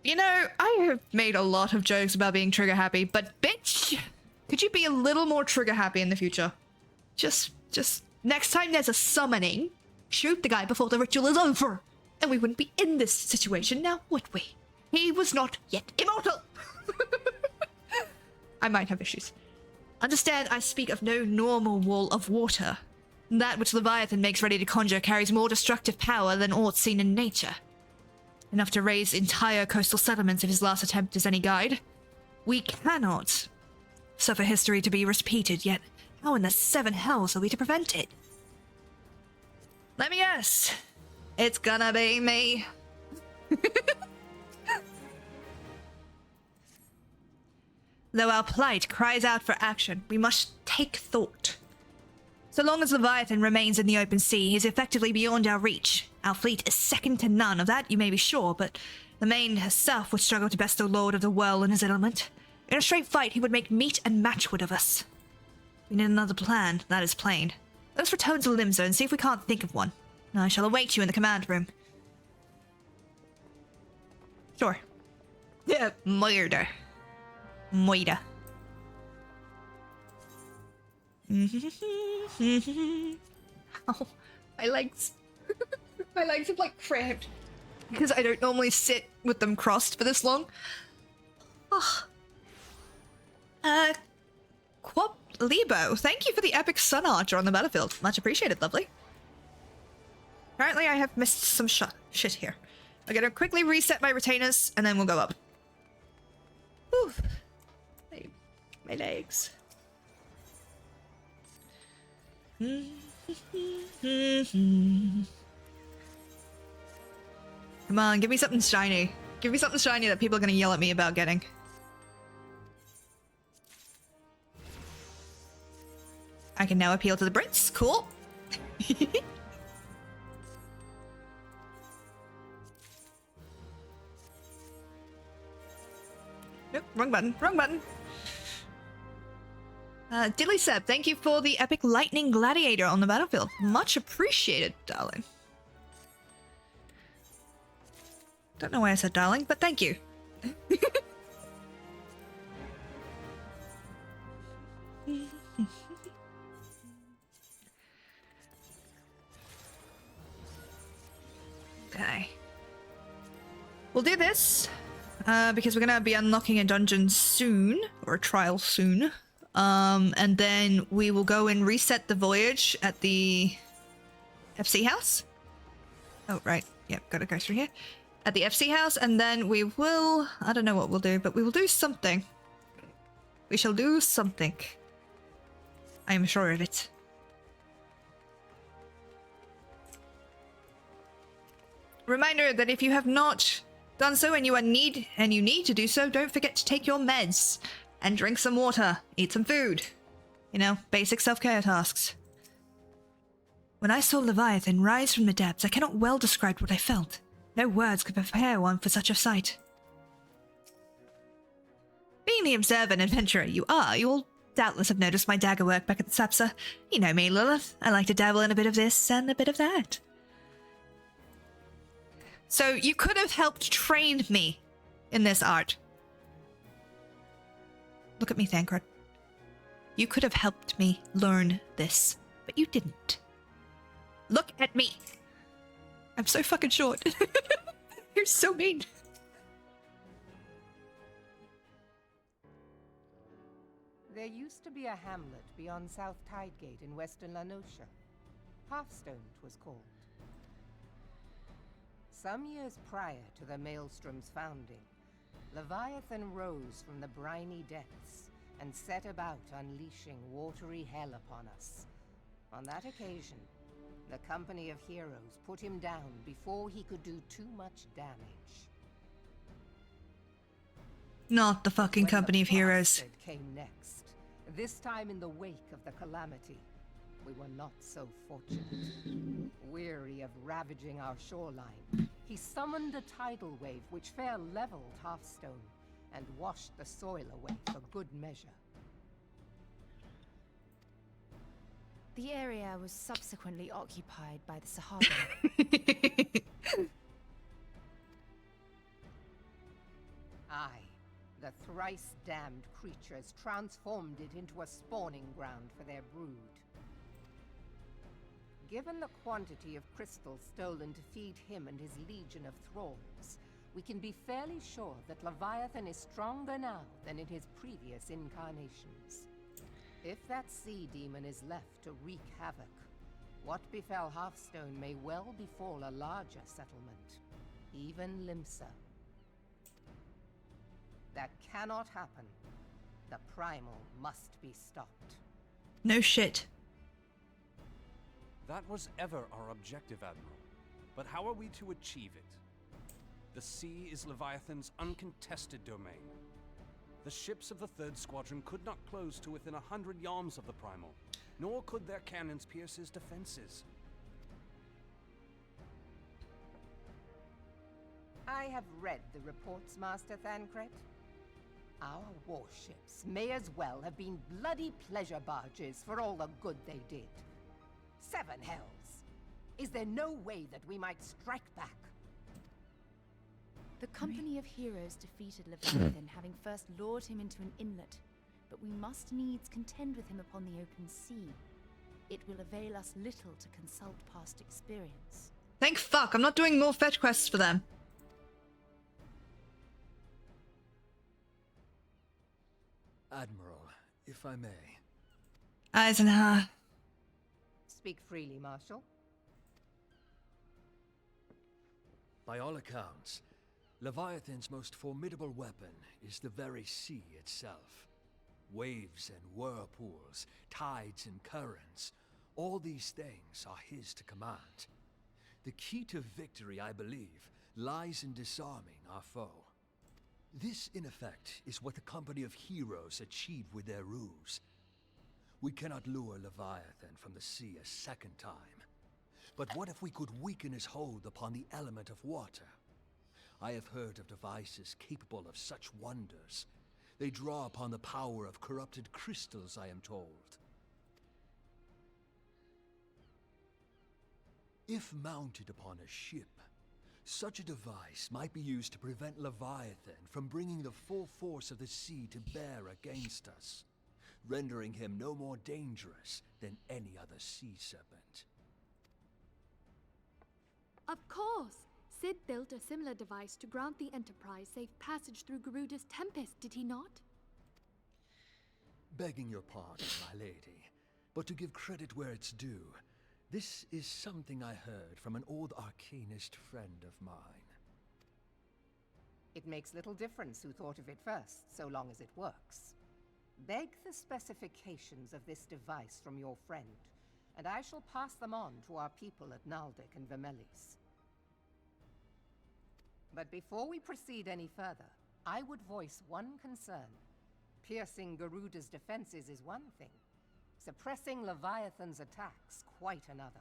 You know, I have made a lot of jokes about being trigger happy, but bitch, could you be a little more trigger happy in the future? Just next time there's a summoning, shoot the guy before the ritual is over, and we wouldn't be in this situation now, would we? He was not yet immortal. I might have issues. Understand, I speak of no normal wall of water. That which Leviathan makes ready to conjure carries more destructive power than aught seen in nature. Enough to raise entire coastal settlements if his last attempt is any guide. We cannot suffer history to be repeated, yet how in the 7 hells are we to prevent it? Let me guess. It's gonna be me. Though our plight cries out for action, we must take thought. So long as Leviathan remains in the open sea, he's effectively beyond our reach. Our fleet is second to none, of that you may be sure, but the Main herself would struggle to best the Lord of the Whirl in his element. In a straight fight, he would make meat and matchwood of us. We need another plan, that is plain. Let us return to Limzo and see if we can't think of one. I shall await you in the command room. Sure. Yeah, murder. Moida. Oh, my legs. My legs have like cramped because I don't normally sit with them crossed for this long. Oh. Quop Lebo, thank you for the epic sun archer on the battlefield. Much appreciated, lovely. Apparently I have missed some shit here. I'm gonna quickly reset my retainers and then we'll go up. Whew. My legs. Come on, give me something shiny. Give me something shiny that people are gonna yell at me about getting. I can now appeal to the Brits. Cool. Nope, wrong button. Wrong button. Dilly Seb, thank you for the epic lightning gladiator on the battlefield. Much appreciated, darling. Don't know why I said darling, but thank you. Okay. We'll do this, because we're gonna be unlocking a dungeon soon, or a trial soon. And then we will go and reset the voyage at the FC house. Oh, right. Yep, gotta go through here. At the FC house, and then we will... I don't know what we'll do, but we will do something. We shall do something. I am sure of it. Reminder that if you have not done so and you need to do so, don't forget to take your meds. And drink some water. Eat some food. You know, basic self-care tasks. When I saw Leviathan rise from the depths, I cannot well describe what I felt. No words could prepare one for such a sight. Being the observant adventurer you are, you'll doubtless have noticed my dagger work back at the Sapsa. You know me, Lilith. I like to dabble in a bit of this and a bit of that. So you could have helped train me in this art. Look at me, Thancred. You could have helped me learn this, but you didn't. Look at me. I'm so fucking short. You're so mean. There used to be a hamlet beyond South Tidegate in western Lanosha. Hearthstone, it was called. Some years prior to the Maelstrom's founding, Leviathan rose from the briny depths and set about unleashing watery hell upon us. On that occasion, the Company of Heroes put him down before he could do too much damage. Not the fucking When Company the of Heroes. bastard came next, this time in the wake of the calamity, we were not so fortunate. Weary of ravaging our shoreline, he summoned a tidal wave which fair leveled Hearthstone and washed the soil away for good measure. The area was subsequently occupied by the Sahara. Aye, the thrice-damned creatures transformed it into a spawning ground for their brood. Given the quantity of crystals stolen to feed him and his legion of thralls, we can be fairly sure that Leviathan is stronger now than in his previous incarnations. If that sea demon is left to wreak havoc, what befell Hearthstone may well befall a larger settlement, even Limsa. That cannot happen. The primal must be stopped. No shit. That was ever our objective, Admiral. But how are we to achieve it? The sea is Leviathan's uncontested domain. The ships of the 3rd Squadron could not close to within 100 yards of the Primal, nor could their cannons pierce his defenses. I have read the reports, Master Thancred. Our warships may as well have been bloody pleasure barges for all the good they did. 7 hells! Is there no way that we might strike back? The Company of Heroes defeated Leviathan, having first lured him into an inlet, but we must needs contend with him upon the open sea. It will avail us little to consult past experience. Thank fuck, I'm not doing more fetch quests for them. Admiral, if I may. Eisenhower. Speak freely, Marshal. By all accounts, Leviathan's most formidable weapon is the very sea itself. Waves and whirlpools, tides and currents, all these things are his to command. The key to victory, I believe, lies in disarming our foe. This, in effect, is what the Company of Heroes achieved with their ruse. We cannot lure Leviathan from the sea a second time. But what if we could weaken his hold upon the element of water? I have heard of devices capable of such wonders. They draw upon the power of corrupted crystals, I am told. If mounted upon a ship, such a device might be used to prevent Leviathan from bringing the full force of the sea to bear against us, rendering him no more dangerous than any other sea serpent. Of course! Sid built a similar device to grant the Enterprise safe passage through Garuda's Tempest, did he not? Begging your pardon, my lady, but to give credit where it's due, this is something I heard from an old arcanist friend of mine. It makes little difference who thought of it first, so long as it works. Beg the specifications of this device from your friend, and I shall pass them on to our people at Naldic and Vermelis. But before we proceed any further, I would voice one concern. Piercing Garuda's defenses is one thing. Suppressing Leviathan's attacks, quite another.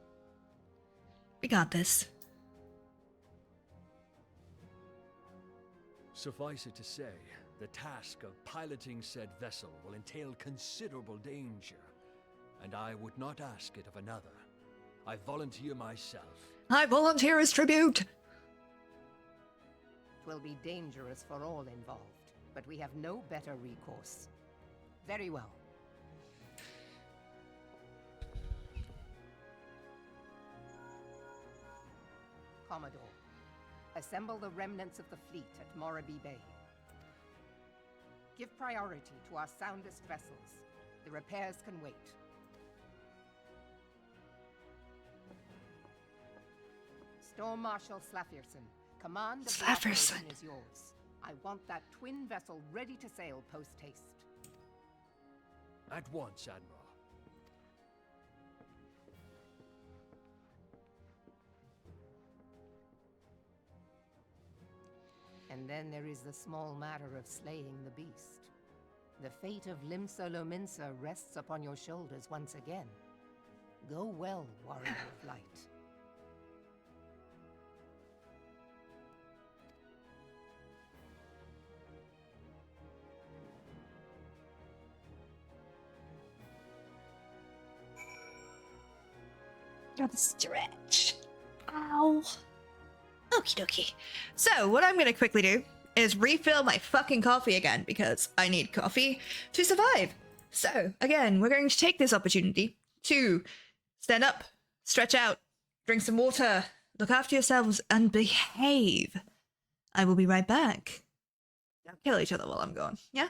got this. Suffice it to say, the task of piloting said vessel will entail considerable danger, and I would not ask it of another. I volunteer myself. I volunteer as tribute! Twill be dangerous for all involved, but we have no better recourse. Very well. Commodore, assemble the remnants of the fleet at Morabee Bay. Give priority to our soundest vessels. The repairs can wait. Storm Marshal Slafferson, command of the operation is yours. I want that twin vessel ready to sail post-haste. At once, Admiral. And then there is the small matter of slaying the beast. The fate of Limsa Lominsa rests upon your shoulders once again. Go well, Warrior of Light. Gotta stretch. Ow. Okie dokie. So, what I'm gonna quickly do is refill my fucking coffee again because I need coffee to survive. So, again, we're going to take this opportunity to stand up, stretch out, drink some water, look after yourselves, and behave. I will be right back. Don't kill each other while I'm gone, yeah?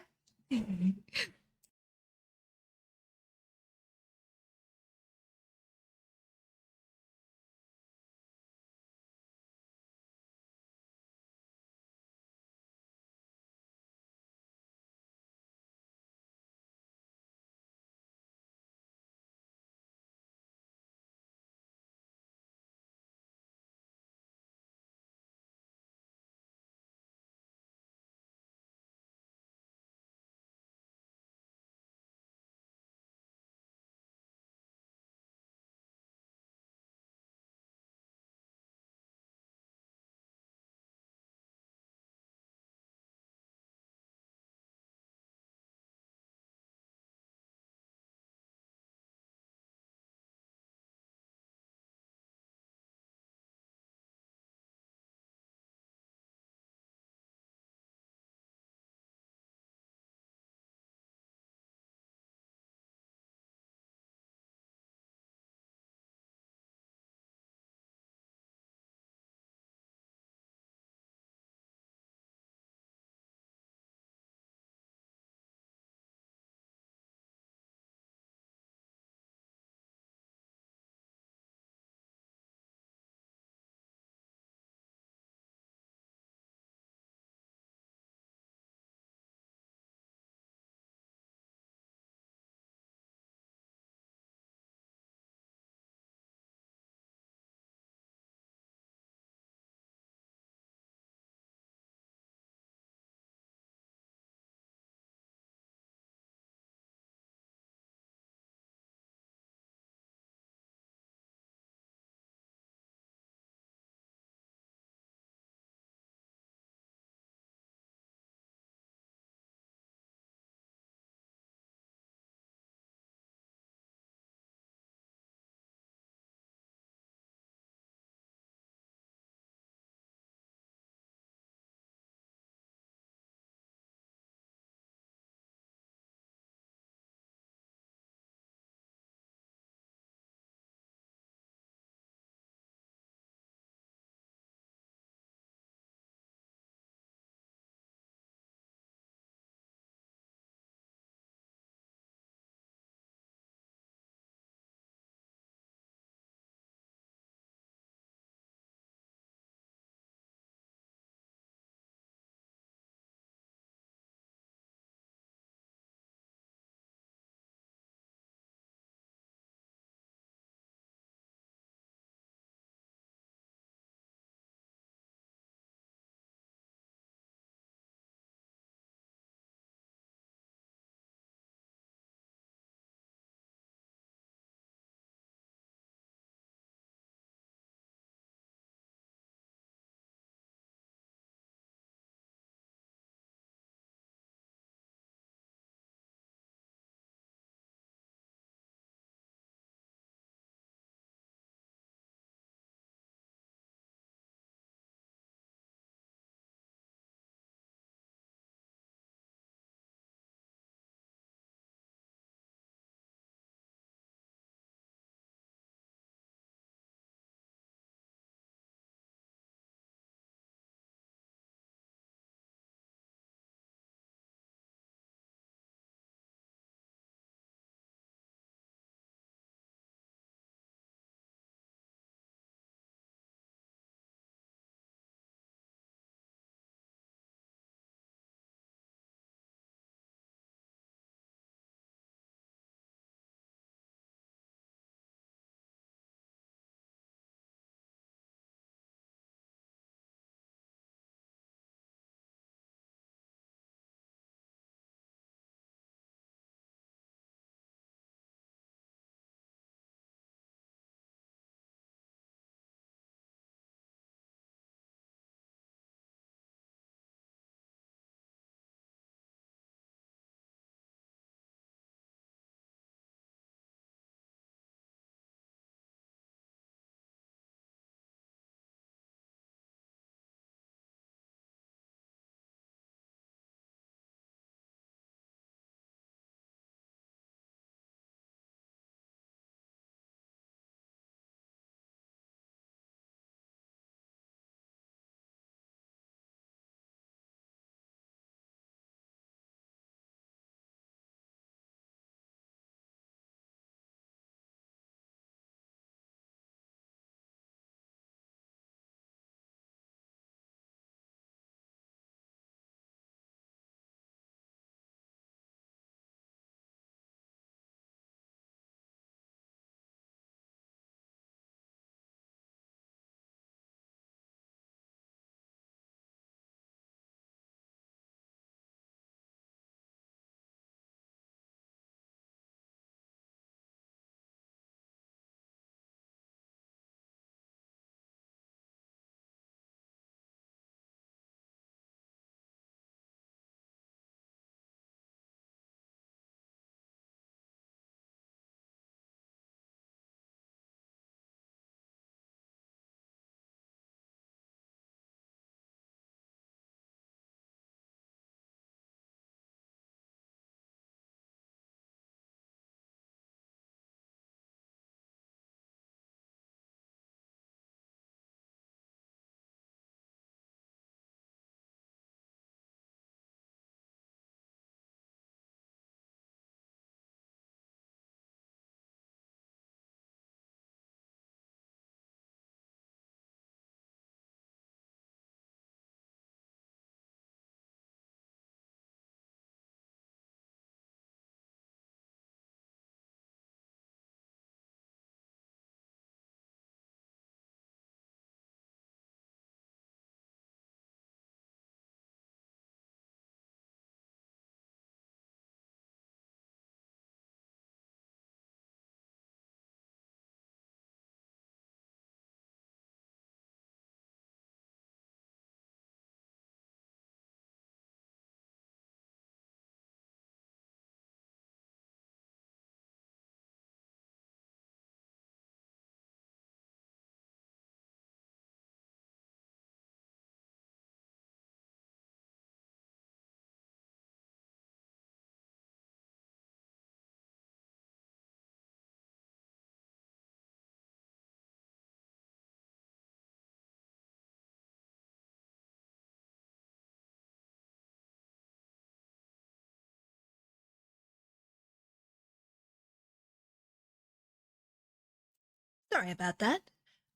Sorry about that.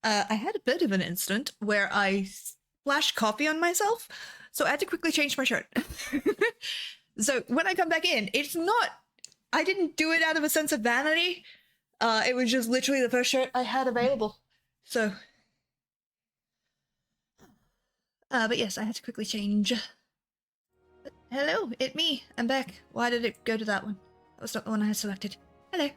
I had a bit of an incident where I splashed coffee on myself, so I had to quickly change my shirt. So when I come back in, it's not... I didn't do it out of a sense of vanity. It was just literally the first shirt I had available. So... but yes, I had to quickly change. But hello, it's me. I'm back. Why did it go to that one? That was not the one I had selected. Hello.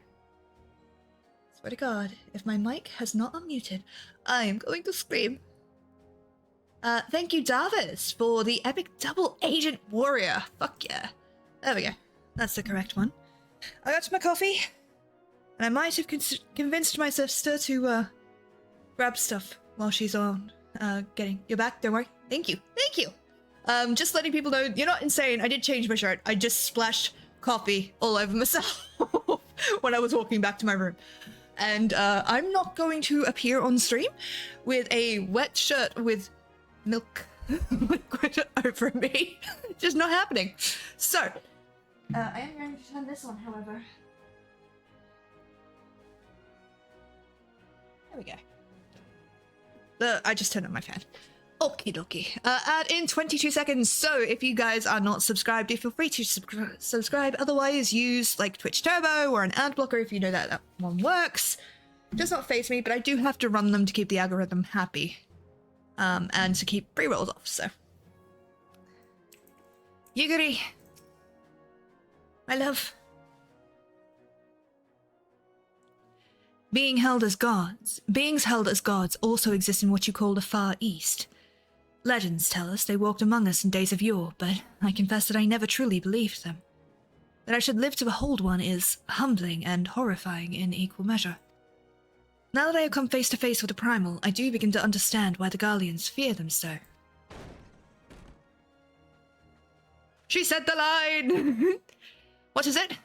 Swear to God, if my mic has not unmuted, I am going to scream. Thank you, Davis, for the epic double agent warrior. Fuck yeah. There we go. That's the correct one. I got my coffee, and I might have convinced my sister to, grab stuff while she's on, getting... You're back, don't worry. Thank you. Thank you! Just letting people know, you're not insane. I did change my shirt. I just splashed coffee all over myself when I was walking back to my room. And, I'm not going to appear on stream with a wet shirt with milk liquid over me. Just not happening. So, I am going to turn this on, however. There we go. I just turned on my fan. Okie dokie. Add in 22 seconds. So if you guys are not subscribed, feel free to subscribe. Otherwise, use like Twitch Turbo or an ad blocker if you know that one works. Does not faze me, but I do have to run them to keep the algorithm happy. And to keep pre-rolls off, so. Yuguri. My love. Beings held as gods also exist in what you call the Far East. Legends tell us they walked among us in days of yore, but I confess that I never truly believed them. That I should live to behold one is humbling and horrifying in equal measure. Now that I have come face to face with the primal, I do begin to understand why the Garleans fear them so. She said the line! What is it?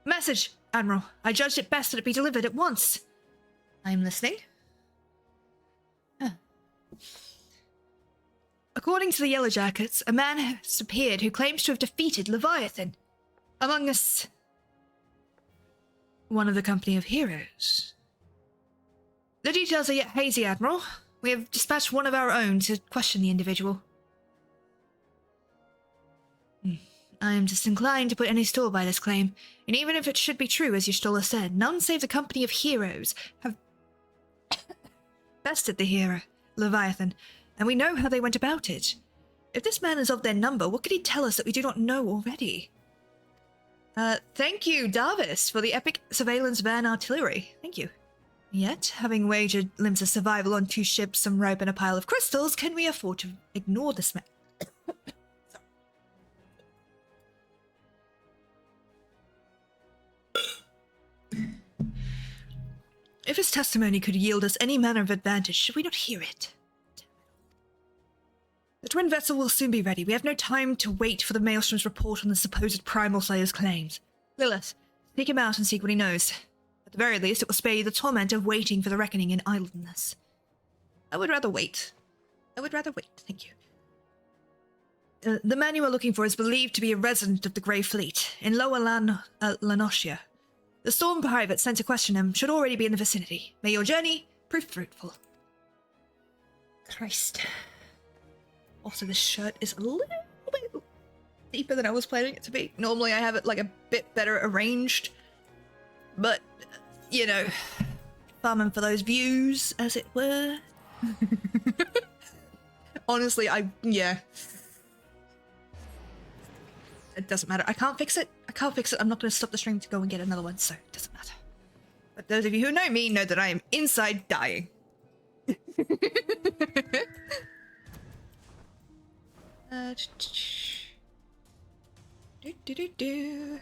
Message, Admiral. I judged it best that it be delivered at once. I am listening. According to the Yellow Jackets, a man has appeared who claims to have defeated Leviathan. Among us... one of the company of heroes. The details are yet hazy, Admiral. We have dispatched one of our own to question the individual. I am disinclined to put any store by this claim, and even if it should be true, as Y'shtola said, none save the company of heroes have bested the hero, Leviathan, and we know how they went about it. If this man is of their number, what could he tell us that we do not know already? Thank you, Davis, for the epic surveillance van artillery. Thank you. Yet, having wagered limbs of survival on 2 ships, some rope, and a pile of crystals, can we afford to ignore this man? If his testimony could yield us any manner of advantage, should we not hear it? The twin vessel will soon be ready. We have no time to wait for the Maelstrom's report on the supposed Primal Slayer's claims. Lilith, seek him out and seek what he knows. At the very least, it will spare you the torment of waiting for the reckoning in idleness. I would rather wait. Thank you. The man you are looking for is believed to be a resident of the Grey Fleet, in Lower Lanosia. The Storm Private sent to question him should already be in the vicinity. May your journey prove fruitful. Christ. Also, this shirt is a little bit deeper than I was planning it to be. Normally I have it like a bit better arranged. But, you know, farming for those views, as it were. Honestly, yeah. It doesn't matter. I can't fix it. I'm not going to stop the stream to go and get another one, so it doesn't matter. But those of you who know me know that I am inside dying. Do.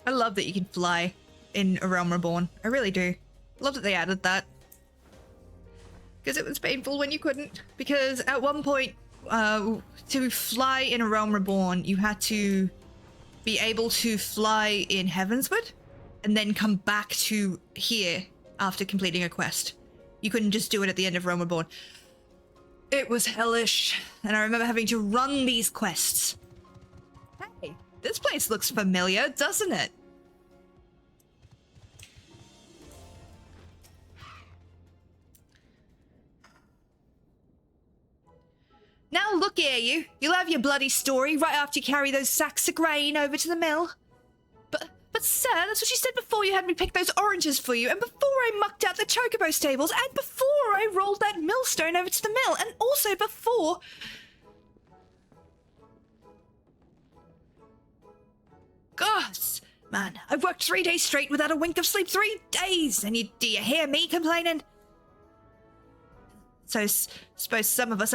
I love that you can fly in A Realm Reborn. I really do. Love that they added that. Because it was painful when you couldn't. Because at one point, to fly in A Realm Reborn, you had to be able to fly in Heavenswood and then come back to here after completing a quest. You couldn't just do it at the end of Realm Reborn. It was hellish, and I remember having to run these quests. Hey, this place looks familiar, doesn't it? Now look here, you. You'll have your bloody story right after you carry those sacks of grain over to the mill. But sir, that's what you said before you had me pick those oranges for you, and before I mucked out the chocobo stables, and before I rolled that millstone over to the mill, and also before... Gosh, man, I've worked 3 days straight without a wink of sleep. 3 days! And do you hear me complaining? So, suppose some of us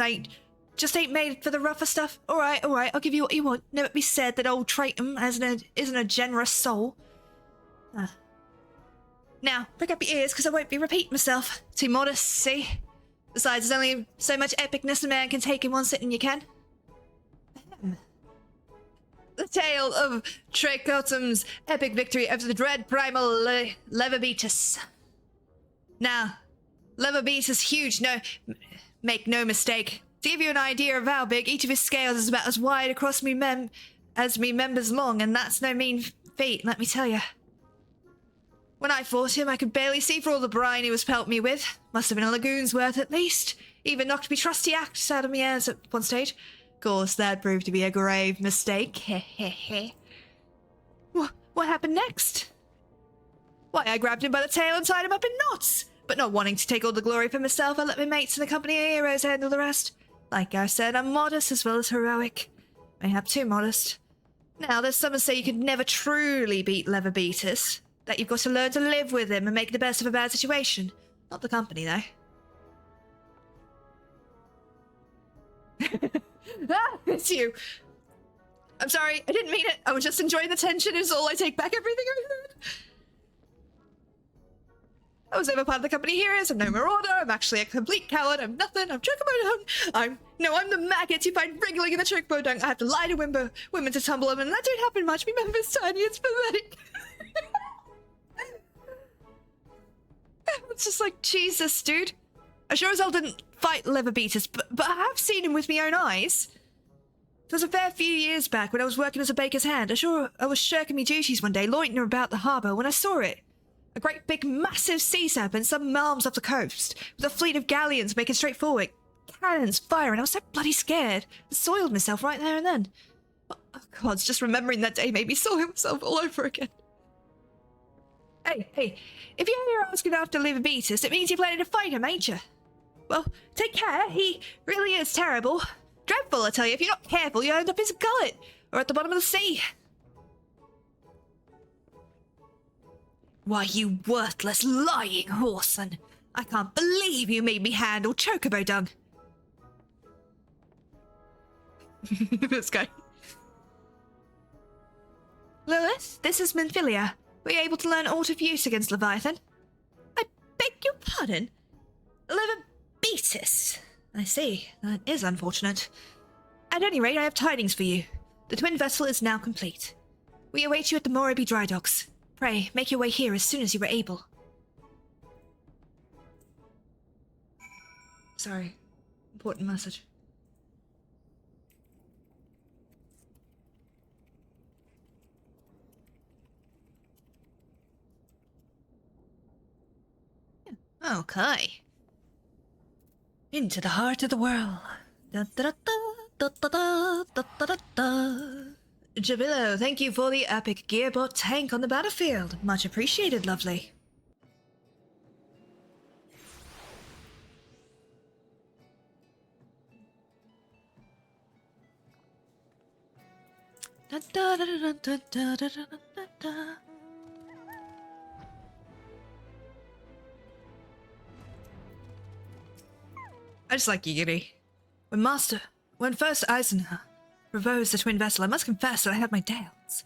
just ain't made for the rougher stuff. Alright, I'll give you what you want. Never be said that old Triton isn't a generous soul. Now, prick up your ears, because I won't be repeating myself. Too modest, see? Besides, there's only so much epicness a man can take in one sitting, you can. The tale of Tricotum's epic victory over the dread primal Leverbeatus. Now, Leverbeatus is huge, make no mistake. To give you an idea of how big, each of his scales is about as wide across as me members long, and that's no mean feat, let me tell you. When I fought him, I could barely see for all the brine he was pelting me with. Must have been a lagoon's worth at least. Even knocked me trusty axe out of me ears at one stage. Of course, that proved to be a grave mistake. Heh. What happened next? Why, I grabbed him by the tail and tied him up in knots. But not wanting to take all the glory for myself, I let my mates in the company of heroes handle the rest. Like I said, I'm modest as well as heroic. Mayhap too modest. Now, there's some who say you could never truly beat Leverbeatus. That you've got to learn to live with him and make the best of a bad situation. Not the company, though. It's you. I'm sorry, I didn't mean it. I was just enjoying the tension, is all. I take back everything I heard. I was never part of the company heroes. I'm no marauder. I'm actually a complete coward. I'm nothing. I'm chocobo dung. I'm the maggots you find wriggling in the chocobo dung. I have to lie to women to tumble them, and that don't happen much. Me member's tiny. It's pathetic. It's just like, Jesus, dude. I sure as hell didn't fight Leverbeatus, but I have seen him with my own eyes. It was a fair few years back when I was working as a baker's hand. I was shirking me duties one day, loitering about the harbour, when I saw it. A great big massive sea serpent some miles off the coast, with a fleet of galleons making straight forward. Cannons firing. I was so bloody scared. I soiled myself right there and then. Oh God, just remembering that day made me soil myself all over again. Hey, if you're here asking after Leverbeatus, it means you're planning to fight him, ain't you? Well, take care. He really is terrible. Dreadful, I tell you. If you're not careful, you'll end up his gullet, or at the bottom of the sea. Why, you worthless, lying whoreson. I can't believe you made me handle chocobo dung. This guy. Lilith, this is Minfilia. Were you able to learn aught of use against Leviathan? I beg your pardon? Leverbeatus. I see. That is unfortunate. At any rate, I have tidings for you. The twin vessel is now complete. We await you at the Moribi dry docks. Pray, make your way here as soon as you are able. Sorry. Important message. Okay. Into the heart of the world. Da, da, da, da, da, da, da, da, da, da. Jabillo, thank you for the epic gearbot tank on the battlefield. Much appreciated, lovely. Da, da, da, da, da, da, da, da, da. I just like Yigiri. When first Eisenhower proposed the twin vessel, I must confess that I had my doubts.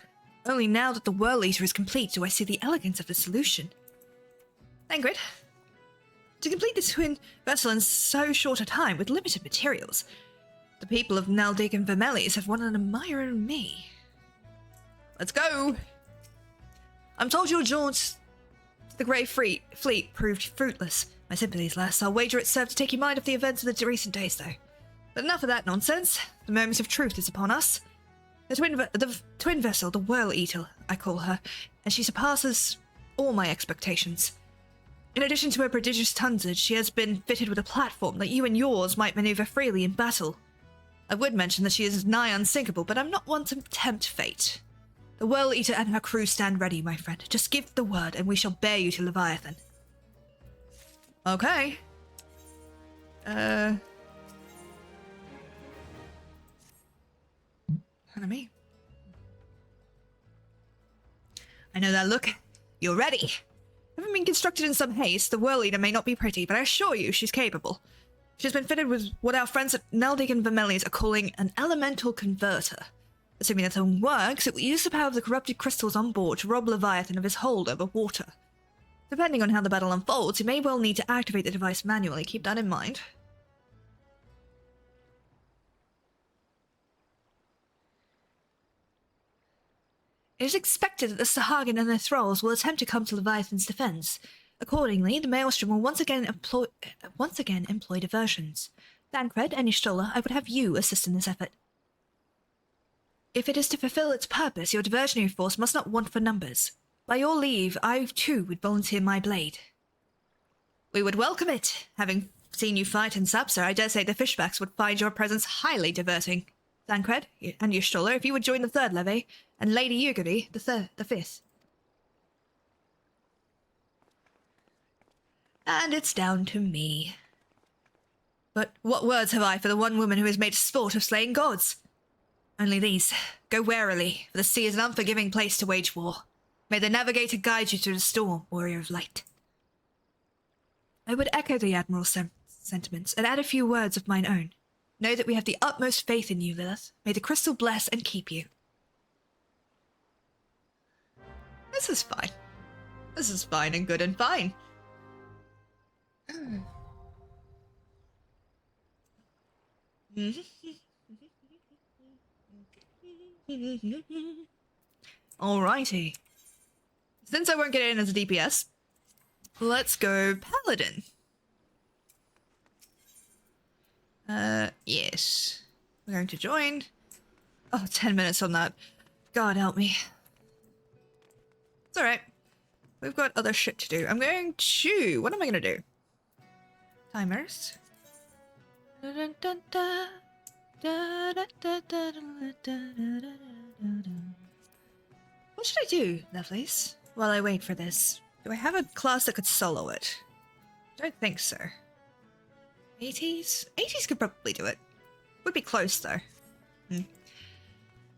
Only now that the Whirl Eater is complete do I see the elegance of the solution. Thancred, to complete this twin vessel in so short a time with limited materials, the people of Naldig and Vermelis have won an admirer in me. Let's go! I'm told your jaunt to the Grey Fleet proved fruitless. My sympathies, lass. I'll wager it served to take your mind off the events of the recent days, though. But enough of that nonsense. The moment of truth is upon us. The twin vessel, the Whirl Eater, I call her, and she surpasses all my expectations. In addition to her prodigious tonnage, she has been fitted with a platform that you and yours might maneuver freely in battle. I would mention that she is nigh unsinkable, but I'm not one to tempt fate. The Whirl Eater and her crew stand ready, my friend. Just give the word, and we shall bear you to Leviathan. Okay. Me. I know that look. You're ready. Having been constructed in some haste, the Whirl Eater may not be pretty, but I assure you she's capable. She's been fitted with what our friends at Naldig and Vermelis are calling an elemental converter. Assuming that thing works, it will use the power of the corrupted crystals on board to rob Leviathan of his hold over water. Depending on how the battle unfolds, you may well need to activate the device manually. Keep that in mind. It is expected that the Sahagin and their thralls will attempt to come to Leviathan's defense. Accordingly, the Maelstrom will once again employ diversions. Thancred and Y'shtola, I would have you assist in this effort. If it is to fulfill its purpose, your diversionary force must not want for numbers. By your leave, I too would volunteer my blade. We would welcome it. Having seen you fight in Sapsa, I dare say the fishbacks would find your presence highly diverting. Thancred and Y'shtola, if you would join the third levy, and Lady Yugiri, the fifth. And it's down to me. But what words have I for the one woman who has made sport of slaying gods? Only these. Go warily, for the sea is an unforgiving place to wage war. May the navigator guide you through the storm, warrior of light. I would echo the Admiral's sentiments and add a few words of mine own. Know that we have the utmost faith in you, Lilith. May the crystal bless and keep you. This is fine. This is fine and good and fine. Alrighty. Since I won't get in as a DPS, let's go Paladin. Yes. We're going to join. Oh, 10 minutes on that. God help me. It's alright. We've got other shit to do. I'm going to... What am I going to do? Timers. What should I do, lovelies, while I wait for this? Do I have a class that could solo it? Don't think so. 80s? 80s could probably do it. Would be close, though.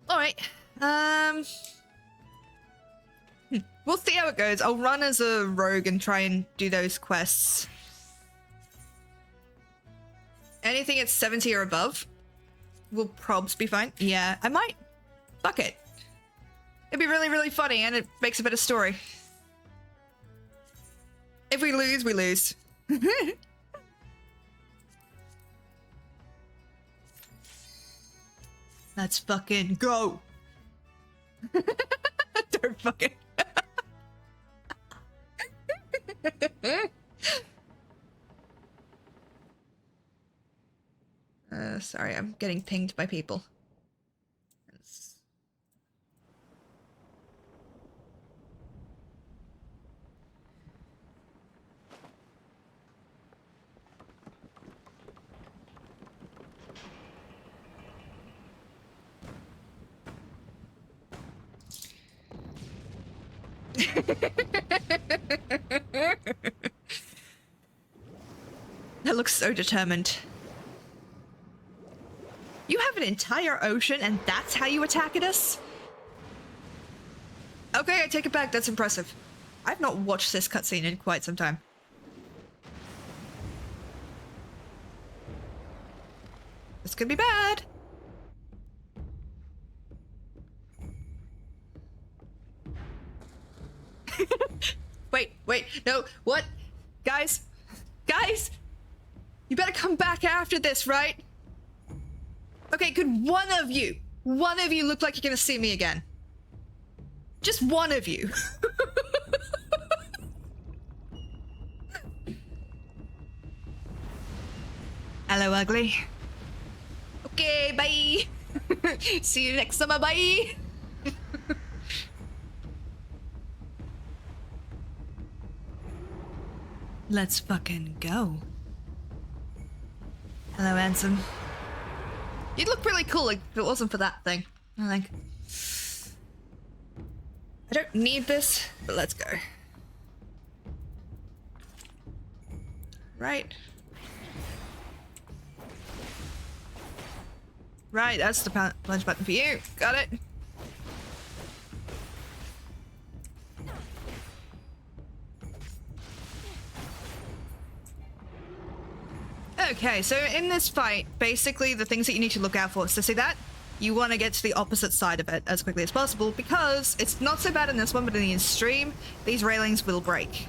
Alright. We'll see how it goes. I'll run as a rogue and try and do those quests. Anything at 70 or above will probs be fine. Yeah, I might. Fuck it. It'd be really, really funny, and it makes a better story. If we lose, we lose. Let's fucking go. Don't fucking... Sorry, I'm getting pinged by people. That looks so determined. You have an entire ocean and that's how you attack at us? Okay, I take it back. That's impressive. I've not watched this cutscene in quite some time. This could be bad. Wait, no, what? Guys? You better come back after this, right? Okay, could one of you look like you're gonna see me again? Just one of you. Hello, ugly. Okay, bye. See you next summer, bye. Let's fucking go. Hello, handsome. You'd look really cool if it wasn't for that thing, I think. I don't need this, but let's go. Right. Right, that's the plunge button for you. Got it. Okay, so in this fight, basically the things that you need to look out for. So see that? You want to get to the opposite side of it as quickly as possible because it's not so bad in this one, but in the extreme, these railings will break.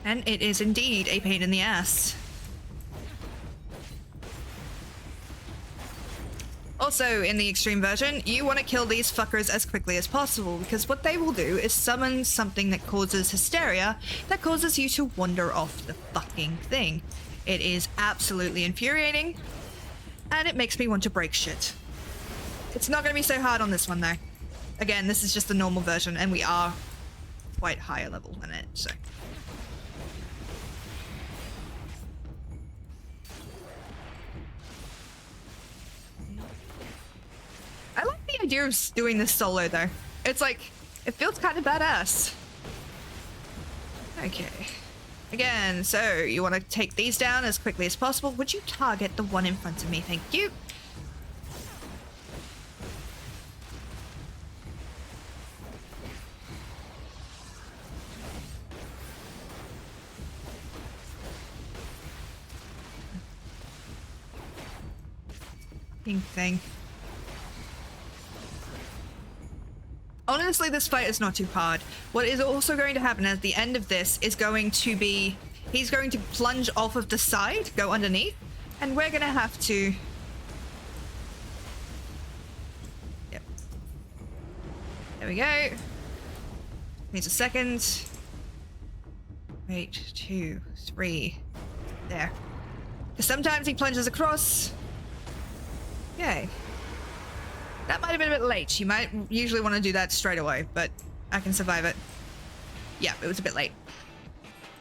And it is indeed a pain in the ass. Also, in the extreme version, you want to kill these fuckers as quickly as possible because what they will do is summon something that causes hysteria that causes you to wander off the fucking thing. It is absolutely infuriating, and it makes me want to break shit. It's not going to be so hard on this one, though. Again, this is just the normal version, and we are quite higher level than it, so... I like the idea of doing this solo, though. It's like, it feels kind of badass. Okay. Again, so you want to take these down as quickly as possible. Would you target the one in front of me? Thank you. Pink thing. Honestly, this fight is not too hard. What is also going to happen at the end of this is going to be... He's going to plunge off of the side, go underneath, and we're going to have to... Yep. There we go. Needs a second. Wait, 2, 3. There. Because sometimes he plunges across. Okay. That might have been a bit late. You might usually want to do that straight away, but I can survive it. Yeah, it was a bit late.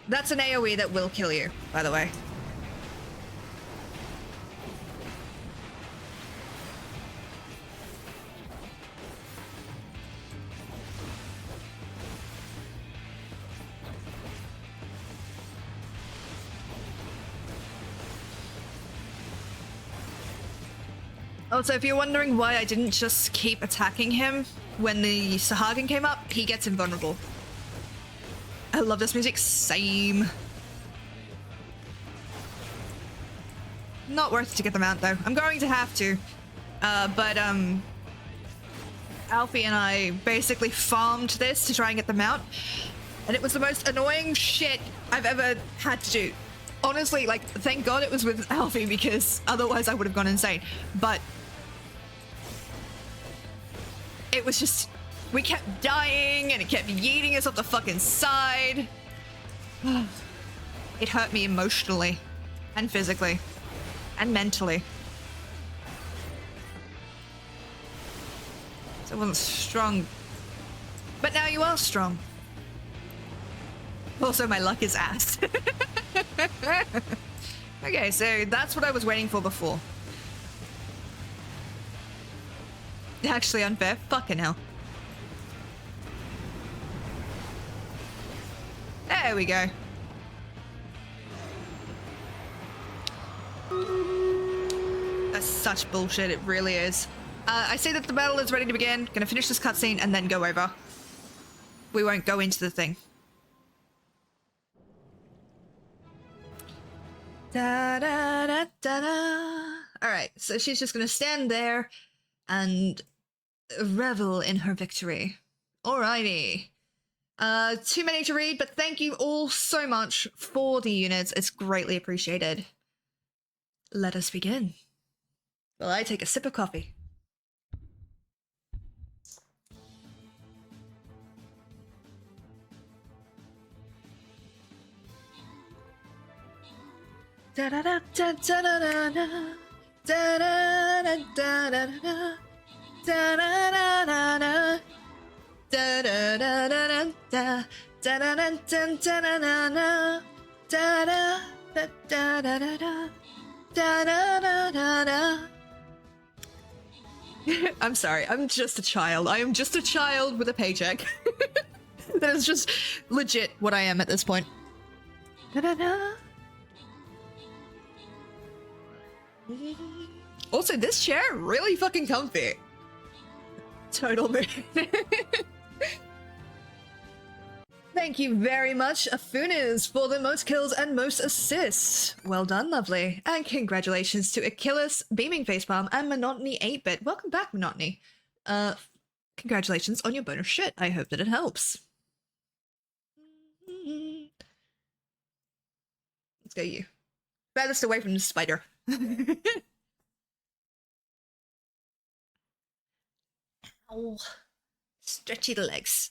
That's an AoE that will kill you, by the way. Also, if you're wondering why I didn't just keep attacking him when the Sahagin came up, he gets invulnerable. I love this music. Same. Not worth it to get them out, though. I'm going to have to. But Alfie and I basically farmed this to try and get them out. And it was the most annoying shit I've ever had to do. Honestly, like, thank God it was with Alfie because otherwise I would have gone insane. But it was just, we kept dying and it kept yeeting us off the fucking side. It hurt me emotionally and physically and mentally. So I wasn't strong. But now you are strong. Also, my luck is ass. Okay, so that's what I was waiting for before. Actually unfair. Fucking hell. There we go. That's such bullshit. It really is. I see that the battle is ready to begin. Gonna finish this cutscene and then go over. We won't go into the thing. Da da da da da. All right, so she's just gonna stand there, and revel in her victory. Alrighty. Too many to read, but thank you all so much for the units. It's greatly appreciated. Let us begin. Well, I take a sip of coffee. Da da da da da da da da da da da da da da da da da. Da da da da da da da da da da da da da da da. I'm sorry, I'm just a child. I am just a child with a paycheck. That is just legit what I am at this point. Da da da. Also, this chair really fucking comfy. Total mood. Thank you very much, Afunas, for the most kills and most assists. Well done, lovely. And congratulations to Achilles, Beaming Facepalm, and Monotony 8-Bit. Welcome back, Monotony. Congratulations on your bonus shit. I hope that it helps. Let's go you. Farthest away from the spider. Ow. Stretchy the legs.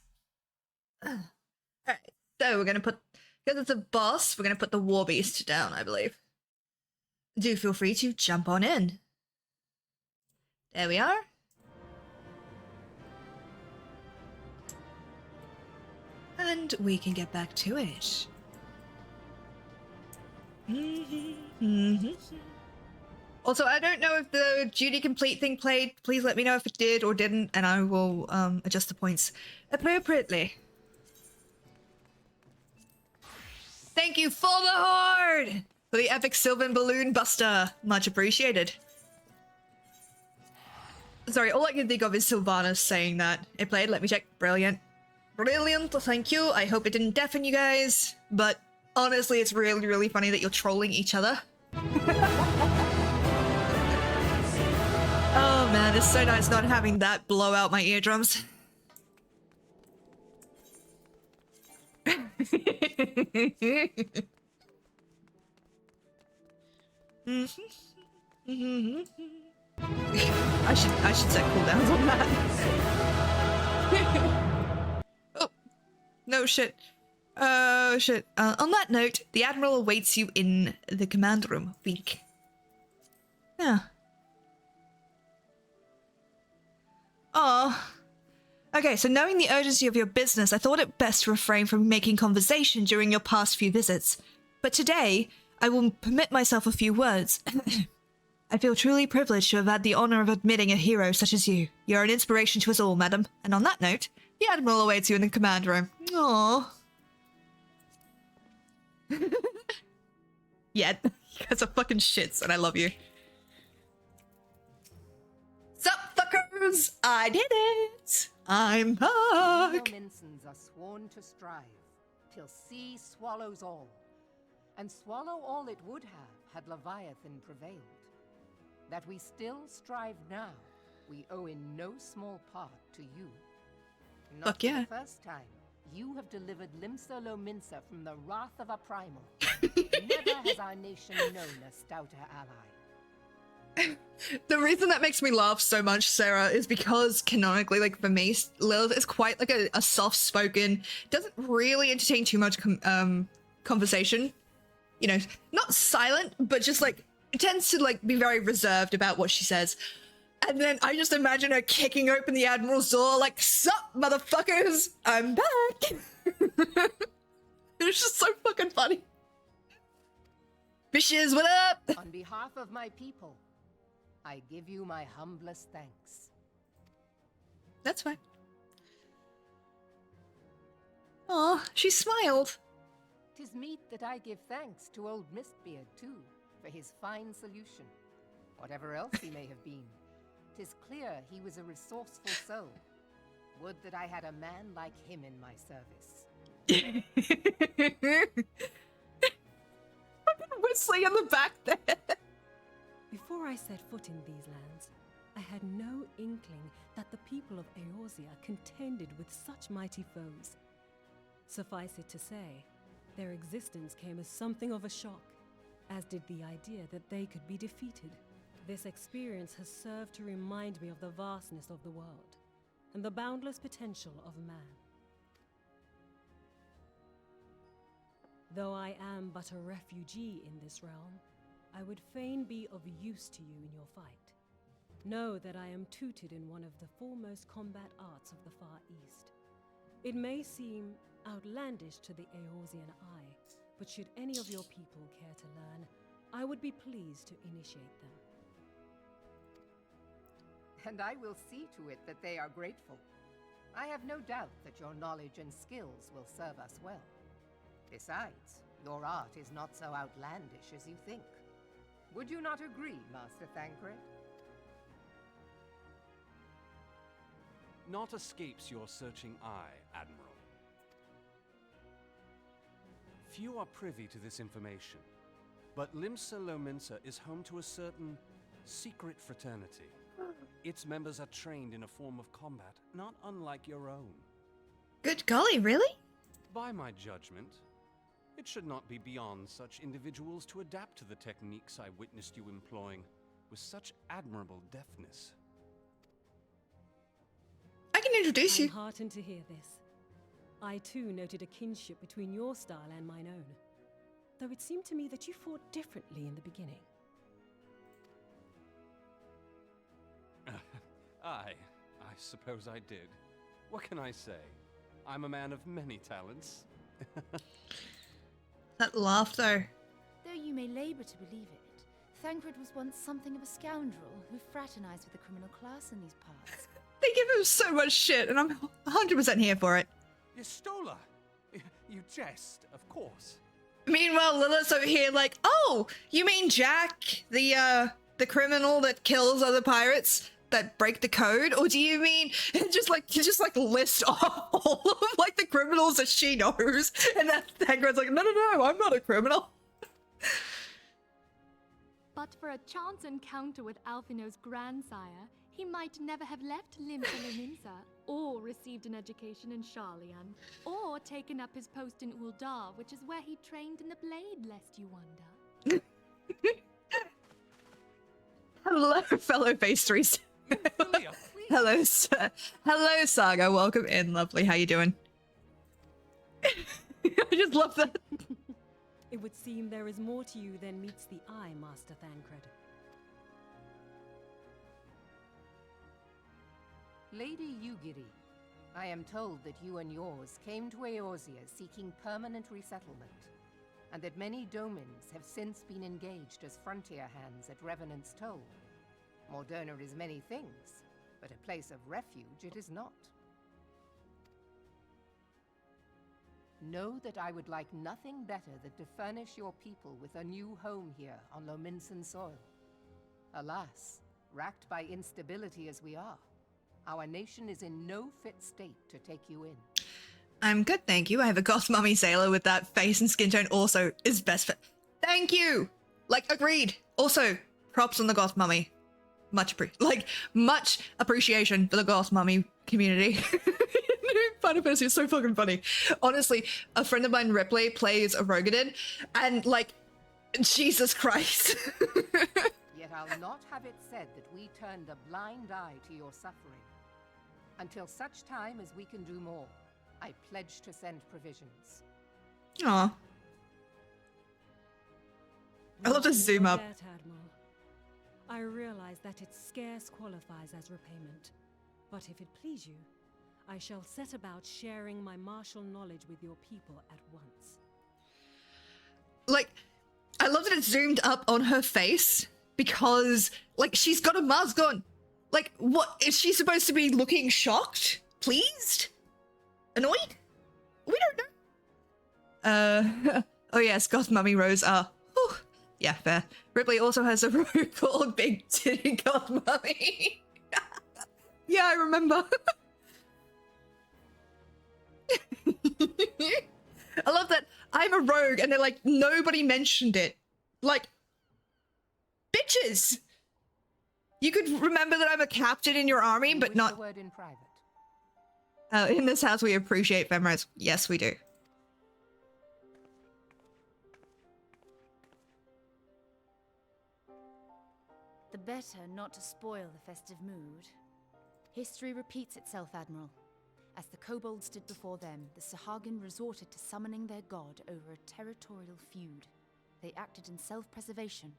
Alright, so we're gonna put, because it's a boss, we're gonna put the war beast down, I believe. Do feel free to jump on in. There we are. And we can get back to it. Also, I don't know if the duty complete thing played. Please let me know if it did or didn't, and I will adjust the points appropriately. Thank you for the horde! For the epic Sylvan Balloon Buster. Much appreciated. Sorry, all I can think of is Sylvanas saying that. It played, let me check. Brilliant. Brilliant, thank you. I hope it didn't deafen you guys. But honestly, it's really, really funny that you're trolling each other. Oh man, it's so nice not having that blow out my eardrums. I should set cooldowns on that. Oh, no shit. Oh shit. On that note, the Admiral awaits you in the command room. Wink. Yeah. Oh. Okay, so knowing the urgency of your business, I thought it best to refrain from making conversation during your past few visits. But today, I will permit myself a few words. I feel truly privileged to have had the honor of admitting a hero such as you. You're an inspiration to us all, madam. And on that note, the Admiral awaits you in the command room. Aww. Yeah, you guys are fucking shits, and I love you. Sup, fuckers? I did it! I'm back! Your mincens are sworn to strive, till sea swallows all. And swallow all it would have had Leviathan prevailed. That we still strive now, we owe in no small part to you. Not Fuck yeah. for the first time, you have delivered Limsa Lominsa from the wrath of a primal. Never has our nation known a stouter ally. The reason that makes me laugh so much, Sarah, is because canonically, like for me, Lilith is quite like a soft-spoken, doesn't really entertain too much conversation. You know, not silent, but just like, it tends to like be very reserved about what she says. And then I just imagine her kicking open the Admiral's door like, sup, motherfuckers, I'm back. It's just so fucking funny. Bitches, what up? On behalf of my people, I give you my humblest thanks. That's fine. Oh, she smiled. 'Tis meet that I give thanks to old Mistbeard, too, for his fine solution. Whatever else he may have been, 'tis clear he was a resourceful soul. Would that I had a man like him in my service. Fucking whistling in the back there. Before I set foot in these lands, I had no inkling that the people of Eorzea contended with such mighty foes. Suffice it to say, their existence came as something of a shock, as did the idea that they could be defeated. This experience has served to remind me of the vastness of the world, and the boundless potential of man. Though I am but a refugee in this realm, I would fain be of use to you in your fight. Know that I am tutored in one of the foremost combat arts of the Far East. It may seem outlandish to the Eorzean eye, but should any of your people care to learn, I would be pleased to initiate them. And I will see to it that they are grateful. I have no doubt that your knowledge and skills will serve us well. Besides, your art is not so outlandish as you think. Would you not agree, Master Thancred? Naught escapes your searching eye, Admiral. Few are privy to this information, but Limsa Lominsa is home to a certain secret fraternity. Its members are trained in a form of combat not unlike your own. Good golly, really? By my judgment, it should not be beyond such individuals to adapt to the techniques I witnessed you employing with such admirable deftness. I can introduce you. I'm heartened to hear this. I too noted a kinship between your style and mine own, though it seemed to me that you fought differently in the beginning. I suppose I did. What can I say? I'm a man of many talents. That laugh, though. Though you may labor to believe it, Thancred was once something of a scoundrel who fraternized with the criminal class in these parts. They give him so much shit, and I'm 100% here for it. Yestola! You jest, of course. Meanwhile, Lilith's over here like, oh, you mean Jack, the criminal that kills other pirates that break the code? Or do you mean just like list off all of like the criminals that she knows? And that Thancred's like, no, I'm not a criminal. But for a chance encounter with Alphino's grandsire, he might never have left Limsa Lominsa, or received an education in Sharlayan, or taken up his post in Uldar, which is where he trained in the blade, lest you wonder. Hello, fellow Phase 3s. Hello, sir. Hello, Saga. Welcome in, lovely. How you doing? I just love that. It would seem there is more to you than meets the eye, Master Thancred. Lady Yugiri, I am told that you and yours came to Eorzea seeking permanent resettlement, and that many domins have since been engaged as frontier hands at Revenant's Toll. Morderna is many things, but a place of refuge it is not. Know that I would like nothing better than to furnish your people with a new home here on Lominsan soil. Alas, racked by instability as we are, our nation is in no fit state to take you in. I'm good, thank you. I have a goth mummy sailor with that face and skin tone also is best fit. Thank you! Like, agreed. Also, props on the goth mummy. Much appreciation for the goth mummy community. Final Fantasy is so fucking funny. Honestly, a friend of mine, Ripley, plays a Rogadin, and like, Jesus Christ. Yet I'll not have it said that we turned a blind eye to your suffering. Until such time as we can do more, I pledge to send provisions. Aw. I love to zoom up. Admiral. I realize that it scarce qualifies as repayment, but if it please you, I shall set about sharing my martial knowledge with your people at once. Like, I love that it's zoomed up on her face because, like, she's got a mask on. Like, what? Is she supposed to be looking shocked? Pleased? Annoyed? We don't know. Oh yes, Goth Mummy Rose are. Yeah, fair. Ripley also has a rogue called Big Titty Goth Mummy. Yeah, I remember. I love that I'm a rogue and they're like, nobody mentioned it. Like, bitches! You could remember that I'm a captain in your army, but not... The word in private. In this house, we appreciate ephemeras. Yes, we do. The better not to spoil the festive mood. History repeats itself, Admiral. As the kobolds did before them, the Sahagin resorted to summoning their god over a territorial feud. They acted in self-preservation.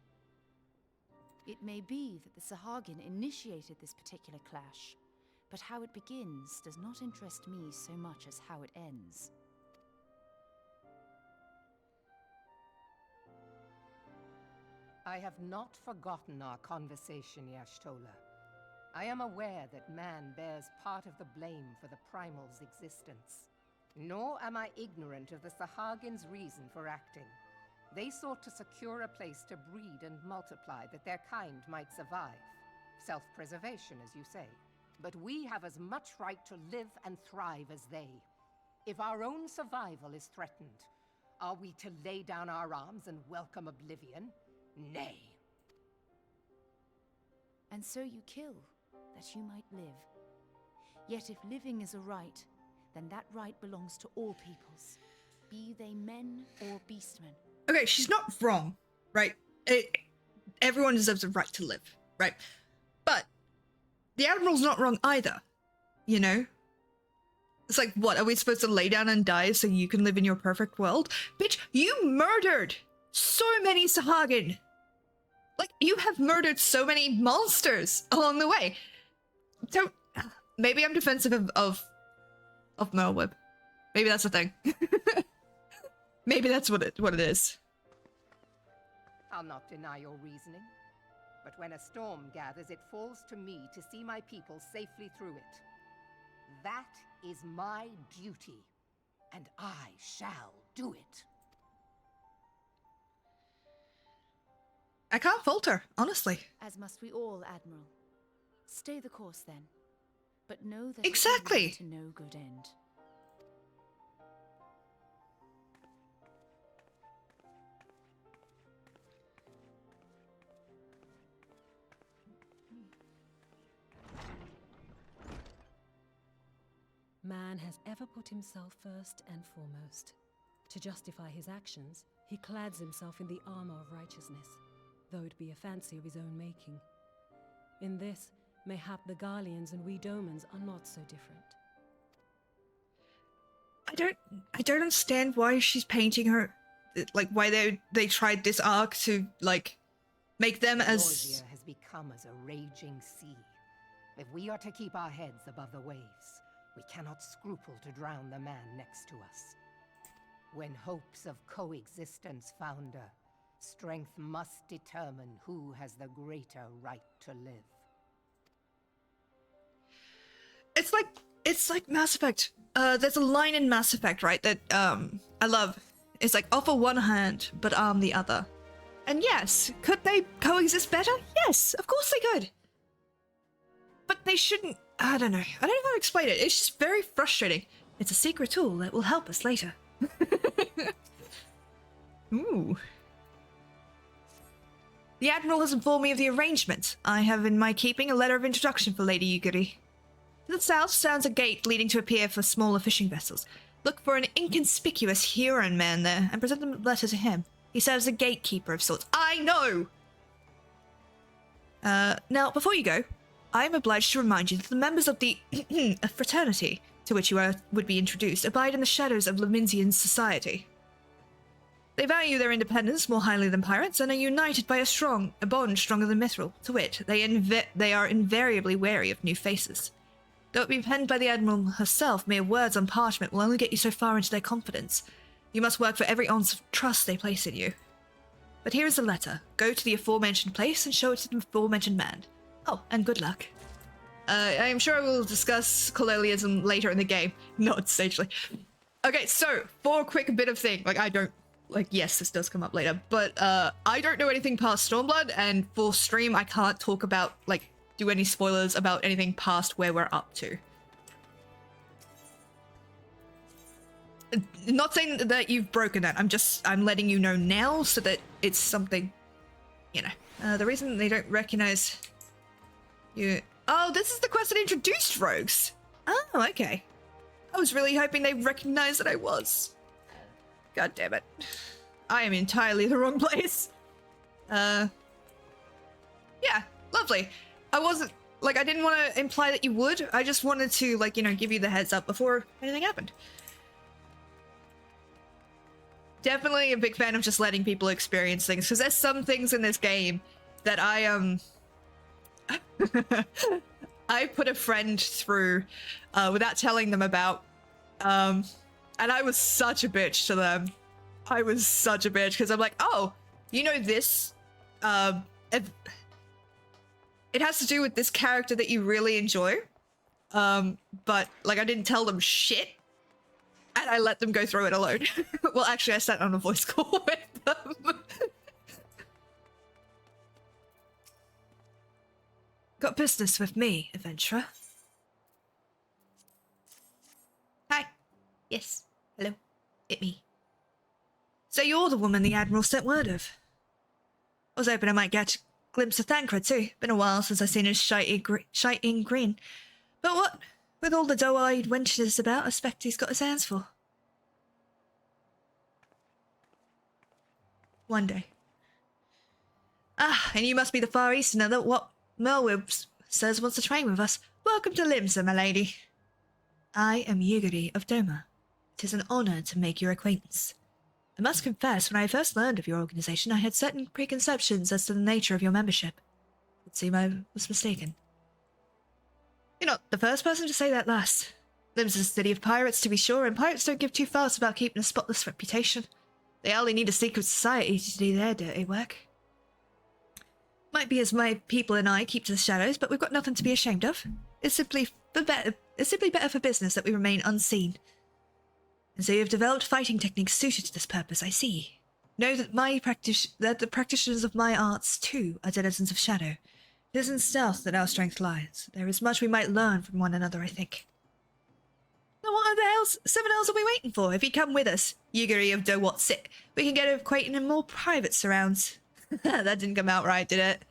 It may be that the Sahagin initiated this particular clash, but how it begins does not interest me so much as how it ends. I have not forgotten our conversation, Y'ashtola. I am aware that man bears part of the blame for the Primal's existence. Nor am I ignorant of the Sahagin's reason for acting. They sought to secure a place to breed and multiply that their kind might survive. Self-preservation, as you say. But we have as much right to live and thrive as they. If our own survival is threatened, are we to lay down our arms and welcome oblivion? Nay. And so you kill, that you might live. Yet if living is a right, then that right belongs to all peoples, be they men or beastmen. Okay, she's not wrong, right? Everyone deserves a right to live, right? But the Admiral's not wrong either, you know? It's like, what, are we supposed to lay down and die so you can live in your perfect world? Bitch, you murdered so many Sahagin! Like, you have murdered so many monsters along the way. Don't... Maybe I'm defensive of Merlweb. Maybe that's the thing. Maybe that's what it is. I'll not deny your reasoning. But when a storm gathers, it falls to me to see my people safely through it. That is my duty, and I shall do it. I can't falter, honestly. As must we all, Admiral. Stay the course, then. But know that exactly. It will lead to no good end. Man has ever put himself first and foremost. To justify his actions, he clads himself in the armor of righteousness, though it be a fancy of his own making. In this, mayhap the Garleans and we Domans are not so different. I don't understand why she's painting her, like, why they tried this arc to, like, make them as... Norgia has become as a raging sea. If we are to keep our heads above the waves, we cannot scruple to drown the man next to us. When hopes of coexistence founder, strength must determine who has the greater right to live. It's like Mass Effect. There's a line in Mass Effect, right, that I love. It's like, offer one hand, but arm the other. And yes, could they coexist better? Yes, of course they could. But they shouldn't. I don't know how to explain it. It's just very frustrating. It's a secret tool that will help us later. Ooh. The Admiral has informed me of the arrangement. I have in my keeping a letter of introduction for Lady Yugiri. To the south stands a gate leading to a pier for smaller fishing vessels. Look for an inconspicuous Huron man there and present the letter to him. He serves as a gatekeeper of sorts. I know! Now, before you go, I am obliged to remind you that the members of the fraternity to which you would be introduced abide in the shadows of Leminsian society. They value their independence more highly than pirates and are united by a bond stronger than mithril. To wit, they are invariably wary of new faces. Though it be penned by the Admiral herself, mere words on parchment will only get you so far into their confidence. You must work for every ounce of trust they place in you. But here is the letter. Go to the aforementioned place and show it to the aforementioned man. Oh, and good luck. I am sure I will discuss colonialism later in the game. Not sagely. Okay, so, for a quick bit of thing, like, I don't, like, yes, this does come up later, but, I don't know anything past Stormblood, and for stream, I can't talk about, like, do any spoilers about anything past where we're up to. Not saying that you've broken that, I'm letting you know now so that it's something, you know. The reason they don't recognize You. Oh, this is the quest that introduced rogues. Oh, okay. I was really hoping they recognized that I was. God damn it. I am entirely the wrong place. Yeah, lovely. I wasn't, like, I didn't want to imply that you would. I just wanted to, like, you know, give you the heads up before anything happened. Definitely a big fan of just letting people experience things, because there's some things in this game that I put a friend through without telling them about, and I was such a bitch to them. I was such a bitch, because I'm like, oh, you know this, it has to do with this character that you really enjoy, but, like, I didn't tell them shit, and I let them go through it alone. Well, actually, I sat on a voice call with them. Got business with me, adventurer? Hi. Yes. Hello. It me. So you're the woman the Admiral sent word of. I was hoping I might catch a glimpse of Thancred too. Been a while since I seen his shiting green. But what? With all the doe-eyed wenches about, I expect he's got his hands full. One day. Ah, and you must be the Far Easterner that what Merwib says wants to train with us. Welcome to Limsa, my lady. I am Yugiri of Doma. It is an honor to make your acquaintance. I must confess, when I first learned of your organization, I had certain preconceptions as to the nature of your membership. It seemed I was mistaken. You're not the first person to say that last. Lim's is a city of pirates, to be sure, and pirates don't give two fuss about keeping a spotless reputation. They only need a secret society to do their dirty work. Might be as my people and I keep to the shadows, but we've got nothing to be ashamed of. It's simply better for business that we remain unseen. And so you have developed fighting techniques suited to this purpose, I see. Know that the practitioners of my arts, too, are denizens of shadow. It is in stealth that our strength lies. There is much we might learn from one another, I think. Now what the hell's 7 hours are we waiting for? If you come with us, Yugiri of Dowatsit, we can get acquainted in more private surrounds. That didn't come out right, did it?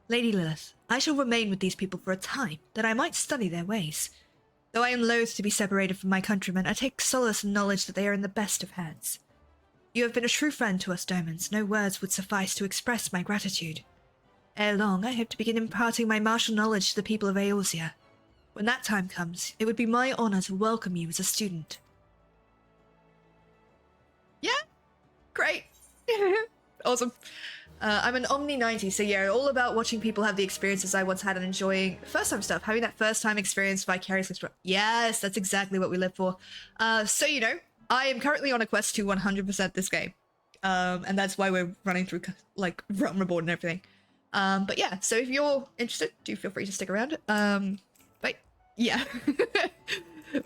Lady Lilith, I shall remain with these people for a time, that I might study their ways. Though I am loath to be separated from my countrymen, I take solace in knowledge that they are in the best of hands. You have been a true friend to us, Domans. No words would suffice to express my gratitude. Ere long, I hope to begin imparting my martial knowledge to the people of Eorzea. When that time comes, it would be my honor to welcome you as a student. Yeah? Great. Awesome. I'm an Omni 90, so yeah, all about watching people have the experiences I once had and enjoying first-time stuff. Having that first-time experience vicariously. Yes, that's exactly what we live for. So, you know, I am currently on a quest to 100% this game. And that's why we're running through, like, Realm Reborn and everything. But yeah, so if you're interested, do feel free to stick around. But yeah.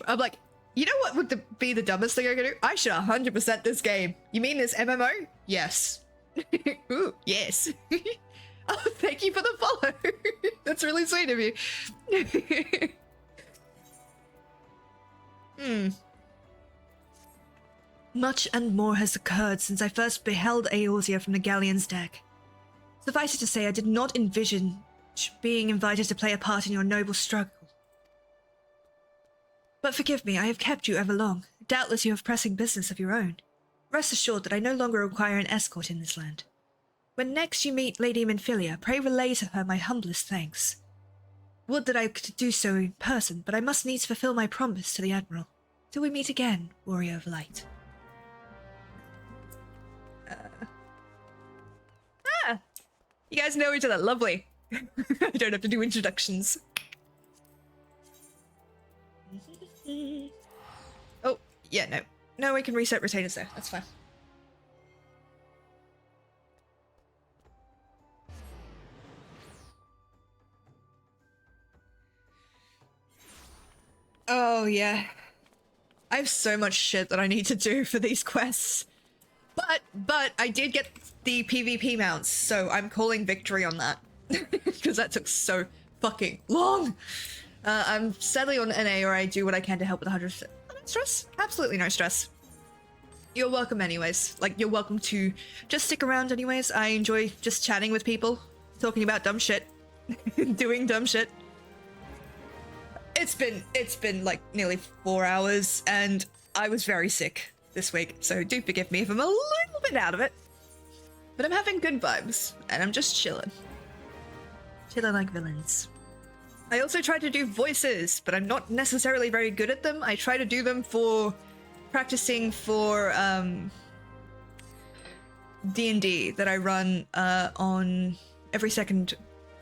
I'm like, you know what would be the dumbest thing I could do? I should 100% this game. You mean this MMO? Yes. Ooh, yes. Oh, thank you for the follow. That's really sweet of you. Much and more has occurred since I first beheld Eorzea from the galleon's deck. Suffice it to say, I did not envision being invited to play a part in your noble struggle. But forgive me, I have kept you ever long. Doubtless you have pressing business of your own. Rest assured that I no longer require an escort in this land. When next you meet Lady Minfilia, pray relay to her my humblest thanks. Would that I could do so in person, but I must needs fulfill my promise to the Admiral. Till we meet again, Warrior of Light. You guys know each other. Lovely. I don't have to do introductions. Oh, yeah, no. No, we can reset retainers there. That's fine. Oh, yeah. I have so much shit that I need to do for these quests. But I did get the PvP mounts, so I'm calling victory on that. Because that took so fucking long. I'm sadly on NA, or I do what I can to help with 100%. No stress. Absolutely no stress. you're welcome anyways. Like, you're welcome to just stick around anyways. I enjoy just chatting with people, talking about dumb shit, doing dumb shit. It's been like nearly 4 hours, and I was very sick this week, so do forgive me if I'm a little bit out of it. But I'm having good vibes, and I'm just chilling. Chilling like villains. I also try to do voices, but I'm not necessarily very good at them. I try to do them for practicing for D&D that I run on every second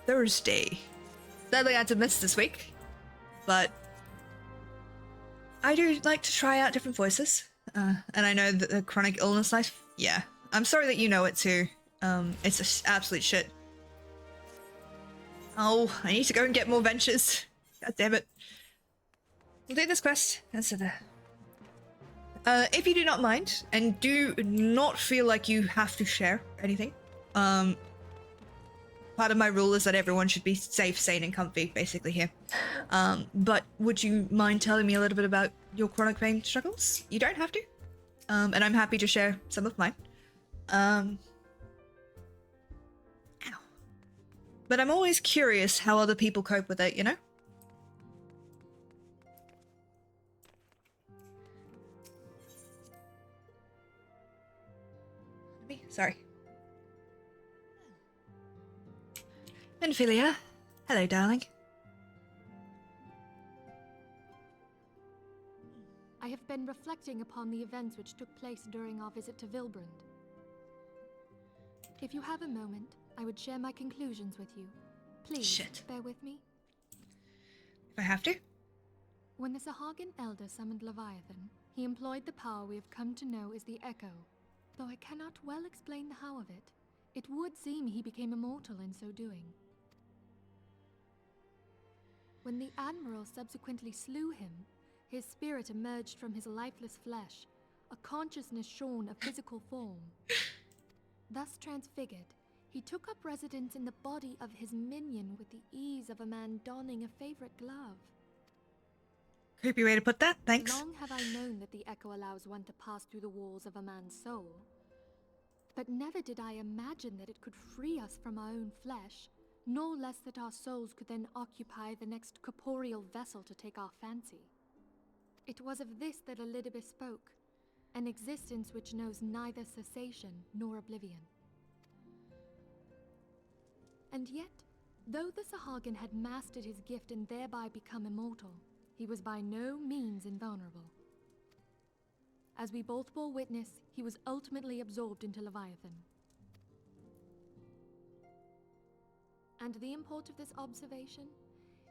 Thursday. Sadly, I had to miss this week, but I do like to try out different voices. And I know that the chronic illness life, yeah. I'm sorry that you know it too. It's just absolute shit. Oh, I need to go and get more ventures. God damn it. We'll do this quest. That's it. If you do not mind, and do not feel like you have to share anything, part of my rule is that everyone should be safe, sane, and comfy, basically, here. But would you mind telling me a little bit about your chronic pain struggles? You don't have to. And I'm happy to share some of mine. Ow. But I'm always curious how other people cope with it, you know? Sorry. Ophelia. Hello, darling. I have been reflecting upon the events which took place during our visit to Vilbrand. If you have a moment, I would share my conclusions with you. Please, bear with me. If I have to? When the Sahagin Elder summoned Leviathan, he employed the power we have come to know as the Echo. Though I cannot well explain the how of it, it would seem he became immortal in so doing. When the Admiral subsequently slew him, his spirit emerged from his lifeless flesh, a consciousness shorn of physical form. Thus transfigured, he took up residence in the body of his minion with the ease of a man donning a favorite glove. Creepy way to put that, thanks. Long have I known that the Echo allows one to pass through the walls of a man's soul. But never did I imagine that it could free us from our own flesh, nor less that our souls could then occupy the next corporeal vessel to take our fancy. It was of this that Elidibus spoke, an existence which knows neither cessation nor oblivion. And yet, though the Sahagin had mastered his gift and thereby become immortal, he was by no means invulnerable. As we both bore witness, he was ultimately absorbed into Leviathan. And the import of this observation?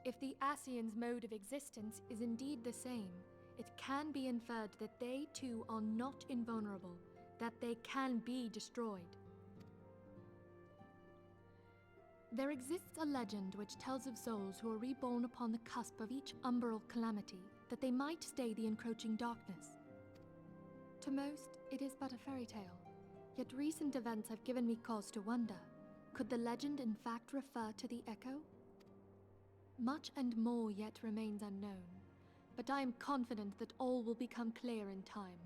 If the Ascians' mode of existence is indeed the same, it can be inferred that they too are not invulnerable, that they can be destroyed. There exists a legend which tells of souls who are reborn upon the cusp of each umbral calamity, that they might stay the encroaching darkness. To most, it is but a fairy tale, yet recent events have given me cause to wonder, could the legend in fact refer to the Echo? Much and more yet remains unknown, but I am confident that all will become clear in time.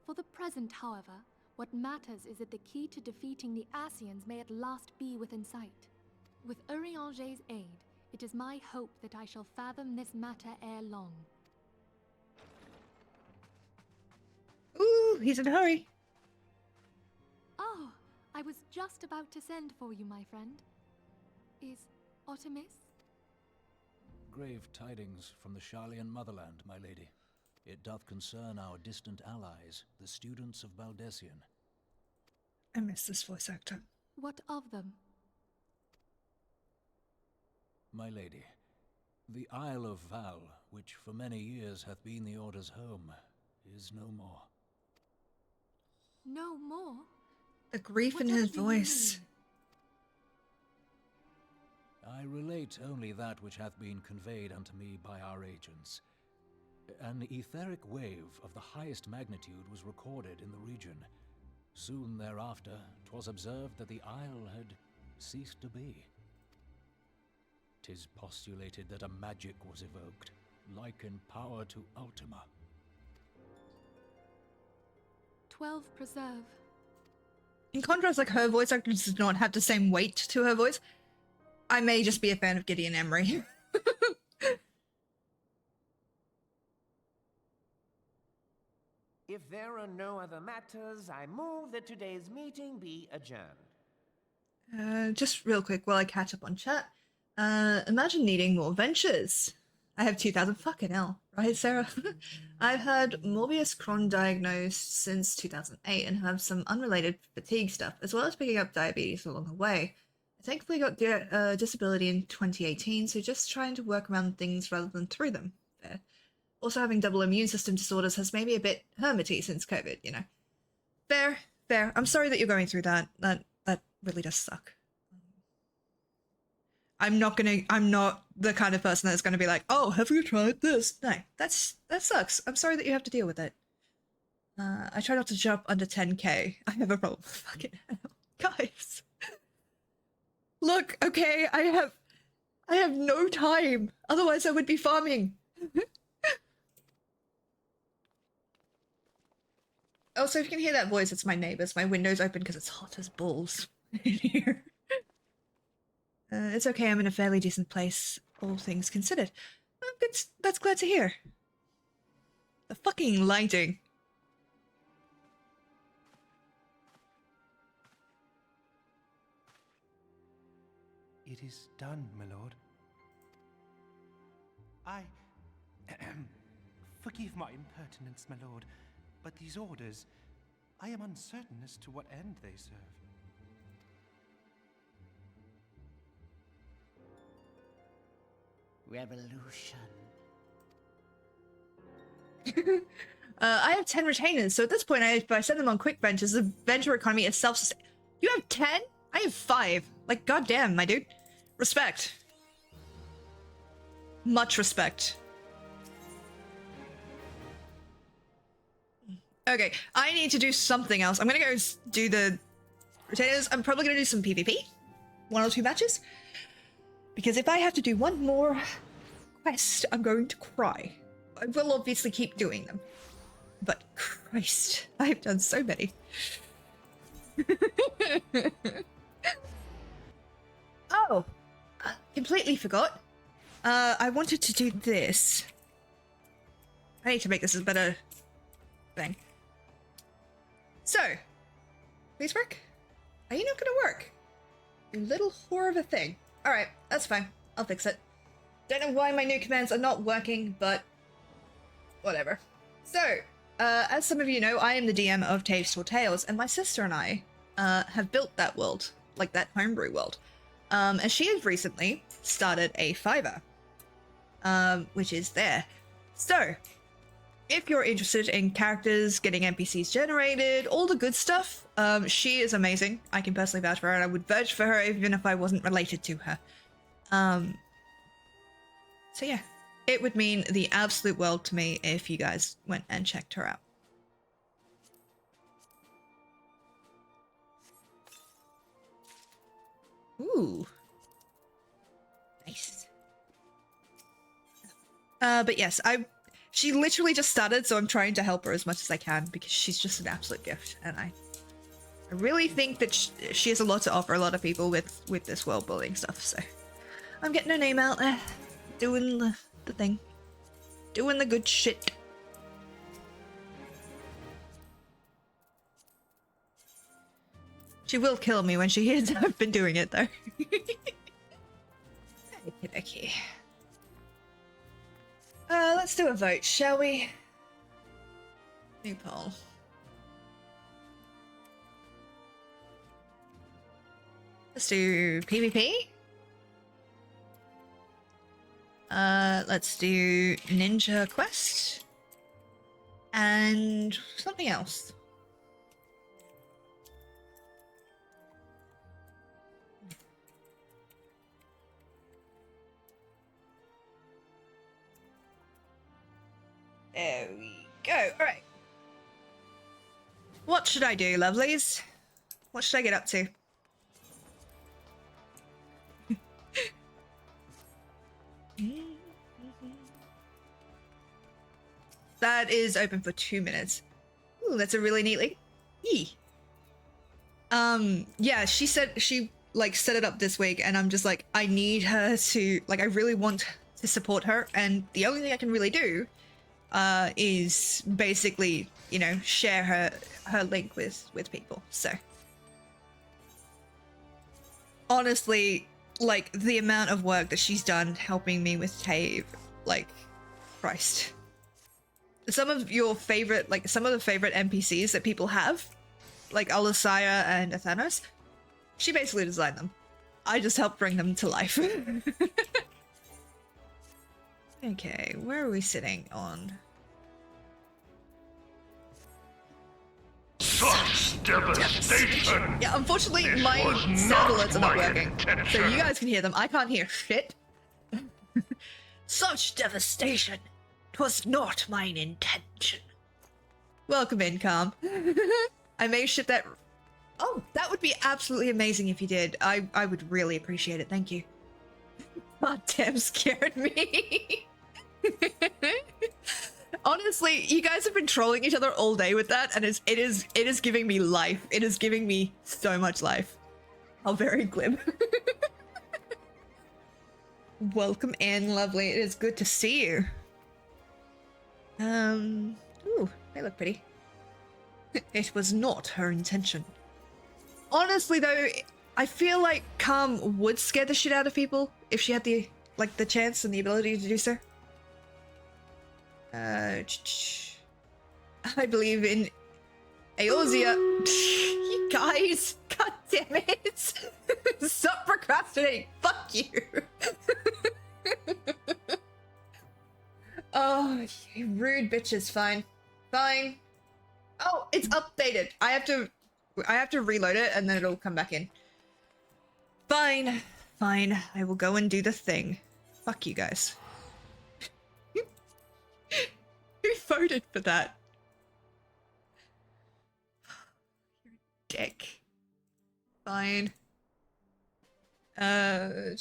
For the present, however, what matters is that the key to defeating the Ascians may at last be within sight. With Urianger's aid, it is my hope that I shall fathom this matter ere long. Ooh, he's in a hurry. Oh, I was just about to send for you, my friend. Is Artemis? Grave tidings from the Sharlayan motherland, my lady. It doth concern our distant allies, the students of Baldessian. I miss this voice actor. What of them? My lady, the Isle of Val, which for many years hath been the Order's home, is no more. No more? The grief in his voice. I relate only that which hath been conveyed unto me by our agents. An etheric wave of the highest magnitude was recorded in the region. Soon thereafter, 'twas observed that the isle had ceased to be. 'Tis postulated that a magic was evoked, like in power to Ultima. 12 preserve. In contrast, like her voice actor does not have the same weight to her voice. I may just be a fan of Gideon Emery. If there are no other matters, I move that today's meeting be adjourned. Just real quick while I catch up on chat. Imagine needing more ventures. I have 2,000 fucking hell, right, Sarah? I've had Morbius Crohn diagnosed since 2008 and have some unrelated fatigue stuff, as well as picking up diabetes along the way. I thankfully got disability in 2018, so just trying to work around things rather than through them. Fair. Also, having double immune system disorders has made me a bit hermity since COVID, you know. Fair, fair. I'm sorry that you're going through that. That really does suck. I'm not the kind of person that's gonna be like, oh, have you tried this? No, that sucks. I'm sorry that you have to deal with it. I try not to jump under 10k. I have a problem. Fucking hell. Guys. Look, okay, I have no time. Otherwise I would be farming. Also, if you can hear that voice, it's my neighbors. My window's open because it's hot as balls in here. It's okay, I'm in a fairly decent place, all things considered. Oh, good, that's glad to hear. The fucking lighting. It is done, my lord. Forgive my impertinence, my lord, but these orders, I am uncertain as to what end they serve. Revolution. I have 10 retainers, so at this point, if I send them on quick ventures, the venture economy is self-sustaining. You have 10? I have 5. Like, goddamn, my dude. Respect. Much respect. Okay, I need to do something else. I'm gonna go do the retainers. I'm probably gonna do some PvP. 1 or 2 matches. Because if I have to do one more quest, I'm going to cry. I will obviously keep doing them. But Christ, I've done so many. Oh, completely forgot. I wanted to do this. I need to make this a better thing. So, please work? Are you not gonna work? You little whore of a thing. Alright, that's fine. I'll fix it. Don't know why my new commands are not working, but whatever. So, as some of you know, I am the DM of Tasteful Tales, and my sister and I have built that world, like that homebrew world. And she has recently started a Fiverr, which is there. So, if you're interested in characters, getting NPCs generated, all the good stuff, she is amazing. I can personally vouch for her, and I would vouch for her even if I wasn't related to her. So yeah, it would mean the absolute world to me if you guys went and checked her out. Ooh. Nice. But yes, she literally just started, so I'm trying to help her as much as I can because she's just an absolute gift, and I really think that she has a lot to offer a lot of people with this world building stuff, so I'm getting her name out there, doing the thing, doing the good shit. She will kill me when she hears I've been doing it, though. Okay. Let's do a vote, shall we? New poll. Let's do PvP. Let's do Ninja Quest. And something else. There we go. Alright. What should I do, lovelies? What should I get up to? That is open for 2 minutes. Ooh, that's a really neat link. E. Yeah, she said she like set it up this week, and I'm just like, I need her to, like, I really want to support her, and the only thing I can really do is basically, you know, share her link with people. So honestly, like, the amount of work that she's done helping me with Tave, like, Christ. Some of your favorite, like, some of the favorite NPCs that people have, like Alasaya and Athanos, she basically designed them. I just helped bring them to life. Okay, where are we sitting on? Such devastation! Yeah, unfortunately, This my was sound not alerts are not my working. intention. So you guys can hear them. I can't hear shit. Such devastation! 'Twas not mine intention. Welcome in, Calm. I may ship that. Oh, that would be absolutely amazing if you did. I would really appreciate it. Thank you. God damn, scared me. Honestly, you guys have been trolling each other all day with that, and it is giving me life. It is giving me so much life. How very glib. Welcome in, lovely. It is good to see you. Ooh, they look pretty. It was not her intention. Honestly, though, I feel like Calm would scare the shit out of people if she had the chance and the ability to do so. I believe in Eorzea. You guys, god damn it! Stop procrastinating. Fuck you. Oh, you rude bitches. Fine, fine. Oh, it's updated. I have to reload it and then it'll come back in. Fine, fine. I will go and do the thing. Fuck you guys. Who voted for that? You're a dick. Fine. Can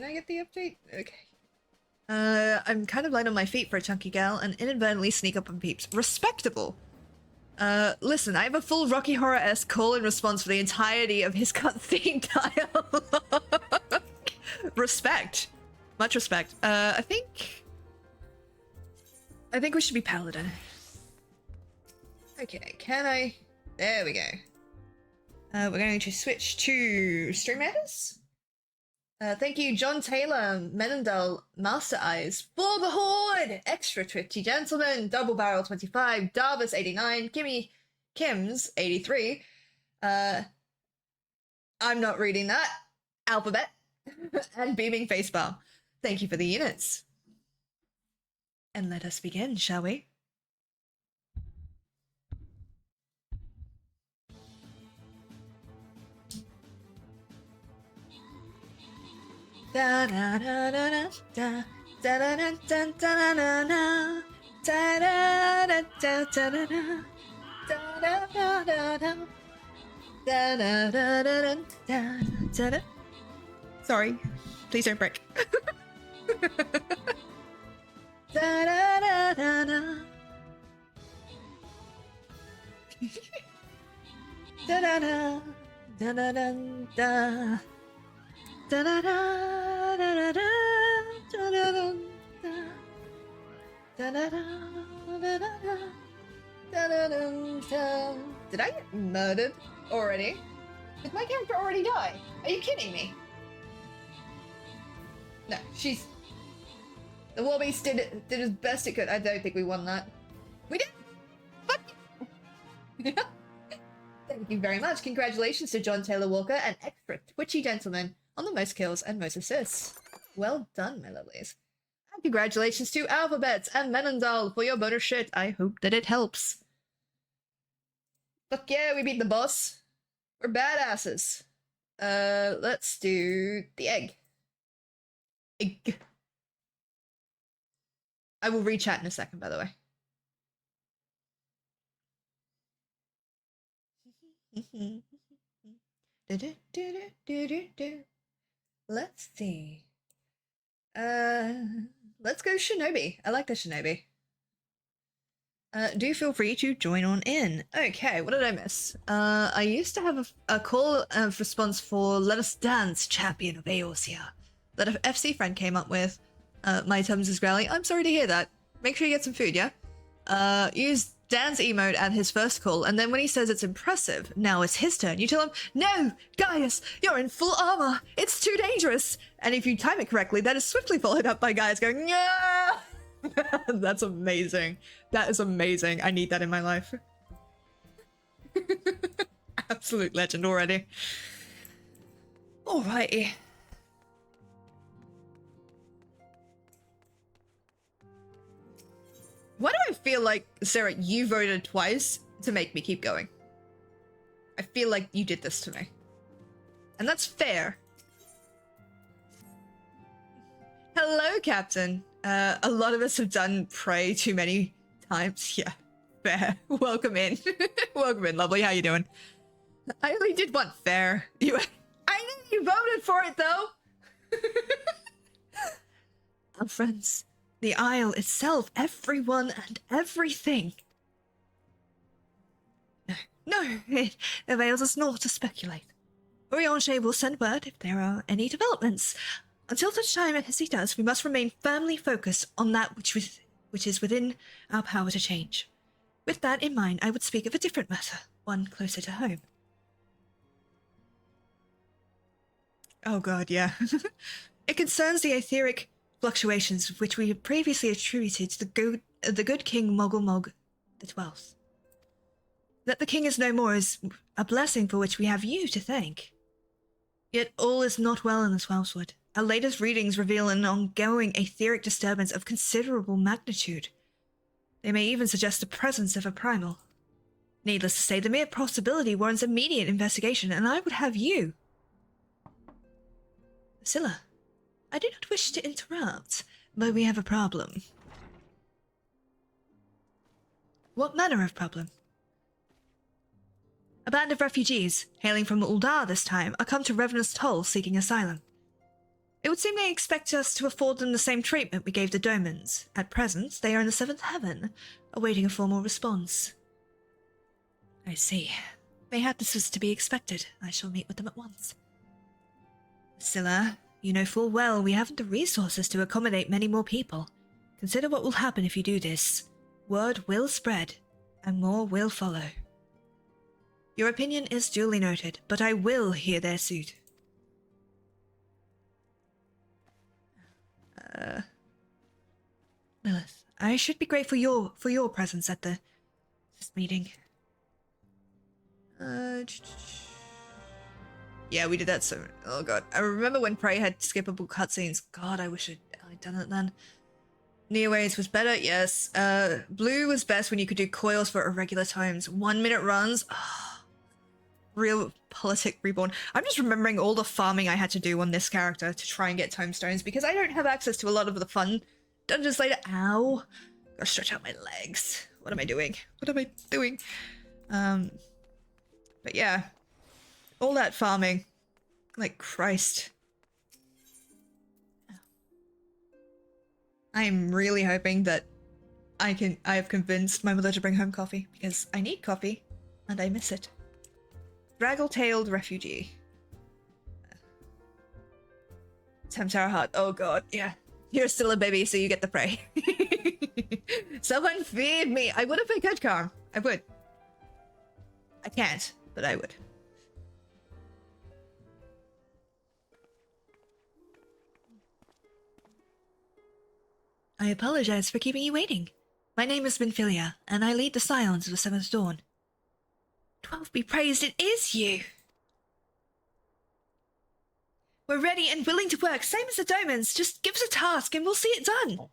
I get the update? Okay. I'm kind of light on my feet for a chunky gal and inadvertently sneak up on peeps. Respectable. Listen, I have a full Rocky Horror-esque call and response for the entirety of his cutscene dialogue. Respect. Much respect. I think we should be Paladin. Okay, can I? There we go. We're going to switch to Stream Matters. Thank you, John Taylor, Menendel, Master Eyes, For the Horde, Extra Thrifty Gentleman, Double Barrel 25, Darvis 89, Kims 83. I'm not reading that. Alphabet, and Beaming Facebar. Thank you for the units. And let us begin, shall we? Da da da da da da da da da da da da da da da da da da. Sorry, please don't break. Da da da da da. Da da da da da da da. Da da da da da da da da da da da da da da. Did I get murdered already? Did my character already die? Are you kidding me? No, she's... The Warbeast did as best it could. I don't think we won that. We did! Fuck you! Thank you very much. Congratulations to John Taylor Walker and extra twitchy gentleman on the most kills and most assists. Well done, my lovelies. And congratulations to Alphabets and Menendal for your bonus shit. I hope that it helps. Fuck yeah, we beat the boss. We're badasses. Let's do the egg. Egg. I will re-chat in a second, by the way. Let's see. Let's go Shinobi. I like the Shinobi. Do feel free to join on in. Okay, what did I miss? I used to have a call of response for Let Us Dance, Champion of Eosia, that a FC friend came up with. My Tums is growling. I'm sorry to hear that. Make sure you get some food, yeah? Use Dan's emote at his first call, and then when he says it's impressive, now it's his turn. You tell him, no, Gaius, you're in full armor. It's too dangerous. And if you time it correctly, that is swiftly followed up by Gaius going, yeah. That's amazing. That is amazing. I need that in my life. Absolute legend already. Alrighty. Why do I feel like, Sarah, you voted twice to make me keep going? I feel like you did this to me. And that's fair. Hello, Captain. A lot of us have done Prey too many times. Yeah, fair. Welcome in. Welcome in, lovely. How you doing? I only did one fair. I knew you voted for it, though. Our friends, the Isle itself, everyone and everything. No, it avails us not to speculate. Urianger will send word if there are any developments. Until such time as he does, we must remain firmly focused on that which is within our power to change. With that in mind, I would speak of a different matter, one closer to home. Oh god, yeah. It concerns the etheric fluctuations which we have previously attributed to the good King Mogul Mog the 12th. That the king is no more is a blessing for which we have you to thank. Yet all is not well in the Swellswood. Our latest readings reveal an ongoing etheric disturbance of considerable magnitude. They may even suggest the presence of a primal. Needless to say, the mere possibility warrants immediate investigation, and I would have you. Scylla, I do not wish to interrupt, but we have a problem. What manner of problem? A band of refugees, hailing from Uldar this time, are come to Revenant's Toll seeking asylum. It would seem they expect us to afford them the same treatment we gave the Domans. At present, they are in the 7th heaven, awaiting a formal response. I see. Mayhap this was to be expected. I shall meet with them at once. Scylla, you know full well we haven't the resources to accommodate many more people. Consider what will happen if you do this. Word will spread, and more will follow. Your opinion is duly noted, but I will hear their suit. Lilith, I should be grateful for your presence at this meeting. Yeah, we did that so... Oh god. I remember when Prey had skippable cutscenes. God, I wish I'd done it then. Neoways was better, yes. Blue was best when you could do coils for irregular times. 1 minute runs. Oh, real politic reborn. I'm just remembering all the farming I had to do on this character to try and get time stones because I don't have access to a lot of the fun dungeons later. Ow. Gotta stretch out my legs. What am I doing? What am I doing? But yeah. All that farming. Like Christ. I'm really hoping that I have convinced my mother to bring home coffee because I need coffee and I miss it. Draggle-tailed refugee. Temtara Hut. Oh god, yeah. You're still a baby, so you get the prey. Someone feed me. I would if I could, Carm. I would. I can't, but I would. I apologize for keeping you waiting. My name is Minfilia, and I lead the Scions of the Seventh Dawn. 12 be praised, it is you! We're ready and willing to work, same as the Domans. Just give us a task and we'll see it done.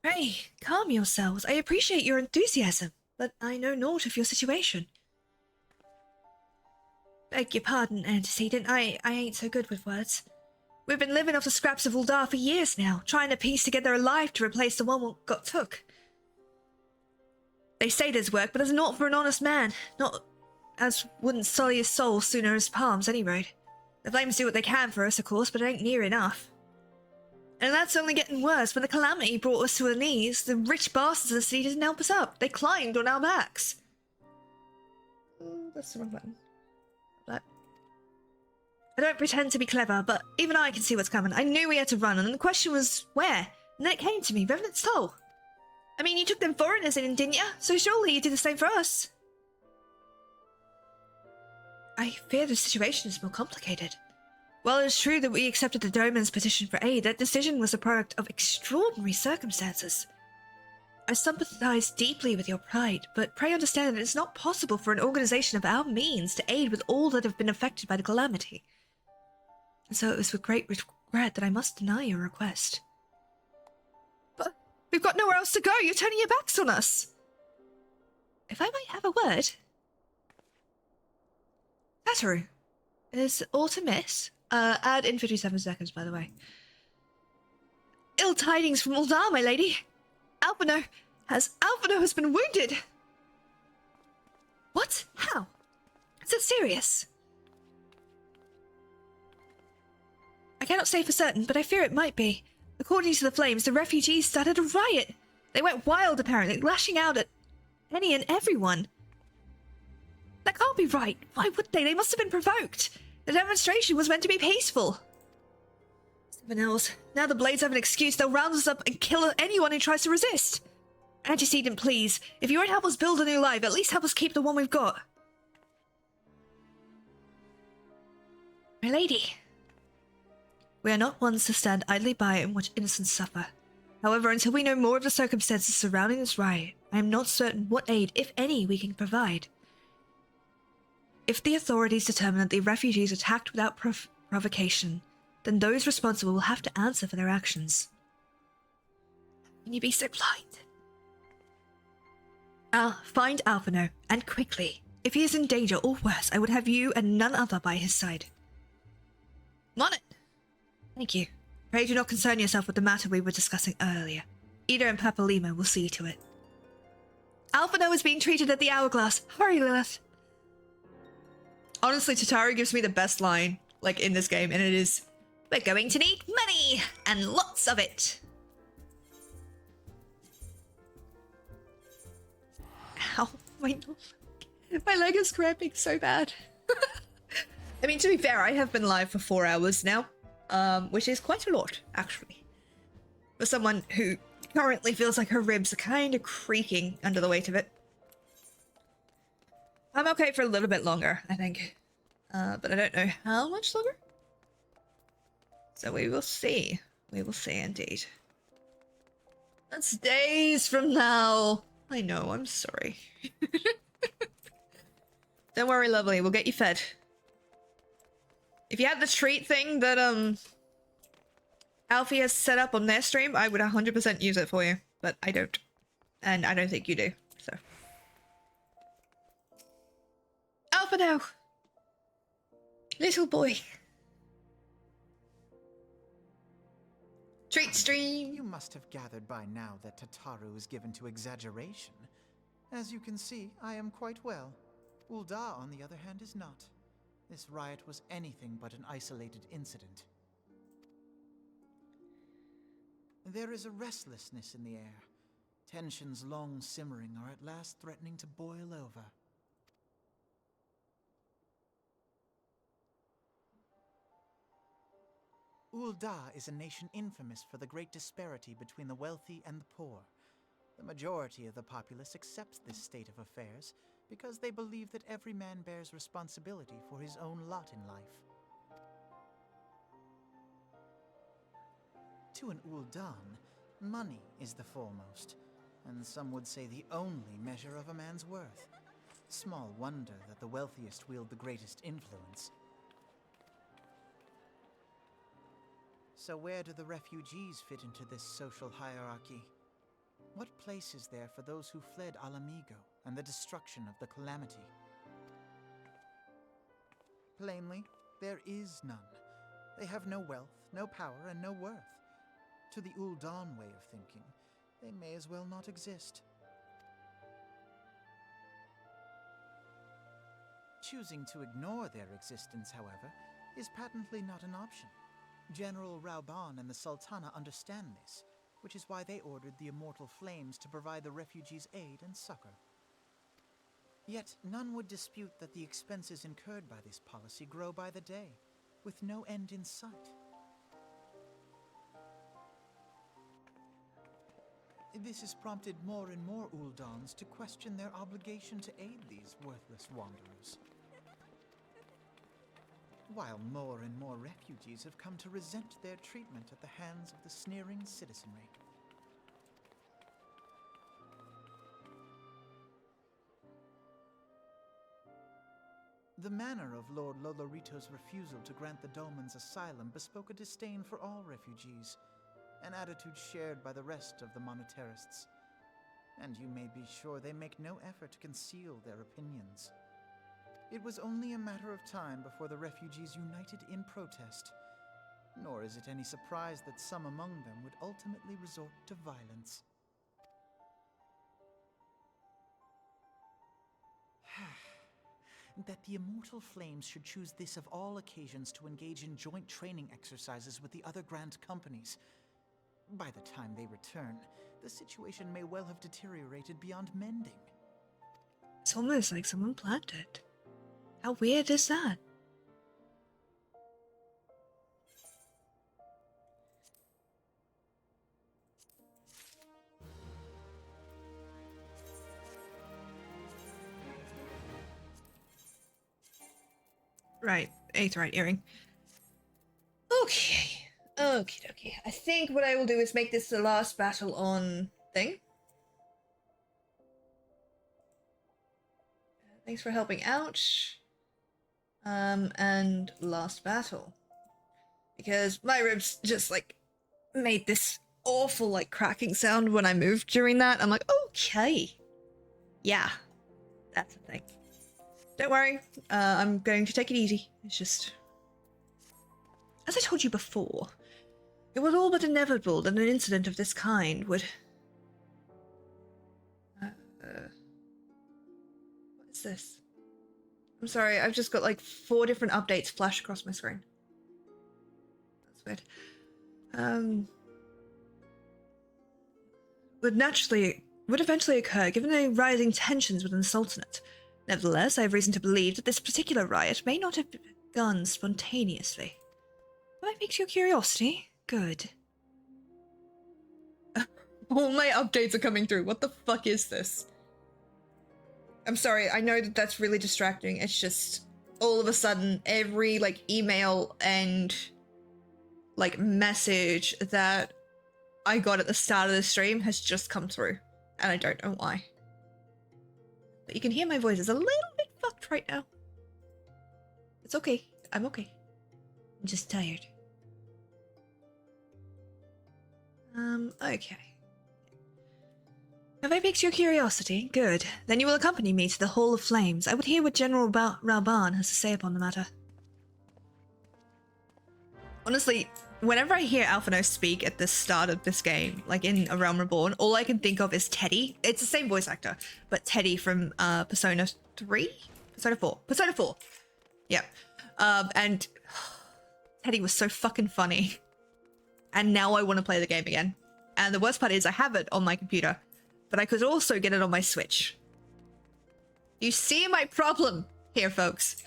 Pray, calm yourselves. I appreciate your enthusiasm, but I know naught of your situation. Beg your pardon, antecedent. I ain't so good with words. We've been living off the scraps of Uldar for years now, trying to piece together a life to replace the one we got took. They say there's work, but there's naught for an honest man. Not as wouldn't sully his soul sooner as palms, any road. The Flames do what they can for us, of course, but it ain't near enough. And that's only getting worse. When the calamity brought us to our knees, the rich bastards of the city didn't help us up. They climbed on our backs. That's the wrong button. But I don't pretend to be clever, but even I can see what's coming. I knew we had to run, and the question was where? And then it came to me, Revenant's Toll. I mean, you took them foreigners in, didn't you? So surely you did the same for us. I fear the situation is more complicated. While it is true that we accepted the Doman's petition for aid, that decision was a product of extraordinary circumstances. I sympathize deeply with your pride, but pray understand that it's not possible for an organization of our means to aid with all that have been affected by the calamity. And so it was with great regret that I must deny your request. But we've got nowhere else to go. You're turning your backs on us. If I might have a word. Tataru, is all to miss? Add in 57 seconds, by the way. Ill tidings from Uldar, my lady. Alphino has been wounded. What? How? Is it serious? I cannot say for certain, but I fear it might be. According to the flames, the refugees started a riot. They went wild, apparently, lashing out at any and everyone. That can't be right. Why would they? They must have been provoked. The demonstration was meant to be peaceful. Seven L's. Now the Blades have an excuse. They'll round us up and kill anyone who tries to resist. Antecedent, please. If you won't help us build a new life, at least help us keep the one we've got. My lady. We are not ones to stand idly by and watch innocents suffer. However, until we know more of the circumstances surrounding this riot, I am not certain what aid, if any, we can provide. If the authorities determine that the refugees attacked without provocation, then those responsible will have to answer for their actions. How can you be so blind? Find Alphino, and quickly. If he is in danger or worse, I would have you and none other by his side. On it! Thank you. Pray do not concern yourself with the matter we were discussing earlier. Ida and Papa Lima will see to it. Alphino is being treated at the Hourglass. Hurry, Lilith. Honestly, Tataru gives me the best line, like, in this game, and it is, we're going to need money, and lots of it. Ow, my leg is cramping so bad. I mean, to be fair, I have been live for 4 hours now, which is quite a lot, actually. For someone who currently feels like her ribs are kind of creaking under the weight of it. I'm okay for a little bit longer, I think. But I don't know how much longer. So we will see. We will see indeed. That's days from now. I know, I'm sorry. Don't worry, lovely. We'll get you fed. If you had the treat thing that, Alfie has set up on their stream, I would 100% use it for you. But I don't. And I don't think you do, so. Alphino! Little boy. Treat stream! You must have gathered by now that Tataru is given to exaggeration. As you can see, I am quite well. Uldar, on the other hand, is not. This riot was anything but an isolated incident. There is a restlessness in the air. Tensions long simmering are at last threatening to boil over. Uldar is a nation infamous for the great disparity between the wealthy and the poor. The majority of the populace accepts this state of affairs because they believe that every man bears responsibility for his own lot in life. To an Uldan, money is the foremost, and some would say the only measure of a man's worth. Small wonder that the wealthiest wield the greatest influence. So where do the refugees fit into this social hierarchy? What place is there for those who fled Alamigo and the destruction of the calamity? Plainly, there is none. They have no wealth, no power, and no worth. To the Uldan way of thinking, they may as well not exist. Choosing to ignore their existence, however, is patently not an option. General Rauban and the Sultana understand this, which is why they ordered the Immortal Flames to provide the refugees aid and succor. Yet none would dispute that the expenses incurred by this policy grow by the day, with no end in sight. This has prompted more and more Uldans to question their obligation to aid these worthless wanderers, while more and more refugees have come to resent their treatment at the hands of the sneering citizenry. The manner of Lord Lolorito's refusal to grant the Dolmens asylum bespoke a disdain for all refugees, an attitude shared by the rest of the monetarists. And you may be sure they make no effort to conceal their opinions. It was only a matter of time before the refugees united in protest, nor is it any surprise that some among them would ultimately resort to violence. That the Immortal Flames should choose this of all occasions to engage in joint training exercises with the other Grand Companies. By the time they return, the situation may well have deteriorated beyond mending. It's almost like someone planned it. How weird is that? Right, Aetheryte earring. Okay. Okie dokie. I think what I will do is make this the last battle on thing. Thanks for helping out. And last battle. Because my ribs just like made this awful like cracking sound when I moved during that. I'm like, okay. Yeah. That's the thing. Don't worry, I'm going to take it easy. It's just... As I told you before, it was all but inevitable that an incident of this kind would... what is this? I'm sorry, I've just got like 4 different updates flash across my screen. That's weird. Would eventually occur given the rising tensions within the Sultanate. Nevertheless, I have reason to believe that this particular riot may not have begun spontaneously. That piques your curiosity? Good. All my updates are coming through. What the fuck is this? I'm sorry, I know that that's really distracting. It's just, all of a sudden, every, like, email and, like, message that I got at the start of the stream has just come through. And I don't know why. But you can hear my voice is a little bit fucked right now. It's okay. I'm okay. I'm just tired. Okay. Have I piqued your curiosity? Good. Then you will accompany me to the Hall of Flames. I would hear what General Rauban has to say upon the matter. Honestly, whenever I hear Alphinaud speak at the start of this game, like in A Realm Reborn, all I can think of is Teddy. It's the same voice actor, but Teddy from Persona 3? Persona 4. Persona 4. Yeah. And Teddy was so fucking funny. And now I want to play the game again. And the worst part is I have it on my computer, but I could also get it on my Switch. You see my problem here, folks.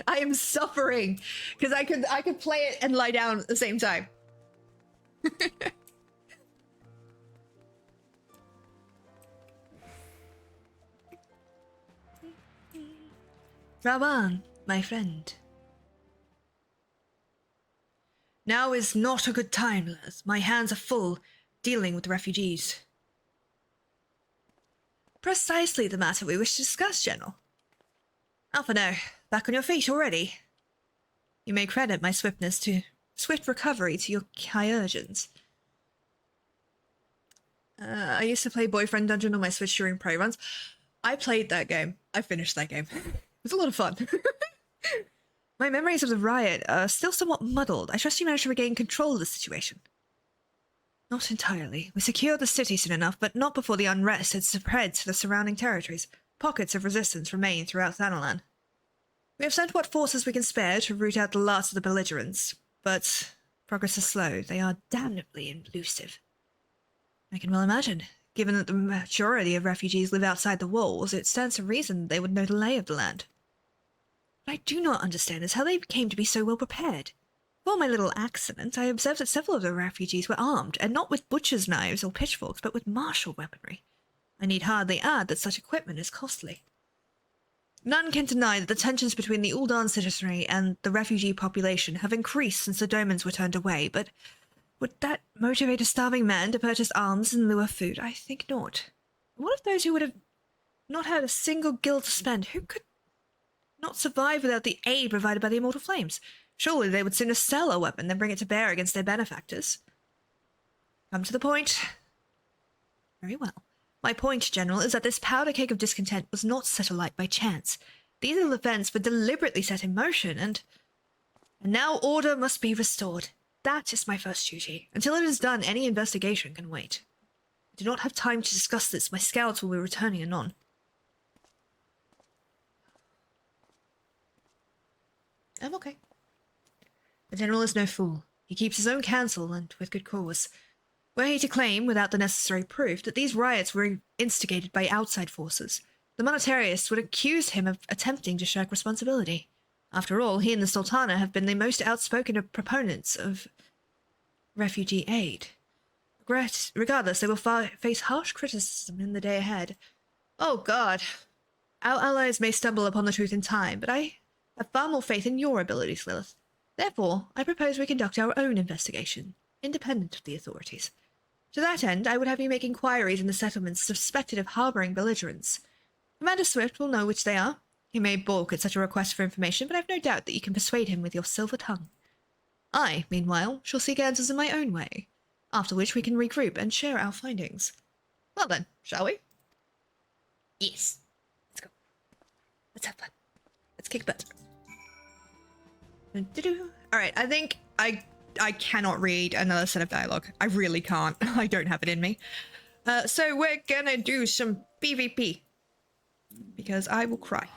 I am suffering because I could play it and lie down at the same time. Rauban, my friend. Now is not a good time, lads. My hands are full dealing with the refugees. Precisely the matter we wish to discuss, General. Alphinaud, back on your feet already. You may credit my swift recovery to your Kyurgens. I used to play Boyfriend Dungeon on my Switch during prey runs. I played that game. I finished that game. It was a lot of fun. My memories of the riot are still somewhat muddled. I trust you managed to regain control of the situation. Not entirely. We secured the city soon enough, but not before the unrest had spread to the surrounding territories. Pockets of resistance remain throughout Thanalan. We have sent what forces we can spare to root out the last of the belligerents, but Progress is slow. They are damnably elusive. I can well imagine. Given that the majority of refugees live outside the walls, it stands to reason they would know the lay of the land. What I do not understand is how they came to be so well prepared. For my little accident, I observed that several of the refugees were armed, and not with butcher's knives or pitchforks, but with martial weaponry. I need hardly add that such equipment is costly. None can deny that the tensions between the Uldan citizenry and the refugee population have increased since the Domans were turned away, but would that motivate a starving man to purchase arms in lieu of food? I think not. What of those who would have not had a single gil to spend? Who could not survive without the aid provided by the immortal flames? Surely they would sooner sell a weapon than bring it to bear against their benefactors. Come to the point. Very well. My point, General, is that this powder cake of discontent was not set alight by chance. These events were deliberately set in motion, and now order must be restored. That is my first duty. Until it is done, any investigation can wait. I do not have time to discuss this. My scouts will be returning anon. I'm okay. The General is no fool. He keeps his own counsel, and with good cause. Were he to claim, without the necessary proof, that these riots were instigated by outside forces, the monetarists would accuse him of attempting to shirk responsibility. After all, he and the Sultana have been the most outspoken of proponents of refugee aid. Regardless, they will face harsh criticism in the day ahead. Oh, God. Our allies may stumble upon the truth in time, but I have far more faith in your abilities, Lilith. Therefore, I propose we conduct our own investigation, independent of the authorities. To that end, I would have you make inquiries in the settlements suspected of harbouring belligerents. Commander Swift will know which they are. He may balk at such a request for information, but I have no doubt that you can persuade him with your silver tongue. I, meanwhile, shall seek answers in my own way, after which we can regroup and share our findings. Well then, shall we? Yes. Let's go. Let's have fun. Let's kick butt. Alright, I think I cannot read another set of dialogue. I really can't. I don't have it in me. So we're gonna do some PvP. Because I will cry.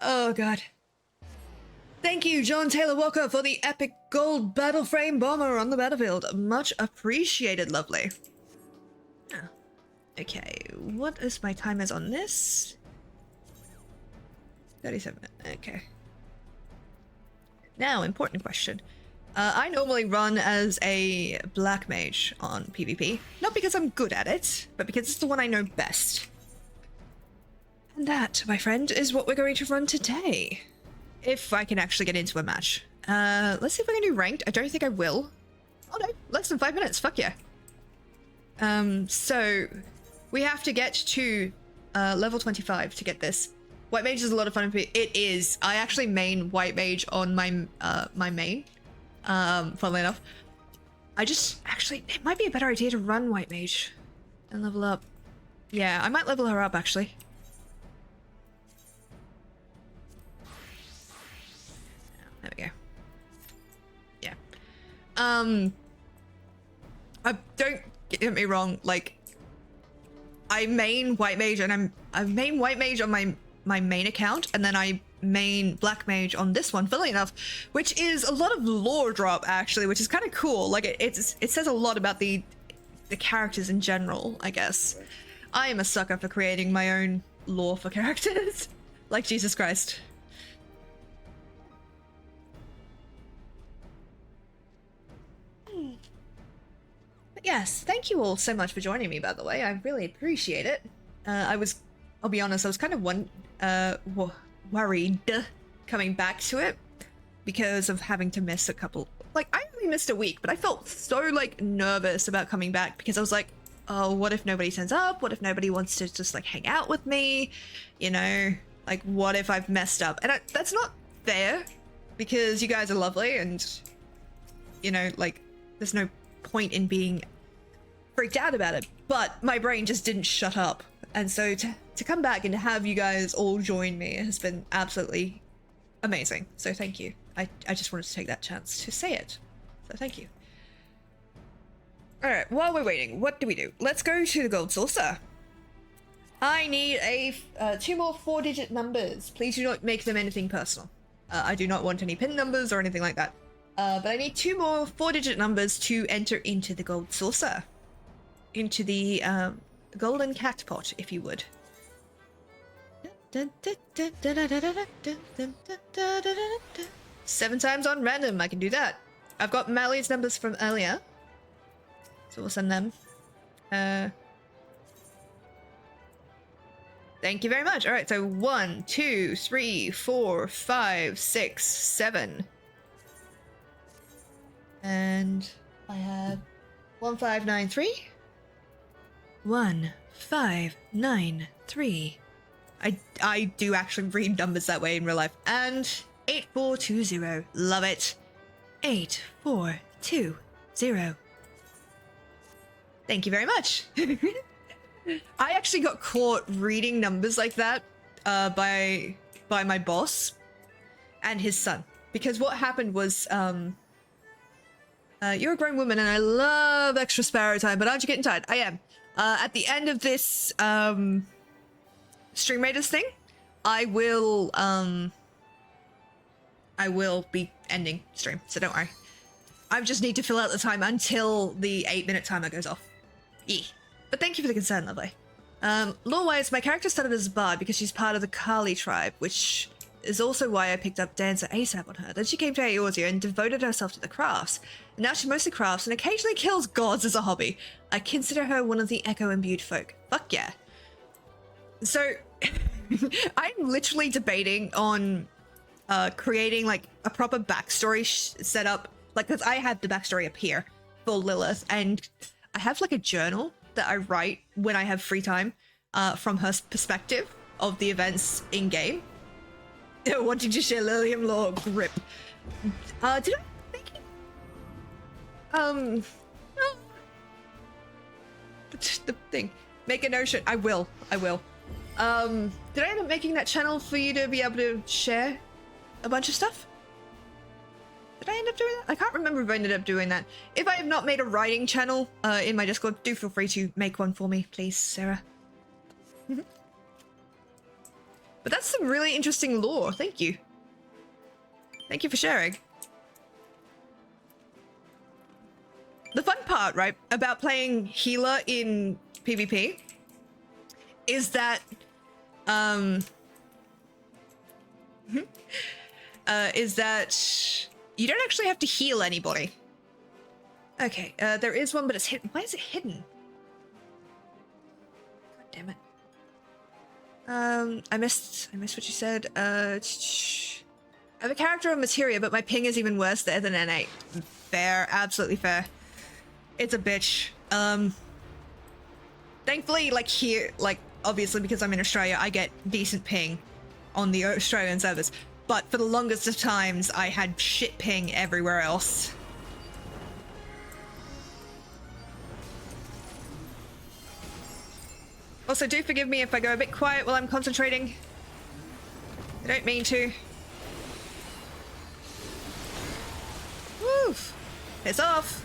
Oh, God. Thank you, John Taylor Walker, for the epic gold battle frame bomber on the battlefield. Much appreciated, lovely. Oh. Okay, what is my timers on this? 37. Okay. Now, important question. I normally run as a black mage on PvP. Not because I'm good at it, but because it's the one I know best. And that, my friend, is what we're going to run today. If I can actually get into a match. Let's see if I can do ranked. I don't think I will. Oh no, less than 5 minutes, fuck yeah. So, we have to get to level 25 to get this. White mage is a lot of fun. It is. I actually main white mage on my my main. Funnily enough. Actually, it might be a better idea to run white mage and level up. Yeah, I might level her up, actually. There we go. Yeah. I don't get me wrong, like, I main white mage and I main white mage on my main account, and then I main black mage on this one, funnily enough, which is a lot of lore drop, actually, which is kind of cool. Like, it says a lot about the characters in general, I guess. I am a sucker for creating my own lore for characters. Like Jesus Christ. But yes, thank you all so much for joining me, by the way. I really appreciate it. I'll be honest, I was kind of worried coming back to it because of having to miss a couple. Like, I only missed a week, but I felt so, like, nervous about coming back because I was like, oh, what if nobody turns up? What if nobody wants to just, like, hang out with me? You know, like, what if I've messed up? And that's not fair because you guys are lovely and, you know, like, there's no point in being freaked out about it. But my brain just didn't shut up. And so to come back and to have you guys all join me has been absolutely amazing. So thank you. I just wanted to take that chance to say it. So thank you. Alright, while we're waiting, what do we do? Let's go to the gold saucer. I need 2 more 4-digit numbers. Please do not make them anything personal. I do not want any pin numbers or anything like that. But I need 2 more 4-digit numbers to enter into the gold saucer. Into the golden cat pot, if you would. 7 times on random, I can do that. I've got Mally's numbers from earlier. So we'll send them. Thank you very much. Alright, so 1, 2, 3, 4, 5, 6, 7. And I have 1593. 1593. I do actually read numbers that way in real life. And 8420. Love it. 8420. Thank you very much. I actually got caught reading numbers like that by my boss and his son. Because what happened was, you're a grown woman and I love extra sparrow time, but aren't you getting tired? I am. At the end of this Stream Raiders thing, I will be ending stream, so don't worry. I just need to fill out the time until the 8-minute timer goes off. Yeah. But thank you for the concern, lovely. Lore-wise, my character started as a bard because she's part of the Kali tribe, which is also why I picked up Dancer ASAP on her. Then she came to Eorzea and devoted herself to the crafts. And now she mostly crafts and occasionally kills gods as a hobby. I consider her one of the Echo-imbued folk. Fuck yeah. So, I'm literally debating on creating like a proper backstory setup. Like, because I have the backstory up here for Lilith, and I have like a journal that I write when I have free time from her perspective of the events in game. Wanting to share Lilium lore, grip. Did I make it? No. The thing. Make a notion. I will. Did I end up making that channel for you to be able to share a bunch of stuff? Did I end up doing that? I can't remember if I ended up doing that. If I have not made a writing channel in my Discord, do feel free to make one for me, please, Sarah. But that's some really interesting lore. Thank you. Thank you for sharing. The fun part, right, about playing healer in PvP is that, you don't actually have to heal anybody. Okay, there is one, but it's hidden. Why is it hidden? God damn it. I missed what you said. I have a character on Materia, but my ping is even worse there than N8. Fair, absolutely fair. It's a bitch. Thankfully, like here, like obviously because I'm in Australia, I get decent ping on the Australian servers. But for the longest of times, I had shit ping everywhere else. Also, do forgive me if I go a bit quiet while I'm concentrating. I don't mean to. Woo! It's off!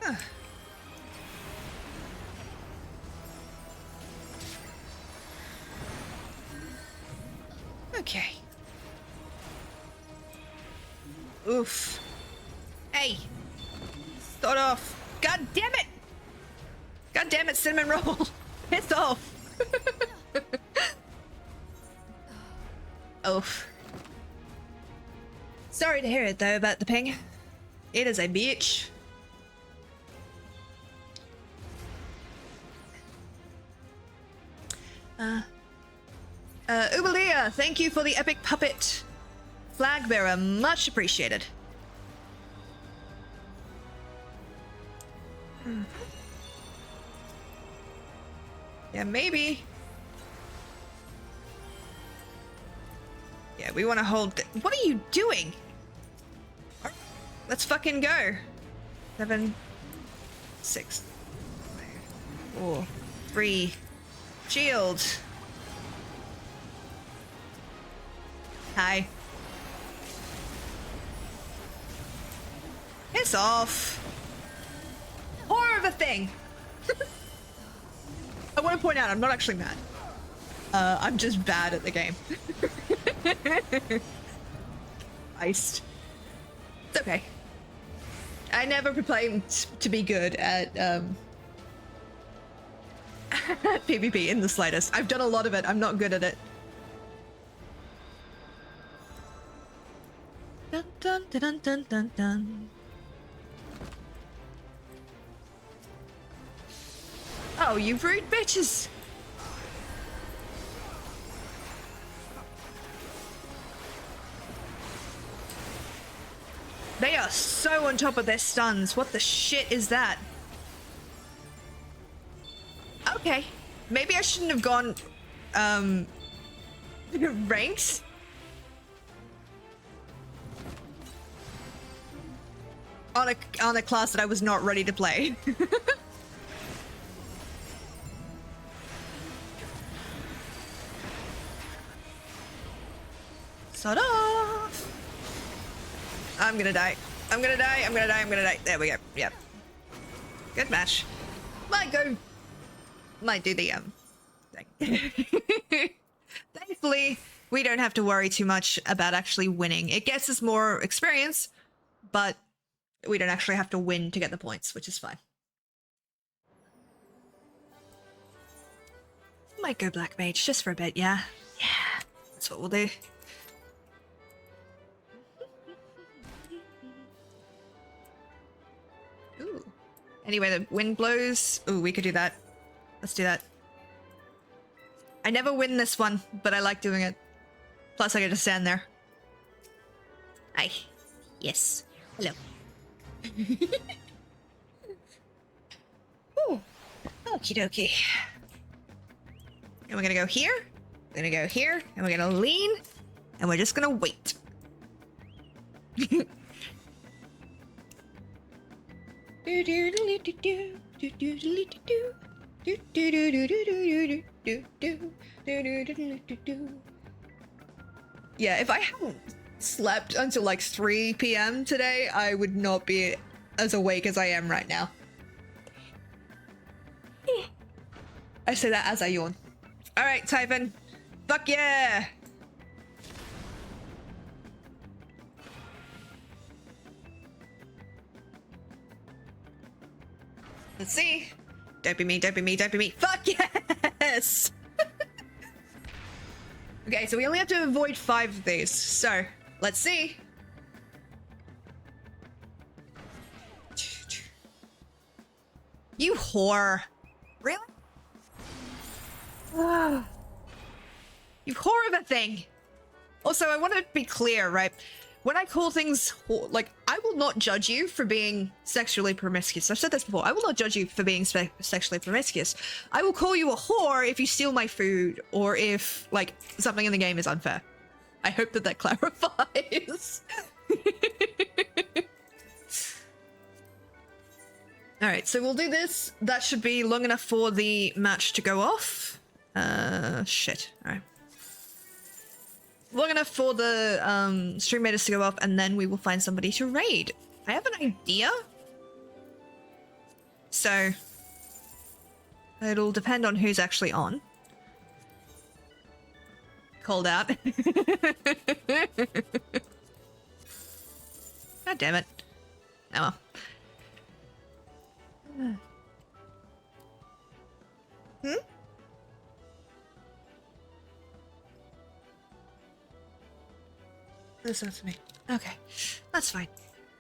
Huh. Okay. Oof. Hey! Start off. God damn it! God damn it, cinnamon roll! Piss off! Oof. Sorry to hear it though about the ping. It is a bitch. Ubalia, thank you for the epic puppet flag bearer. Much appreciated. Yeah, maybe. Yeah, we want to hold. What are you doing? Let's fucking go. 7, 6, 5, 4, 3. Shield. Hi. Piss off. Horror of a thing. I want to point out, I'm not actually mad. I'm just bad at the game. Iced. It's okay. I never proclaimed to be good at PvP in the slightest. I've done a lot of it. I'm not good at it. Dun dun dun dun dun dun. Oh, you rude bitches! They are so on top of their stuns. What the shit is that? Okay. Maybe I shouldn't have gone, ranks? On a class that I was not ready to play. Sod off! I'm gonna die. I'm gonna die. I'm gonna die. I'm gonna die. There we go. Yep. Good match. Might do the thing. Thankfully, we don't have to worry too much about actually winning. It gets us more experience, but we don't actually have to win to get the points, which is fine. Might go Black Mage just for a bit, yeah? Yeah, that's what we'll do. Ooh. Anyway, the wind blows. Ooh, we could do that. Let's do that. I never win this one, but I like doing it. Plus, I get to stand there. Hi. Yes. Hello. Ooh. Okie dokie. And we're gonna go here. We're gonna go here. And we're gonna lean. And we're just gonna wait. Yeah, if I hadn't slept until like 3 p.m. today, I would not be as awake as I am right now. I say that as I yawn. Alright, Typhon. Fuck yeah! Let's see. Don't be me, don't be me, don't be me. Fuck yes! Okay, so we only have to avoid 5 of these. So, let's see. You whore. Really? You whore of a thing. Also, I want to be clear, right? When I call things like, I will not judge you for being sexually promiscuous. I've said this before. I will not judge you for being sexually promiscuous. I will call you a whore if you steal my food or if, like, something in the game is unfair. I hope that clarifies. Alright, so we'll do this. That should be long enough for the match to go off. Shit. Alright. Long enough for the stream raiders to go up, and then we will find somebody to raid. I have an idea. So it'll depend on who's actually on. Called out. God damn it. Oh well. Hmm? That's not to me. Okay, that's fine.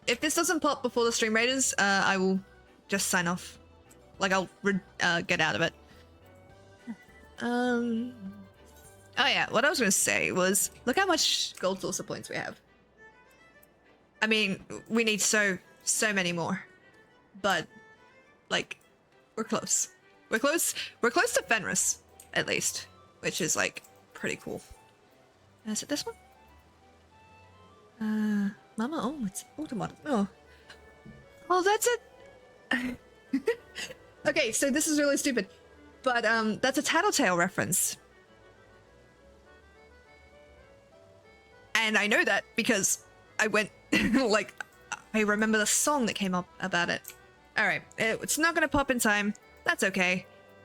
If this doesn't pop before the stream raiders, I will just sign off. Like, I'll get out of it. Oh yeah, what I was gonna say was, look how much gold saucer points we have. I mean, we need so many more. But, like, we're close. We're close to Fenris, at least. Which is, like, pretty cool. Is it this one? Mama, oh, it's automatic. Oh, that's it. Okay, so this is really stupid, but that's a Tattletale reference, and I know that because I went like I remember the song that came up about it. All right, it's not gonna pop in time. That's okay.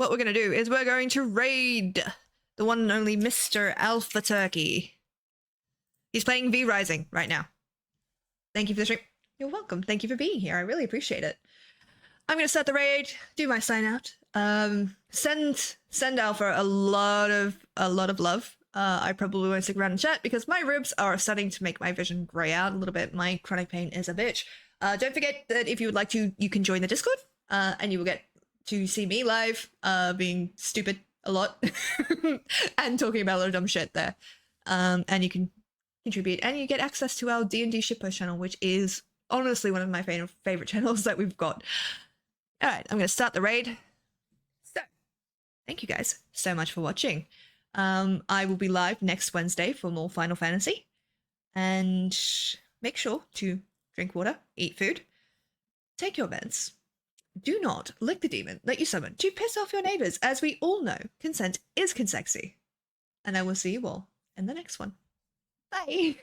what we're going to do is we're going to raid the one and only Mr. Alpha Turkey. He's playing V Rising right now. Thank you for the stream. You're welcome. Thank you for being here. I really appreciate it. I'm going to start the raid, do my sign out. Send Alpha a lot of love. I probably won't stick around and chat because my ribs are starting to make my vision grey out a little bit. My chronic pain is a bitch. Don't forget that if you would like to, you can join the Discord, and you will get to see me live, being stupid a lot and talking about a lot of dumb shit there. And you can contribute, and you get access to our D&D shitpost channel, which is honestly one of my favorite channels that we've got. All right, I'm going to start the raid. So, thank you guys so much for watching. I will be live next Wednesday for more Final Fantasy. And make sure to drink water, eat food, take your meds. Do not lick the demon that you summon to piss off your neighbors. As we all know, consent is consexy. And I will see you all in the next one. Bye!